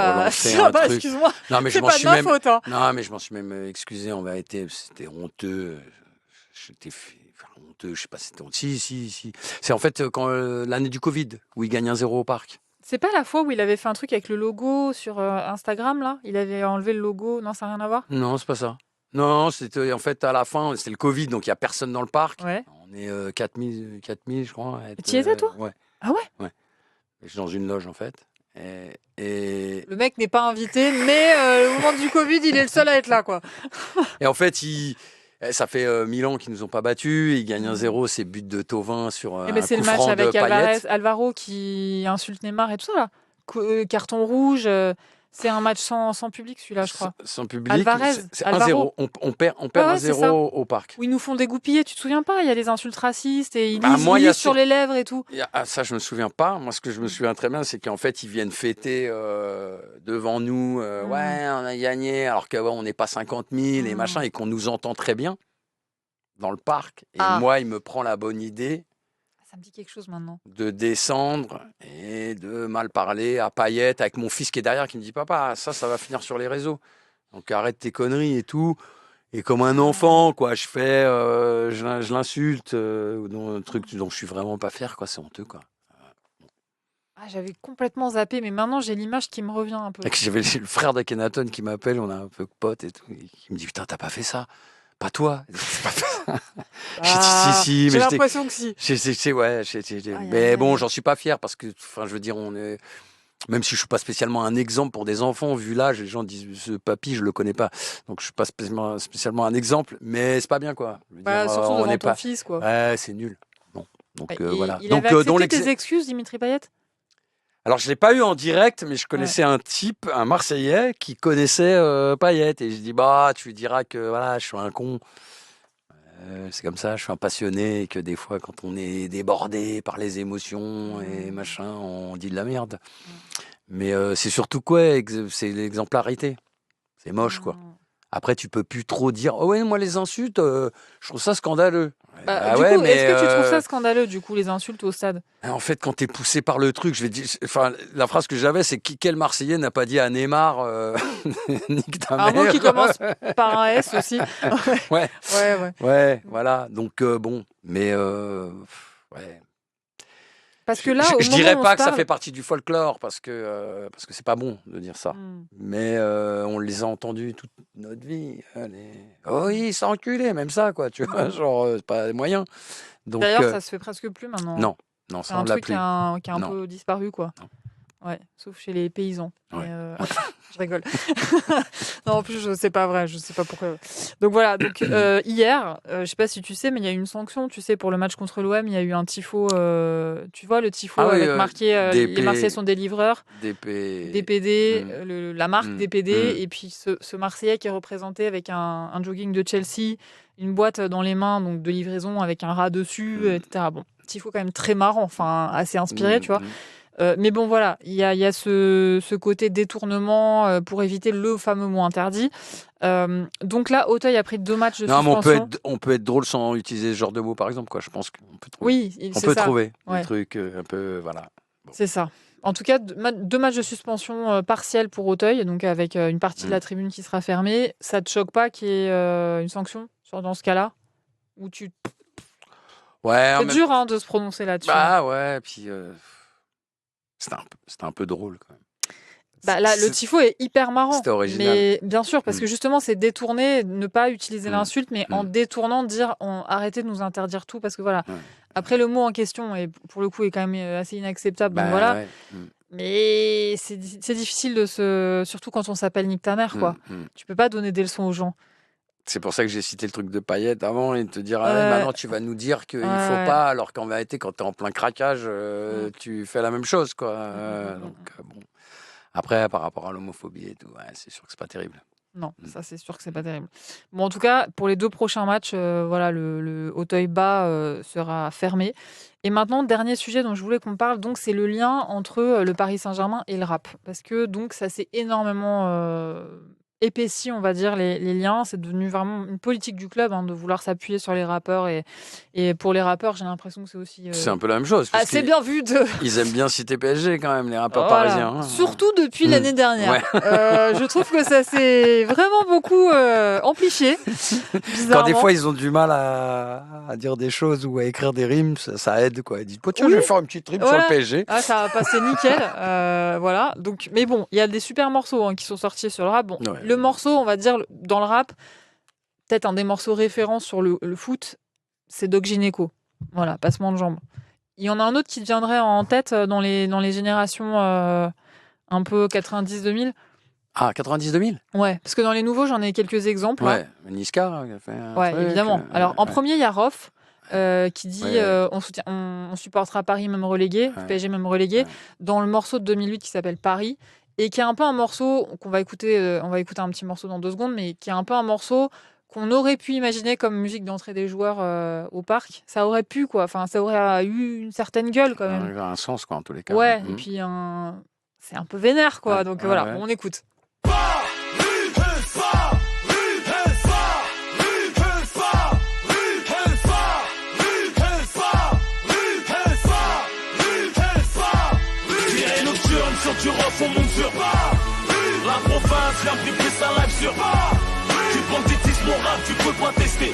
excuse-moi. Non, mais c'est pas de ma faute. Hein. Non, mais je m'en suis même excusé en vérité. C'était honteux. Honteux, je sais pas si c'était honteux. Si. C'est en fait quand l'année du Covid, où il gagne 1-0 au parc. C'est pas la fois où il avait fait un truc avec le logo sur Instagram, là ? Il avait enlevé le logo. Non, ça n'a rien à voir ? Non, c'est pas ça. Non, c'était en fait à la fin, c'était le Covid, donc il n'y a personne dans le parc. Ouais. On est 4000, je crois. Tu y étais, toi ? Ouais. Ah ouais ? Je suis dans une loge, en fait. Et Le mec n'est pas invité, mais au moment du Covid, il est le seul à être là, quoi. en fait, ça fait 1000 ans qu'ils nous ont pas battus. Ils gagnent 1-0, c'est but de Thauvin sur un c'est coup le match franc avec de Payet. Alvaro qui insulte Neymar et tout ça, là. Carton rouge. C'est un match sans public, celui-là, je crois. Sans public. Alvarez, c'est Alvaro. 1-0. On perd 1-0 au parc. Où ils nous font dégoupiller, tu te souviens pas ? Il y a des insultes racistes et ils moi, lisent sur les lèvres et tout. Ça, je me souviens pas. Moi, ce que je me souviens très bien, c'est qu'en fait, ils viennent fêter devant nous. Ouais, on a gagné, alors qu'on n'est pas 50 000 et machin, et qu'on nous entend très bien dans le parc. Et moi, il me prend la bonne idée. Ça me dit quelque chose maintenant. De descendre et de mal parler à Payet avec mon fils qui est derrière qui me dit papa, ça va finir sur les réseaux. Donc arrête tes conneries et tout. Et comme un enfant, quoi, je l'insulte, un truc dont je suis vraiment pas fier, quoi, c'est honteux, quoi. J'avais complètement zappé, mais maintenant j'ai l'image qui me revient un peu. J'avais le frère d'Akhenaton qui m'appelle, on a un peu de potes et tout, et qui me dit putain, t'as pas fait ça. Pas toi. J'ai dit si, j'ai mais l'impression que si. Mais bon, j'en suis pas fier parce que, je veux dire, même si je suis pas spécialement un exemple pour des enfants, vu l'âge, les gens disent ce papy, je le connais pas, donc je suis pas spécialement un exemple, mais c'est pas bien, quoi. Je veux dire, surtout on devant n'est ton pas. fils, quoi. Ouais, c'est nul. Bon, donc voilà. Il avait accepté tes excuses, Dimitri Payet ? Alors, je ne l'ai pas eu en direct, mais je connaissais un type, un Marseillais, qui connaissait Payet. Et je dis, tu lui diras que voilà, je suis un con. C'est comme ça, je suis un passionné. Et que des fois, quand on est débordé par les émotions et machin, on dit de la merde. Mais c'est surtout quoi ? C'est l'exemplarité. C'est moche, quoi. Après, tu peux plus trop dire, oh ouais, moi, les insultes, je trouve ça scandaleux. Du coup, est-ce que tu trouves ça scandaleux, du coup, les insultes au stade ? En fait, quand t'es poussé par le truc, je vais dire, la phrase que j'avais, c'est quel Marseillais n'a pas dit à Neymar, nique ta mère. Un mot qui commence par un S aussi. Ouais, voilà. Donc bon, mais ouais. Parce que là, je dirais pas que ça fait partie du folklore parce que c'est pas bon de dire ça. Mais on les a entendus toute notre vie. Oh, il s'est enculé, même ça, quoi. Tu vois, genre, c'est pas moyen. Donc, d'ailleurs, ça se fait presque plus maintenant. Non, c'est un truc qui a un peu disparu, quoi. Non. Ouais, sauf chez les paysans. Ouais. Je rigole. Non, en plus, c'est pas vrai. Je sais pas pourquoi. Donc voilà. Donc hier, je sais pas si tu sais, mais il y a eu une sanction. Tu sais, pour le match contre l'OM, il y a eu un tifo. Tu vois le tifo avec marqué les Marseillais sont des livreurs. DPD, la marque DPD, et puis ce Marseillais qui est représenté avec un jogging de Chelsea, une boîte dans les mains, donc de livraison avec un rat dessus, etc. Bon, tifo quand même très marrant, enfin assez inspiré, tu vois. Mais bon, voilà, il y a ce côté détournement pour éviter le fameux mot interdit. Donc là, Auteuil a pris 2 matchs de suspension. Mais on peut être drôle sans utiliser ce genre de mots, par exemple, quoi. Je pense qu'on peut trouver. Oui, on peut trouver des trucs un peu, voilà. Bon. C'est ça. En tout cas, 2 matchs de suspension partielle pour Auteuil, donc avec une partie de la tribune qui sera fermée. Ça te choque pas qu'il y ait une sanction dans ce cas-là ? Ou Ouais. C'est dur de se prononcer là-dessus. Ouais, puis c'était un peu drôle quand même. Là, le tifo est hyper marrant. C'était original. Mais bien sûr, parce que justement, c'est détourner, ne pas utiliser l'insulte, mais en détournant, dire arrêtez de nous interdire tout, parce que voilà. Après, le mot en question, et pour le coup, est quand même assez inacceptable. Donc voilà. Mais c'est difficile surtout quand on s'appelle Nick ta mère, quoi. Tu peux pas donner des leçons aux gens. C'est pour ça que j'ai cité le truc de Payet avant et te dire maintenant tu vas nous dire qu'il ne faut pas, alors qu'en vérité quand tu es en plein craquage tu fais la même chose, quoi. Donc bon. Après par rapport à l'homophobie et tout, c'est sûr que c'est pas terrible. Non, ça c'est sûr que c'est pas terrible. Bon, en tout cas, pour les 2 prochains matchs, voilà, le Auteuil-Bas sera fermé. Et maintenant, dernier sujet dont je voulais qu'on parle, donc c'est le lien entre le Paris Saint-Germain et le rap, parce que donc ça s'est énormément épaissi, on va dire, les liens. C'est devenu vraiment une politique du club de vouloir s'appuyer sur les rappeurs. Et pour les rappeurs, j'ai l'impression que c'est aussi... C'est un peu la même chose. Assez bien vu Ils aiment bien citer PSG quand même, les rappeurs parisiens. Surtout depuis l'année dernière. Ouais. Je trouve que ça s'est vraiment beaucoup amplifié. Quand des fois, ils ont du mal à dire des choses ou à écrire des rimes, ça aide, quoi. Ils disent, tiens, je vais faire une petite rime sur le PSG. Ça va passer nickel. Voilà. Donc, mais bon, il y a des super morceaux qui sont sortis sur le rap. Bon, le morceau, on va dire, dans le rap, peut-être un des morceaux référents sur le foot, c'est Doc Gynéco. Voilà, passement de jambes. Il y en a un autre qui te viendrait en tête dans les générations un peu 90-2000. Ah, 90-2000 ? Ouais, parce que dans les nouveaux, j'en ai quelques exemples. Ouais, Niska a fait un truc, évidemment. Alors, en premier, il y a Rof qui dit on supportera Paris même relégué, PSG même relégué, dans le morceau de 2008 qui s'appelle Paris, et qui est un peu un morceau qu'on va écouter, on va écouter un petit morceau dans 2 secondes, mais qui est un peu un morceau qu'on aurait pu imaginer comme musique d'entrée des joueurs au parc. Ça aurait pu, quoi. Enfin, ça aurait eu une certaine gueule, quand même. Un sens, quoi, en tous les cas. Ouais, et puis c'est un peu vénère, quoi. Donc voilà, on écoute. Tu refond mon sur la province vient briquer sa live sur du banditisme moral, tu peux pas tester.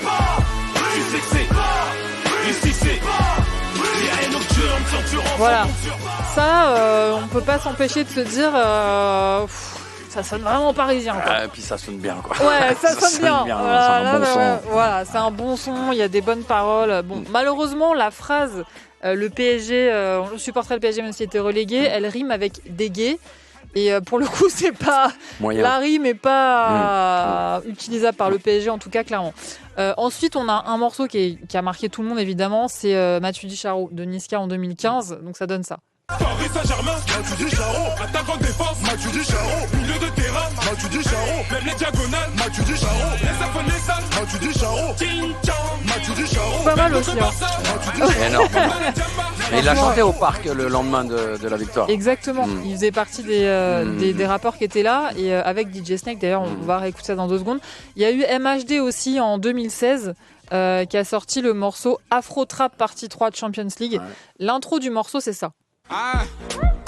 Tu sais que c'est ici c'est l'IA nocturne sur tu refond voilà. mon sur Ça, on peut pas s'empêcher de se dire ça sonne vraiment parisien, quoi. Et puis ça sonne bien, quoi. Ouais, ça sonne bien. Voilà, c'est un bon son. Voilà, c'est un bon son, il y a des bonnes paroles. Bon, malheureusement, la phrase le PSG, on supporterait le PSG même s'il était relégué, elle rime avec dégué. Et pour le coup, c'est pas la rime n'est pas utilisable par le PSG, en tout cas, clairement. Ensuite, on a un morceau qui a marqué tout le monde, évidemment, c'est Matuidi Charo de Niska en 2015, donc ça donne ça. Paris Saint-Germain, Matuidi Charo, attaquant défense, Matuidi Charo, milieu de terrain, Matuidi Charo, même les diagonales, Matuidi Charo, les affaires les salles, Matuidi Charo, Matuidi Charo, pas mal aussi, hein. Énorme. Et il a chanté au parc le lendemain de la victoire. Exactement, il faisait partie des rappeurs qui étaient là, et avec DJ Snake, d'ailleurs, on va réécouter ça dans 2 secondes. Il y a eu MHD aussi en 2016, qui a sorti le morceau Afro Trap Partie 3 de Champions League. Ouais. L'intro du morceau, c'est ça. Ah,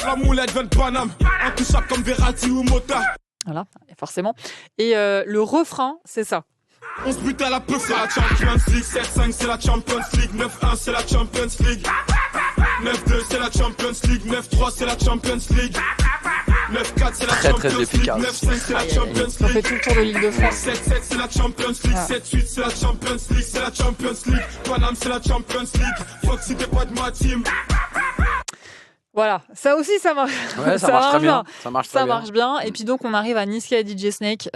la moulette vient de Paname, intouchable comme Verratti ou Mota. Voilà, forcément. Et le refrain, c'est ça. On se bute à la peau, c'est la Champions League. 7-5, c'est la Champions League. 9-1, c'est la Champions League. 9-2, c'est la Champions League. 9-3, c'est la Champions League. 9-4, c'est la Champions League. 9-5, c'est la Champions League. On fait tout le tour de l'île de France. 7-7, c'est la Champions League. 7-8, c'est la Champions League. C'est la Champions League. Paname, c'est la Champions League. Foxy, t'es pas de ma team. Voilà, ça aussi ça marche. Ouais, ça marche très bien. Ça marche bien. Et puis donc on arrive à Niska et DJ Snake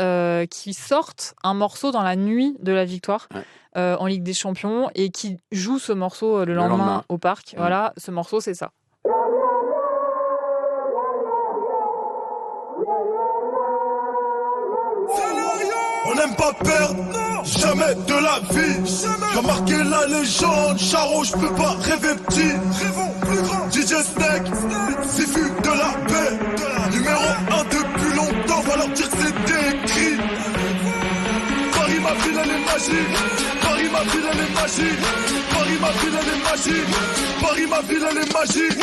qui sortent un morceau dans la nuit de la victoire en Ligue des Champions et qui jouent ce morceau le lendemain au parc. Voilà, ce morceau c'est ça. On n'aime pas perdre, jamais de la vie. J'ai marqué la légende, Charo, je peux pas rêver petit. Rêvons plus grand. DJ Snake, Sifu de la paix. Numéro 1 depuis longtemps, va leur dire que c'est écrit. Paris, ma ville, elle est magique. Paris, ma ville, elle est magique. Paris, ma ville, elle est magique. Paris, ma ville, elle est magique.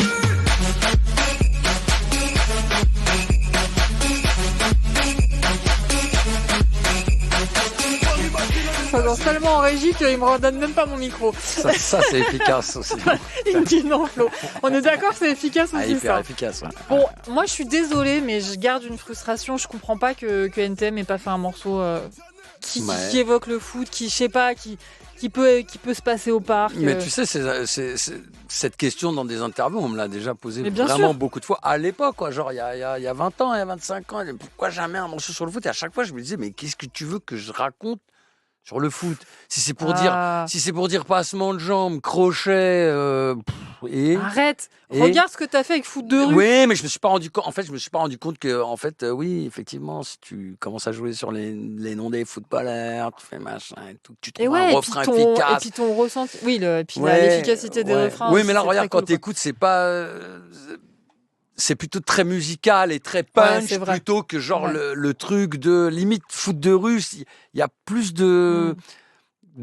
Ça danse tellement en régie qu'il me redonne même pas mon micro. Ça c'est efficace aussi. Il me dit non, Flo. On est d'accord, c'est efficace aussi, hyper ça. Efficace. Ouais. Bon, moi je suis désolée, mais je garde une frustration. Je comprends pas que NTM ait pas fait un morceau qui évoque le foot, qui, je sais pas, qui peut se passer au parc. Mais tu sais, c'est cette question dans des interviews, on me l'a déjà posée vraiment beaucoup de fois à l'époque, quoi. Genre il y a 20 ans, il y a 25 ans. Pourquoi jamais un morceau sur le foot ? Et à chaque fois, je me disais, mais qu'est-ce que tu veux que je raconte sur le foot ? Si c'est pour dire passement de jambes, crochet, arrête. Regarde ce que t'as fait avec foot de rue. Oui, mais je me suis pas rendu compte. En fait, je me suis pas rendu compte que, en fait, oui, effectivement, si tu commences à jouer sur les noms des footballeurs, tu fais machin et tout, tu trouves un refrain efficace. Et puis ton ressenti, l'efficacité des refrains. Oui, mais là, regarde, quand t'écoutes, c'est pas. C'est plutôt très musical et très punch plutôt que genre le truc de limite foot de rue. Il y a plus de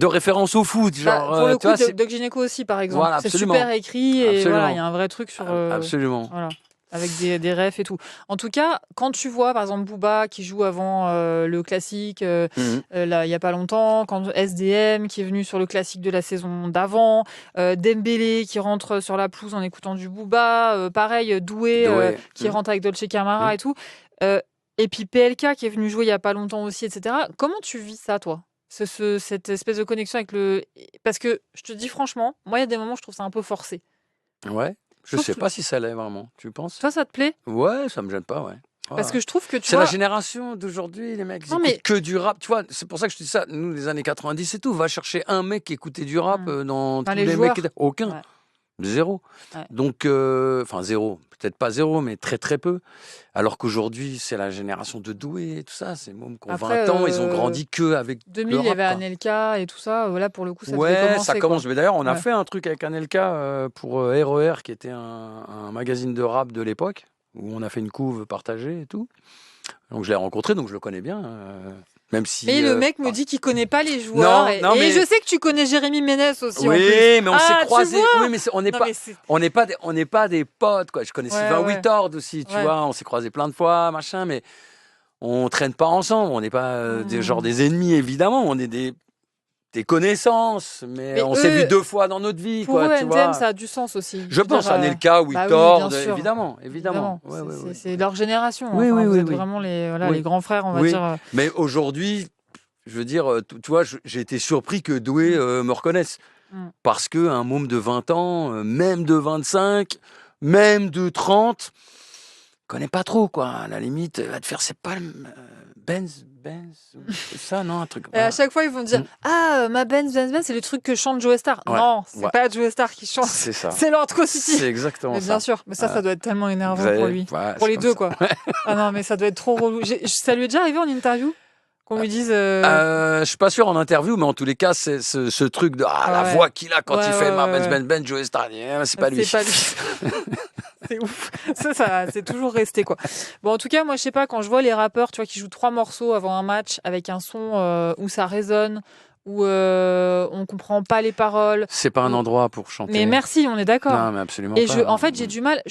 références au foot. Genre, pour le coup, Doc Gynéco aussi, par exemple. Voilà, c'est super écrit et voilà, il y a un vrai truc sur. Absolument. Voilà. Avec des refs et tout. En tout cas, quand tu vois, par exemple, Booba qui joue avant le classique, là, il n'y a pas longtemps, quand SDM qui est venu sur le classique de la saison d'avant, Dembélé qui rentre sur la pelouse en écoutant du Booba, pareil, Doué qui rentre avec Dolce Camara et tout. Et puis PLK qui est venu jouer il n'y a pas longtemps aussi, etc. Comment tu vis ça, toi ? cette espèce de connexion avec le... Parce que, je te dis franchement, moi, il y a des moments où je trouve ça un peu forcé. Ouais. Je sais pas si ça l'est vraiment. Tu penses? Toi, ça te plaît? Ouais, ça me gêne pas, ouais. Parce que je trouve que c'est la génération d'aujourd'hui, les mecs, ils écoutent que du rap. Tu vois, c'est pour ça que je te dis ça. Nous, les années 90 et tout, va chercher un mec qui écoutait du rap dans tous les mecs. Aucun. Ouais. Zéro. Ouais. Donc, enfin, zéro. Peut-être pas zéro, mais très, très peu. Alors qu'aujourd'hui, c'est la génération de doués et tout ça. C'est mômes qui ont 20 ans, ils ont grandi que avec 2000, il y avait Anelka et tout ça. Voilà, pour le coup, ça devait commencer. Ça commence. Mais d'ailleurs, on a fait un truc avec Anelka pour RER, qui était un magazine de rap de l'époque, où on a fait une couve partagée et tout. Donc, je l'ai rencontré, donc je le connais bien. Même si, et le mec me dit qu'il connaît pas les joueurs. Non, mais... je sais que tu connais Jérémy Ménès aussi. Oui, en plus. Mais on s'est croisés. Oui, mais on n'est pas des potes, quoi. Je connais Sylvain Whittord aussi, tu vois. On s'est croisés plein de fois, machin, mais on traîne pas ensemble. On n'est pas des ennemis, évidemment. On est des connaissances, mais on s'est vu 2 fois dans notre vie. Pour eux, NTM, ça a du sens aussi. Je pense à Anelka, Whittord, évidemment. C'est leur génération. Oui, vous êtes vraiment les grands frères, on va dire. Mais aujourd'hui, je veux dire, tu vois, j'ai été surpris que Doué me reconnaisse. Parce qu'un môme de 20 ans, même de 25, même de 30, connaît pas trop, quoi. À la limite, va te faire ses palmes. Benz, c'est ça, non, un truc. Et à chaque fois, ils vont dire ma Benz, c'est le truc que chante Joe Star. Ouais. Non, c'est pas Joe Star qui chante. C'est ça. C'est Lord City. C'est exactement ça. Bien sûr, mais ça doit être tellement énervant pour lui. Pour les deux, quoi. Ah non, mais ça doit être trop relou. Ça lui est déjà arrivé en interview qu'on lui dise. Je suis pas sûr en interview, mais en tous les cas, c'est ce truc de la voix qu'il a quand il fait ma Benz, Joe Star. C'est pas lui. C'est pas lui. C'est ouf. Ça, c'est toujours resté, quoi. Bon, en tout cas, moi, je sais pas, quand je vois les rappeurs, tu vois, qui jouent 3 morceaux avant un match avec un son où ça résonne, où on comprend pas les paroles. C'est pas un endroit pour chanter. Mais merci, on est d'accord. Non, mais absolument pas. En fait, j'ai du mal.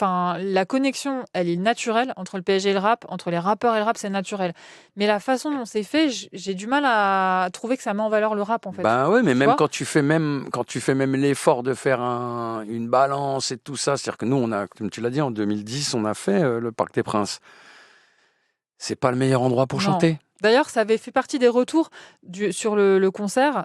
La connexion, elle est naturelle entre le PSG et le rap, entre les rappeurs et le rap, c'est naturel. Mais la façon dont c'est fait, j'ai du mal à trouver que ça met en valeur le rap, en fait. Bah oui, mais même quand tu fais même l'effort de faire une balance et tout ça, c'est-à-dire que nous, comme tu l'as dit, en 2010, on a fait le Parc des Princes. C'est pas le meilleur endroit pour chanter. D'ailleurs, ça avait fait partie des retours sur le concert.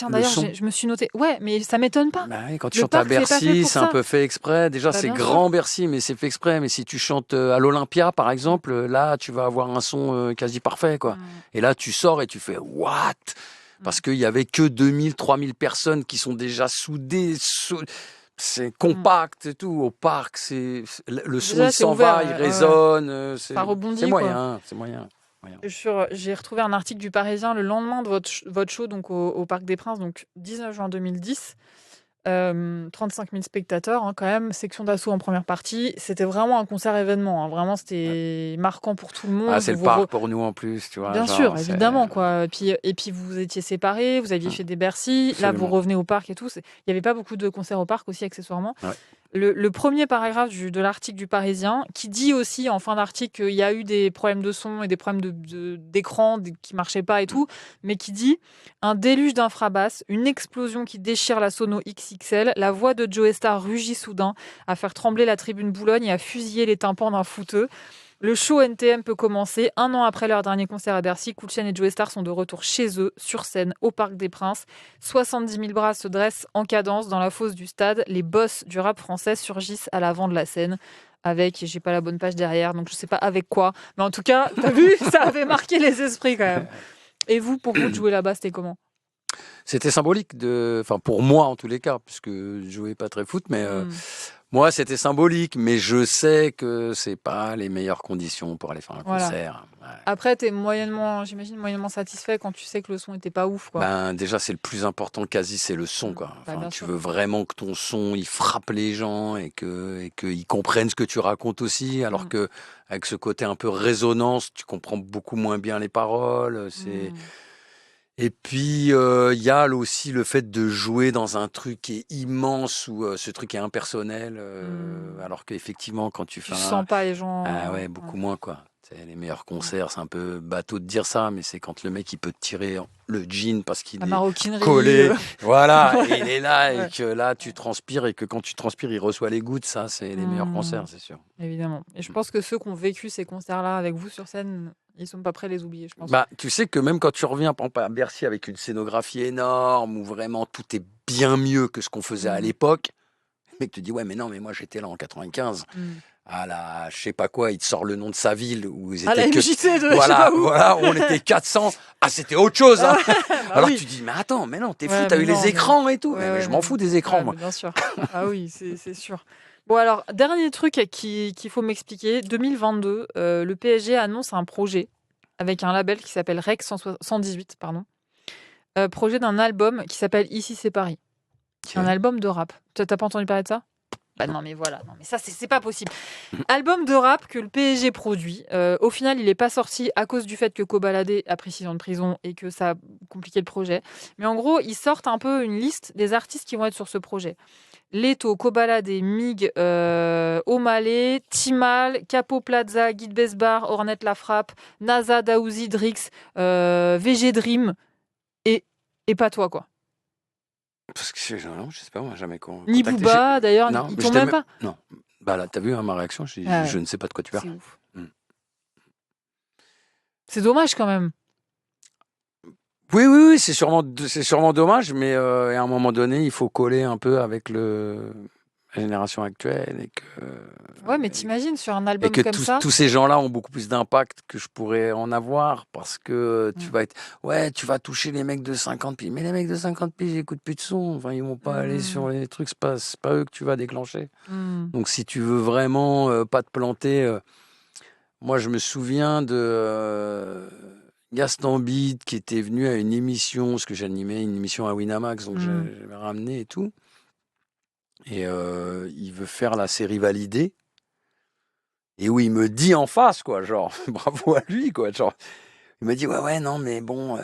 D'ailleurs, je me suis noté. Ouais, mais ça m'étonne pas. Bah oui, quand tu chantes à Bercy, c'est un peu fait exprès. Déjà, c'est grand Bercy, mais c'est fait exprès. Mais si tu chantes à l'Olympia, par exemple, là, tu vas avoir un son quasi parfait, quoi. Et là, tu sors et tu fais « What ?» Parce qu'il y avait que 2000, 3000 personnes qui sont déjà soudées. C'est compact et tout. Au parc, le son, il s'en va, il résonne. Ça rebondit, c'est moyen. J'ai retrouvé un article du Parisien le lendemain de votre show donc au Parc des Princes, donc 19 juin 2010. 35 000 spectateurs, quand même, section d'assaut en première partie. C'était vraiment un concert événement. Vraiment, c'était marquant pour tout le monde. C'est le parc pour nous en plus, tu vois. Bien sûr, évidemment, quoi. Et puis vous étiez séparés, vous aviez fait des Bercy. Absolument. Là, vous revenez au parc et tout. Il n'y avait pas beaucoup de concerts au parc aussi, accessoirement. Ouais. Le premier paragraphe de l'article du Parisien, qui dit aussi en fin d'article qu'il y a eu des problèmes de son et des problèmes d'écran qui ne marchaient pas et tout, mais qui dit « Un déluge d'infrabasses, une explosion qui déchire la sono XXL, la voix de Joe Star rugit soudain, à faire trembler la tribune Boulogne et à fusiller les tympans d'un footeux. Le show NTM peut commencer. 1 an après leur dernier concert à Bercy, Kool Chain et Joe Star sont de retour chez eux, sur scène, au Parc des Princes. 70 000 bras se dressent en cadence dans la fosse du stade. Les boss du rap français surgissent à l'avant de la scène. Avec, j'ai pas la bonne page derrière, donc je sais pas avec quoi. Mais en tout cas, t'as vu, ça avait marqué les esprits quand même. Et vous, pour vous, de jouer là-bas, c'était comment ? C'était symbolique, pour moi en tous les cas, puisque je jouais pas très foot, mais... Moi, c'était symbolique, mais je sais que c'est pas les meilleures conditions pour aller faire un concert. Ouais. Après, t'es moyennement satisfait quand tu sais que le son était pas ouf, quoi. Déjà, c'est le plus important quasi, c'est le son, quoi. Tu veux vraiment que ton son, il frappe les gens et qu'ils comprennent ce que tu racontes aussi, alors que avec ce côté un peu résonance, tu comprends beaucoup moins bien les paroles. Et puis, il y a aussi le fait de jouer dans un truc qui est immense où ce truc est impersonnel, alors qu'effectivement, quand tu fais tu sens pas les gens... beaucoup moins, quoi. Les meilleurs concerts, c'est un peu bateau de dire ça, mais c'est quand le mec, il peut te tirer le jean parce qu'il est collé. Voilà, et il est là, et que là, tu transpires, et que quand tu transpires, il reçoit les gouttes. Ça, c'est les meilleurs concerts, c'est sûr. Évidemment. Et je pense que ceux qui ont vécu ces concerts-là avec vous sur scène Ils sont pas prêts à les oublier, je pense. Bah, tu sais que même quand tu reviens par exemple, à Bercy avec une scénographie énorme où vraiment tout est bien mieux que ce qu'on faisait à l'époque, le mec te dit ouais mais non mais moi j'étais là en 95. À la je sais pas quoi, il te sort le nom de sa ville où ils étaient la MJC de voilà, je sais pas où. voilà, on était 400. Ah c'était autre chose. Hein. Alors oui. tu dis mais attends, mais non, t'es fou, Ouais, t'as mais eu non, les écrans et tout. Ouais, mais je m'en fous des écrans moi. Bien sûr. Ah oui, c'est sûr. Bon alors, dernier truc qu'il faut m'expliquer, 2022, le PSG annonce un projet avec un label qui s'appelle Rec 118, pardon. Projet d'un album qui s'appelle Ici c'est Paris. C'est un album de rap. T'as pas entendu parler de ça ? Bah non mais voilà, non mais ça c'est pas possible. Album de rap que le PSG produit. Au final, il n'est pas sorti à cause du fait que Kobalade a pris 6 ans de prison et que ça a compliqué le projet. Mais en gros, ils sortent un peu une liste des artistes qui vont être sur ce projet. Leto, Kobalade, Mig, O'Malley, Timal, Capo Plaza, Guide Besbar, Ornette La Frappe, NASA, Daouzi, Drix, VG Dream et pas toi quoi. Parce que non, je sais pas, moi jamais Ni Booba d'ailleurs, non, ils t'ont même pas. Non. Bah là, t'as vu hein, ma réaction, je ne sais pas de quoi tu parles. C'est ouf. C'est dommage quand même. Oui, c'est sûrement dommage, mais à un moment donné, il faut coller un peu avec la génération actuelle et que. Ouais, mais t'imagines sur un album et que comme ça. Tous ces gens-là ont beaucoup plus d'impact que je pourrais en avoir parce que tu vas toucher les mecs de 50 piges. Mais les mecs de 50 piges, ils n'écoutent plus de son. Enfin, ils vont pas aller sur les trucs. C'est pas eux que tu vas déclencher. Donc, si tu veux vraiment pas te planter, moi, je me souviens de Gaston Bide qui était venu à une émission, parce que j'animais une émission à Winamax, donc j'avais ramené et tout. Et il veut faire la série validée. Et où il me dit en face, quoi, genre, bravo à lui, quoi, genre, il me dit, ouais, non, mais bon,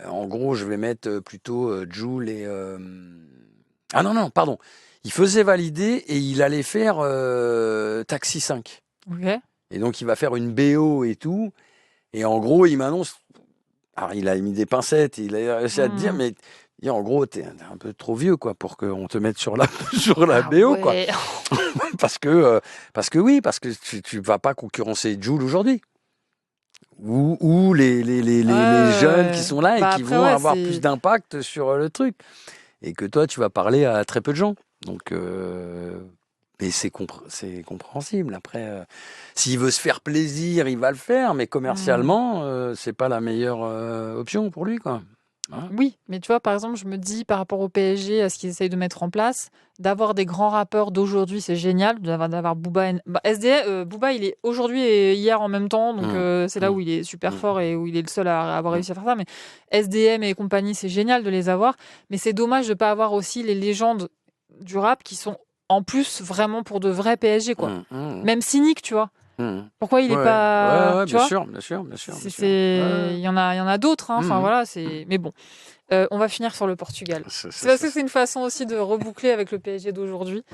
en gros, je vais mettre plutôt Jul et... Ah non, pardon, il faisait valider et il allait faire Taxi 5. Ok. Et donc, il va faire une BO et tout, et en gros, il m'annonce... Alors, il a mis des pincettes, il a réussi à te dire, mais... Et en gros, t'es un peu trop vieux, quoi, pour qu'on te mette sur la BO, quoi. parce que oui, parce que tu vas pas concurrencer Jul aujourd'hui. Ou les jeunes qui sont là et qui vont avoir plus d'impact sur le truc. Et que toi, tu vas parler à très peu de gens. Donc, mais c'est compréhensible. Après, s'il veut se faire plaisir, il va le faire, mais commercialement, c'est pas la meilleure option pour lui, quoi. Oui, mais tu vois, par exemple, je me dis par rapport au PSG, à ce qu'ils essayent de mettre en place, d'avoir des grands rappeurs d'aujourd'hui, c'est génial. D'avoir Booba. Booba, il est aujourd'hui et hier en même temps, donc c'est là où il est super fort et où il est le seul à avoir réussi à faire ça. Mais SDM et compagnie, c'est génial de les avoir. Mais c'est dommage de ne pas avoir aussi les légendes du rap qui sont en plus vraiment pour de vrais PSG, quoi. Même Cynique, tu vois. Pourquoi il n'est pas... bien sûr. Il y en a d'autres. Hein. Enfin, voilà, mais bon. On va finir sur le Portugal. C'est parce que c'est une façon aussi de reboucler avec le PSG d'aujourd'hui.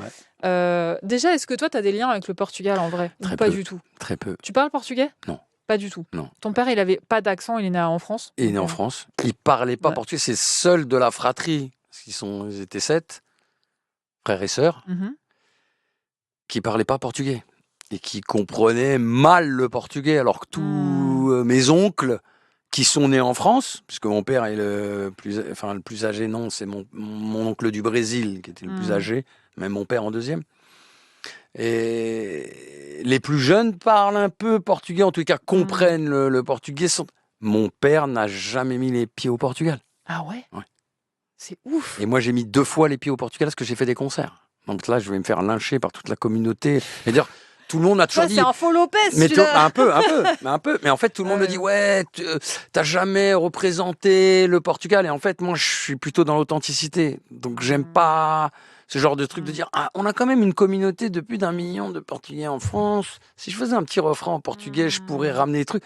Déjà, est-ce que toi, tu as des liens avec le Portugal en vrai? Ou pas du tout? Très peu. Tu parles portugais? Non. Pas du tout? Non. Ton père, il n'avait pas d'accent, il est né en France? Il est né en France. Il ne parlait pas portugais. C'est seul de la fratrie, parce ils étaient 7, frères et sœurs, qui ne parlaient pas portugais. Et qui comprenaient mal le portugais, alors que tous mes oncles qui sont nés en France, puisque mon père est le plus âgé, non, c'est mon oncle du Brésil qui était le plus âgé, même mon père en deuxième. Et les plus jeunes parlent un peu portugais, en tout cas comprennent le portugais. Mon père n'a jamais mis les pieds au Portugal. Ah ouais? C'est ouf. Et moi, j'ai mis 2 fois les pieds au Portugal parce que j'ai fait des concerts. Donc là, je vais me faire lyncher par toute la communauté. Et dire, tout le monde a toujours dit. C'est un faux Lopez, mais un peu. Mais en fait, tout le monde me dit, ouais, t'as jamais représenté le Portugal. Et en fait, moi, je suis plutôt dans l'authenticité. Donc, j'aime pas ce genre de truc de dire, on a quand même une communauté de plus d'1 million de Portugais en France. Si je faisais un petit refrain en portugais, je pourrais ramener des trucs.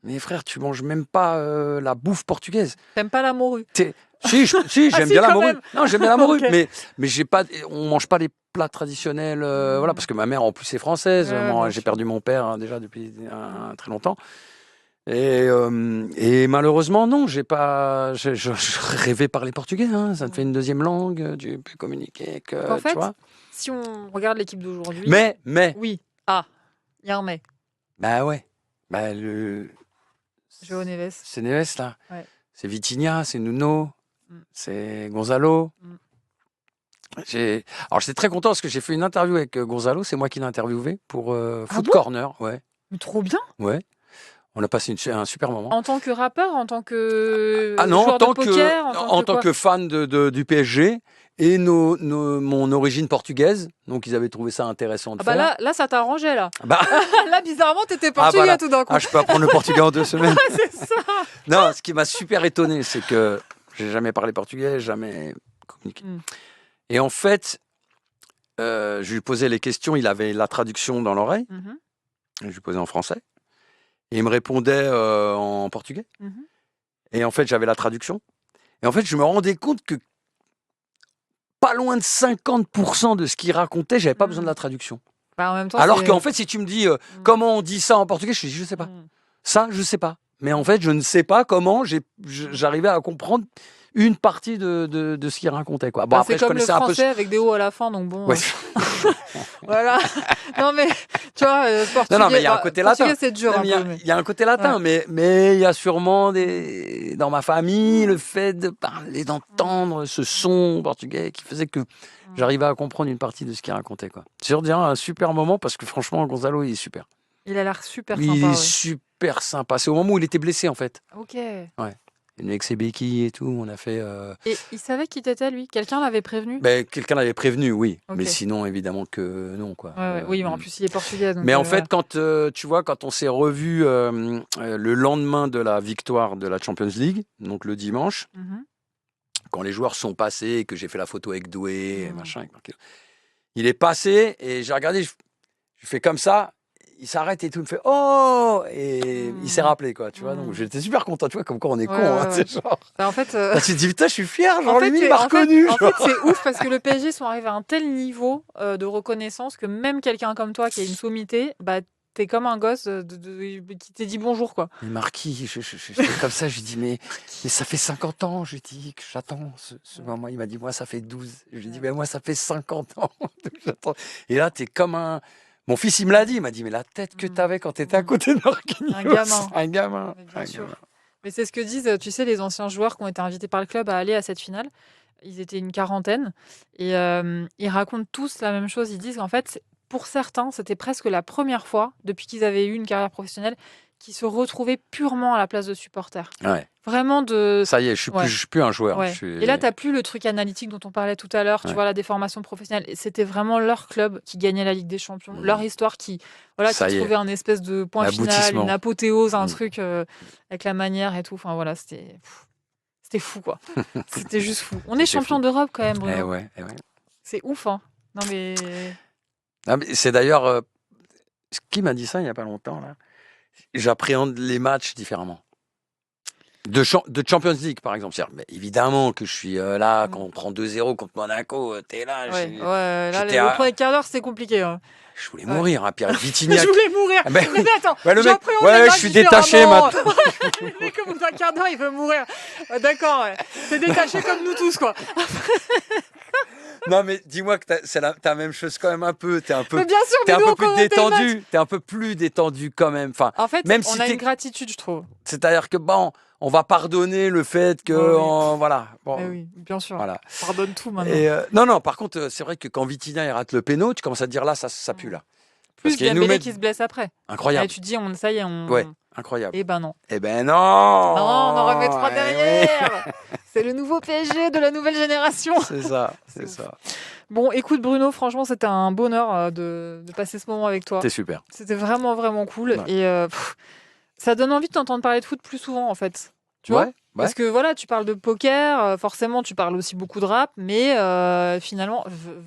Mais frère, tu manges même pas la bouffe portugaise. T'aimes pas la morue? Si, j'aime bien la morue. Même. Non, j'aime bien la morue, Okay. mais on mange pas les plats traditionnels, voilà, parce que ma mère en plus est française. Moi, j'ai perdu mon père déjà depuis très longtemps. Et malheureusement, non, je rêvais parler portugais. Hein, ça te fait une deuxième langue, tu peux communiquer. En fait, tu vois. Si on regarde l'équipe d'aujourd'hui. Mais. Oui. Il y a un mais. Bah ouais. Bah João Neves. C'est Neves, là. Ouais. C'est Vitinha, c'est Nuno, c'est Gonzalo. Alors, j'étais très content parce que j'ai fait une interview avec Gonzalo. C'est moi qui l'ai interviewé pour Foot Corner. Ouais. Mais trop bien. Ouais. On a passé un super moment. En tant que rappeur, en tant que non, joueur en tant de poker, en tant que fan du PSG et mon origine portugaise. Donc, ils avaient trouvé ça intéressant de faire. Là, ça t'arrangeait, là. Bah. Là, bizarrement, t'étais portugais tout d'un coup. Je peux apprendre le portugais en 2 semaines. C'est ça. Non, ce qui m'a super étonné, c'est que j'ai jamais parlé portugais, jamais communiqué. Et en fait, je lui posais les questions, il avait la traduction dans l'oreille. Je lui posais en français. Et il me répondait en portugais. Et en fait, j'avais la traduction. Et en fait, je me rendais compte que pas loin de 50% de ce qu'il racontait, j'avais pas besoin de la traduction. Bah, en même temps, alors qu'en fait, si tu me dis comment on dit ça en portugais, je dis, je sais pas. Ça, je sais pas. Mais en fait, je ne sais pas comment j'arrivais à comprendre une partie de ce qu'il racontait, quoi. Bon, après, c'est comme le français avec des hauts à la fin, donc bon. Ouais. Voilà. Non, mais tu vois, portugais, non, mais il y a un côté latin. C'est dur. Il y a un côté latin, mais il y a sûrement dans ma famille le fait de parler, d'entendre ce son portugais qui faisait que j'arrivais à comprendre une partie de ce qu'il racontait, quoi. C'est un super moment parce que franchement, Gonzalo, il est super. Il a l'air super sympa. Il est super sympa. C'est au moment où il était blessé, en fait. Ok. Ouais. Il est venu avec ses béquilles et tout. On a fait. Et il savait qui t'étais, lui? Quelqu'un l'avait prévenu? Quelqu'un l'avait prévenu, oui. Okay. Mais sinon, évidemment que non, quoi. Oui, mais en plus, il est portugais. Donc mais en fait, quand tu vois, quand on s'est revus le lendemain de la victoire de la Champions League, donc le dimanche, quand les joueurs sont passés et que j'ai fait la photo avec Doué, machin, il est passé et j'ai regardé, je fais comme ça. Il s'arrête et tout, il me fait oh, et il s'est rappelé, quoi, tu vois. Donc j'étais super content, tu vois, comme quoi on est con, hein, c'est genre. En fait, tu te dis putain, je suis fier, genre lui il m'a reconnu. En fait, c'est ouf parce que le PSG sont arrivés à un tel niveau de reconnaissance que même quelqu'un comme toi qui a une sommité, bah t'es comme un gosse qui t'est dit bonjour, quoi. Mais Marquis, je comme ça, je lui dis mais ça fait 50 ans, je lui dis que j'attends ce moment. Il m'a dit moi ça fait 12. Je lui dis mais moi ça fait 50 ans. J'attends. Et là t'es comme un. Mon fils, il me l'a dit. Il m'a dit, mais la tête que t'avais quand t'étais à côté de Marquinhos. Un gamin. Bien sûr. Mais c'est ce que disent, tu sais, les anciens joueurs qui ont été invités par le club à aller à cette finale. Ils étaient une quarantaine. Et ils racontent tous la même chose. Ils disent qu'en fait, pour certains, c'était presque la première fois, depuis qu'ils avaient eu une carrière professionnelle, qu'ils se retrouvaient purement à la place de supporters. Ouais. Vraiment de... Ça y est, je suis plus un joueur. Ouais. Et là, tu n'as plus le truc analytique dont on parlait tout à l'heure, tu vois, la déformation professionnelle. C'était vraiment leur club qui gagnait la Ligue des Champions, leur histoire qui trouvait un espèce de point final, une apothéose, un truc avec la manière et tout. Enfin voilà, c'était fou, quoi. C'était juste fou. On est champion d'Europe quand même, Bruno. Eh ouais. C'est ouf, hein. Non mais c'est d'ailleurs... qui m'a dit ça il n'y a pas longtemps, là. J'appréhende les matchs différemment. De Champions League, par exemple. Mais évidemment que je suis là, quand on prend 2-0 contre Monaco, t'es là. Là, le premier quart d'heure, c'est compliqué. Hein. Je voulais mourir, hein, Pierre Vitinha. Je voulais mourir. Mais attends, je suis détaché maintenant. Le mec, comme un quart d'heure, il veut mourir. D'accord, t'es détaché comme nous tous, quoi. Non, mais dis-moi que t'as la même chose quand même un peu. T'es un peu, mais bien sûr, t'es un peu plus détendu. T'es un peu plus détendu quand même. Enfin, en fait, même on a une gratitude, je trouve. C'est-à-dire que on va pardonner le fait que voilà. Bon, oui, bien sûr. Voilà. Pardonne tout maintenant. Et non. Par contre, c'est vrai que quand Vitinha il rate le péno, tu commences à te dire là, ça pue là. Plus Dembélé qui se blesse après. Incroyable. Et tu te dis ça y est, Ouais, incroyable. Eh ben non. Non, on en remet 3 derrière. C'est le nouveau PSG de la nouvelle génération. C'est ça. Bon, écoute Bruno, franchement, c'était un bonheur de passer ce moment avec toi. C'était super. C'était vraiment, vraiment cool. Ouais. Et ça donne envie de t'entendre parler de foot plus souvent, en fait. Tu vois Parce que voilà, tu parles de poker, forcément, tu parles aussi beaucoup de rap, mais finalement,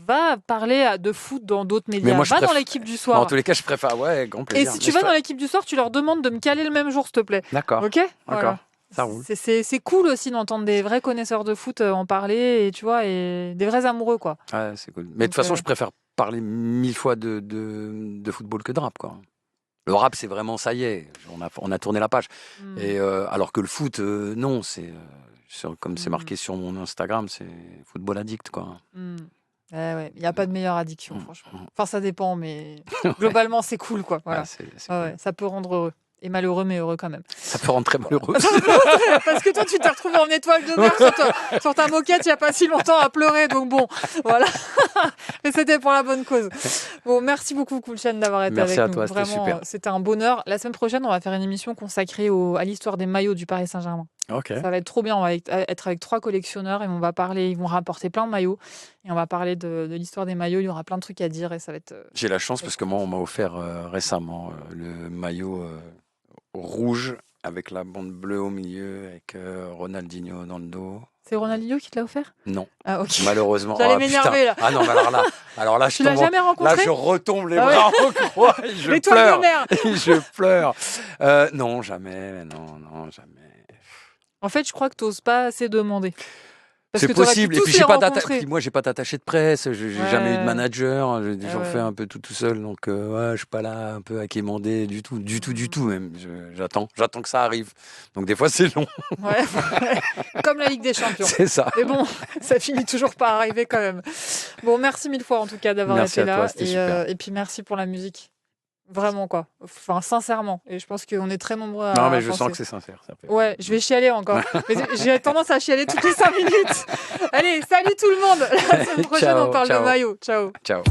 va parler de foot dans d'autres médias. Va dans l'équipe du soir. En tous les cas, je préfère, grand plaisir. Et si tu vas dans l'équipe du soir, tu leur demandes de me caler le même jour, s'il te plaît. D'accord. Ok. D'accord. Voilà. Ça roule. C'est cool aussi d'entendre des vrais connaisseurs de foot en parler, et tu vois, et des vrais amoureux, quoi. Ouais, c'est cool. Mais de toute façon, je préfère parler 1000 fois de football que de rap, quoi. Le rap, c'est vraiment, ça y est, on a tourné la page. Et alors que le foot, non, comme c'est marqué sur mon Instagram, c'est football addict, quoi. Il n'y a pas de meilleure addiction, franchement. Enfin, ça dépend, mais globalement, c'est cool, quoi. Voilà. Ça peut rendre heureux. Et malheureux, mais heureux quand même. Ça peut rendre très malheureux. Parce que toi, tu t'es retrouvé en étoile de mer sur ta moquette il n'y a pas si longtemps à pleurer. Donc bon, voilà. Mais c'était pour la bonne cause. Bon, merci beaucoup, Cool Chain, d'avoir été avec nous. Merci à toi, c'était super. C'était un bonheur. La semaine prochaine, on va faire une émission consacrée à l'histoire des maillots du Paris Saint-Germain. Okay. Ça va être trop bien. On va être avec 3 collectionneurs et ils vont rapporter plein de maillots. Et on va parler de l'histoire des maillots. Il y aura plein de trucs à dire et ça va être... J'ai la chance parce que moi, on m'a offert récemment le maillot rouge avec la bande bleue au milieu, avec Ronaldinho dans le dos. C'est Ronaldinho qui te l'a offert ? Non. Ah, ok. Malheureusement. J'allais m'énerver là. Ah non, mais alors là, tu l'as jamais rencontré ? Là, je retombe les bras en croix et je pleure. Et je pleure. Non, jamais. Non, jamais. En fait, je crois que tu n'oses pas assez demander. Parce c'est que possible. Et puis, moi, j'ai pas d'attaché de presse. J'ai jamais eu de manager. J'en fais un peu tout seul. Donc, je suis pas là un peu à quémander du tout même. J'attends que ça arrive. Donc, des fois, c'est long. Ouais. Comme la Ligue des Champions. C'est ça. Mais bon, ça finit toujours par arriver quand même. Bon, merci 1000 fois en tout cas d'avoir été là. Toi, super. Et puis, merci pour la musique. Vraiment, quoi. Enfin, sincèrement. Et je pense qu'on est très nombreux à Non, mais je penser. sens que c'est sincère. Ouais, je vais chialer encore. Mais j'ai tendance à chialer toutes les 5 minutes. Allez, salut tout le monde. La semaine prochaine, on parle de maillot. Ciao. Ciao.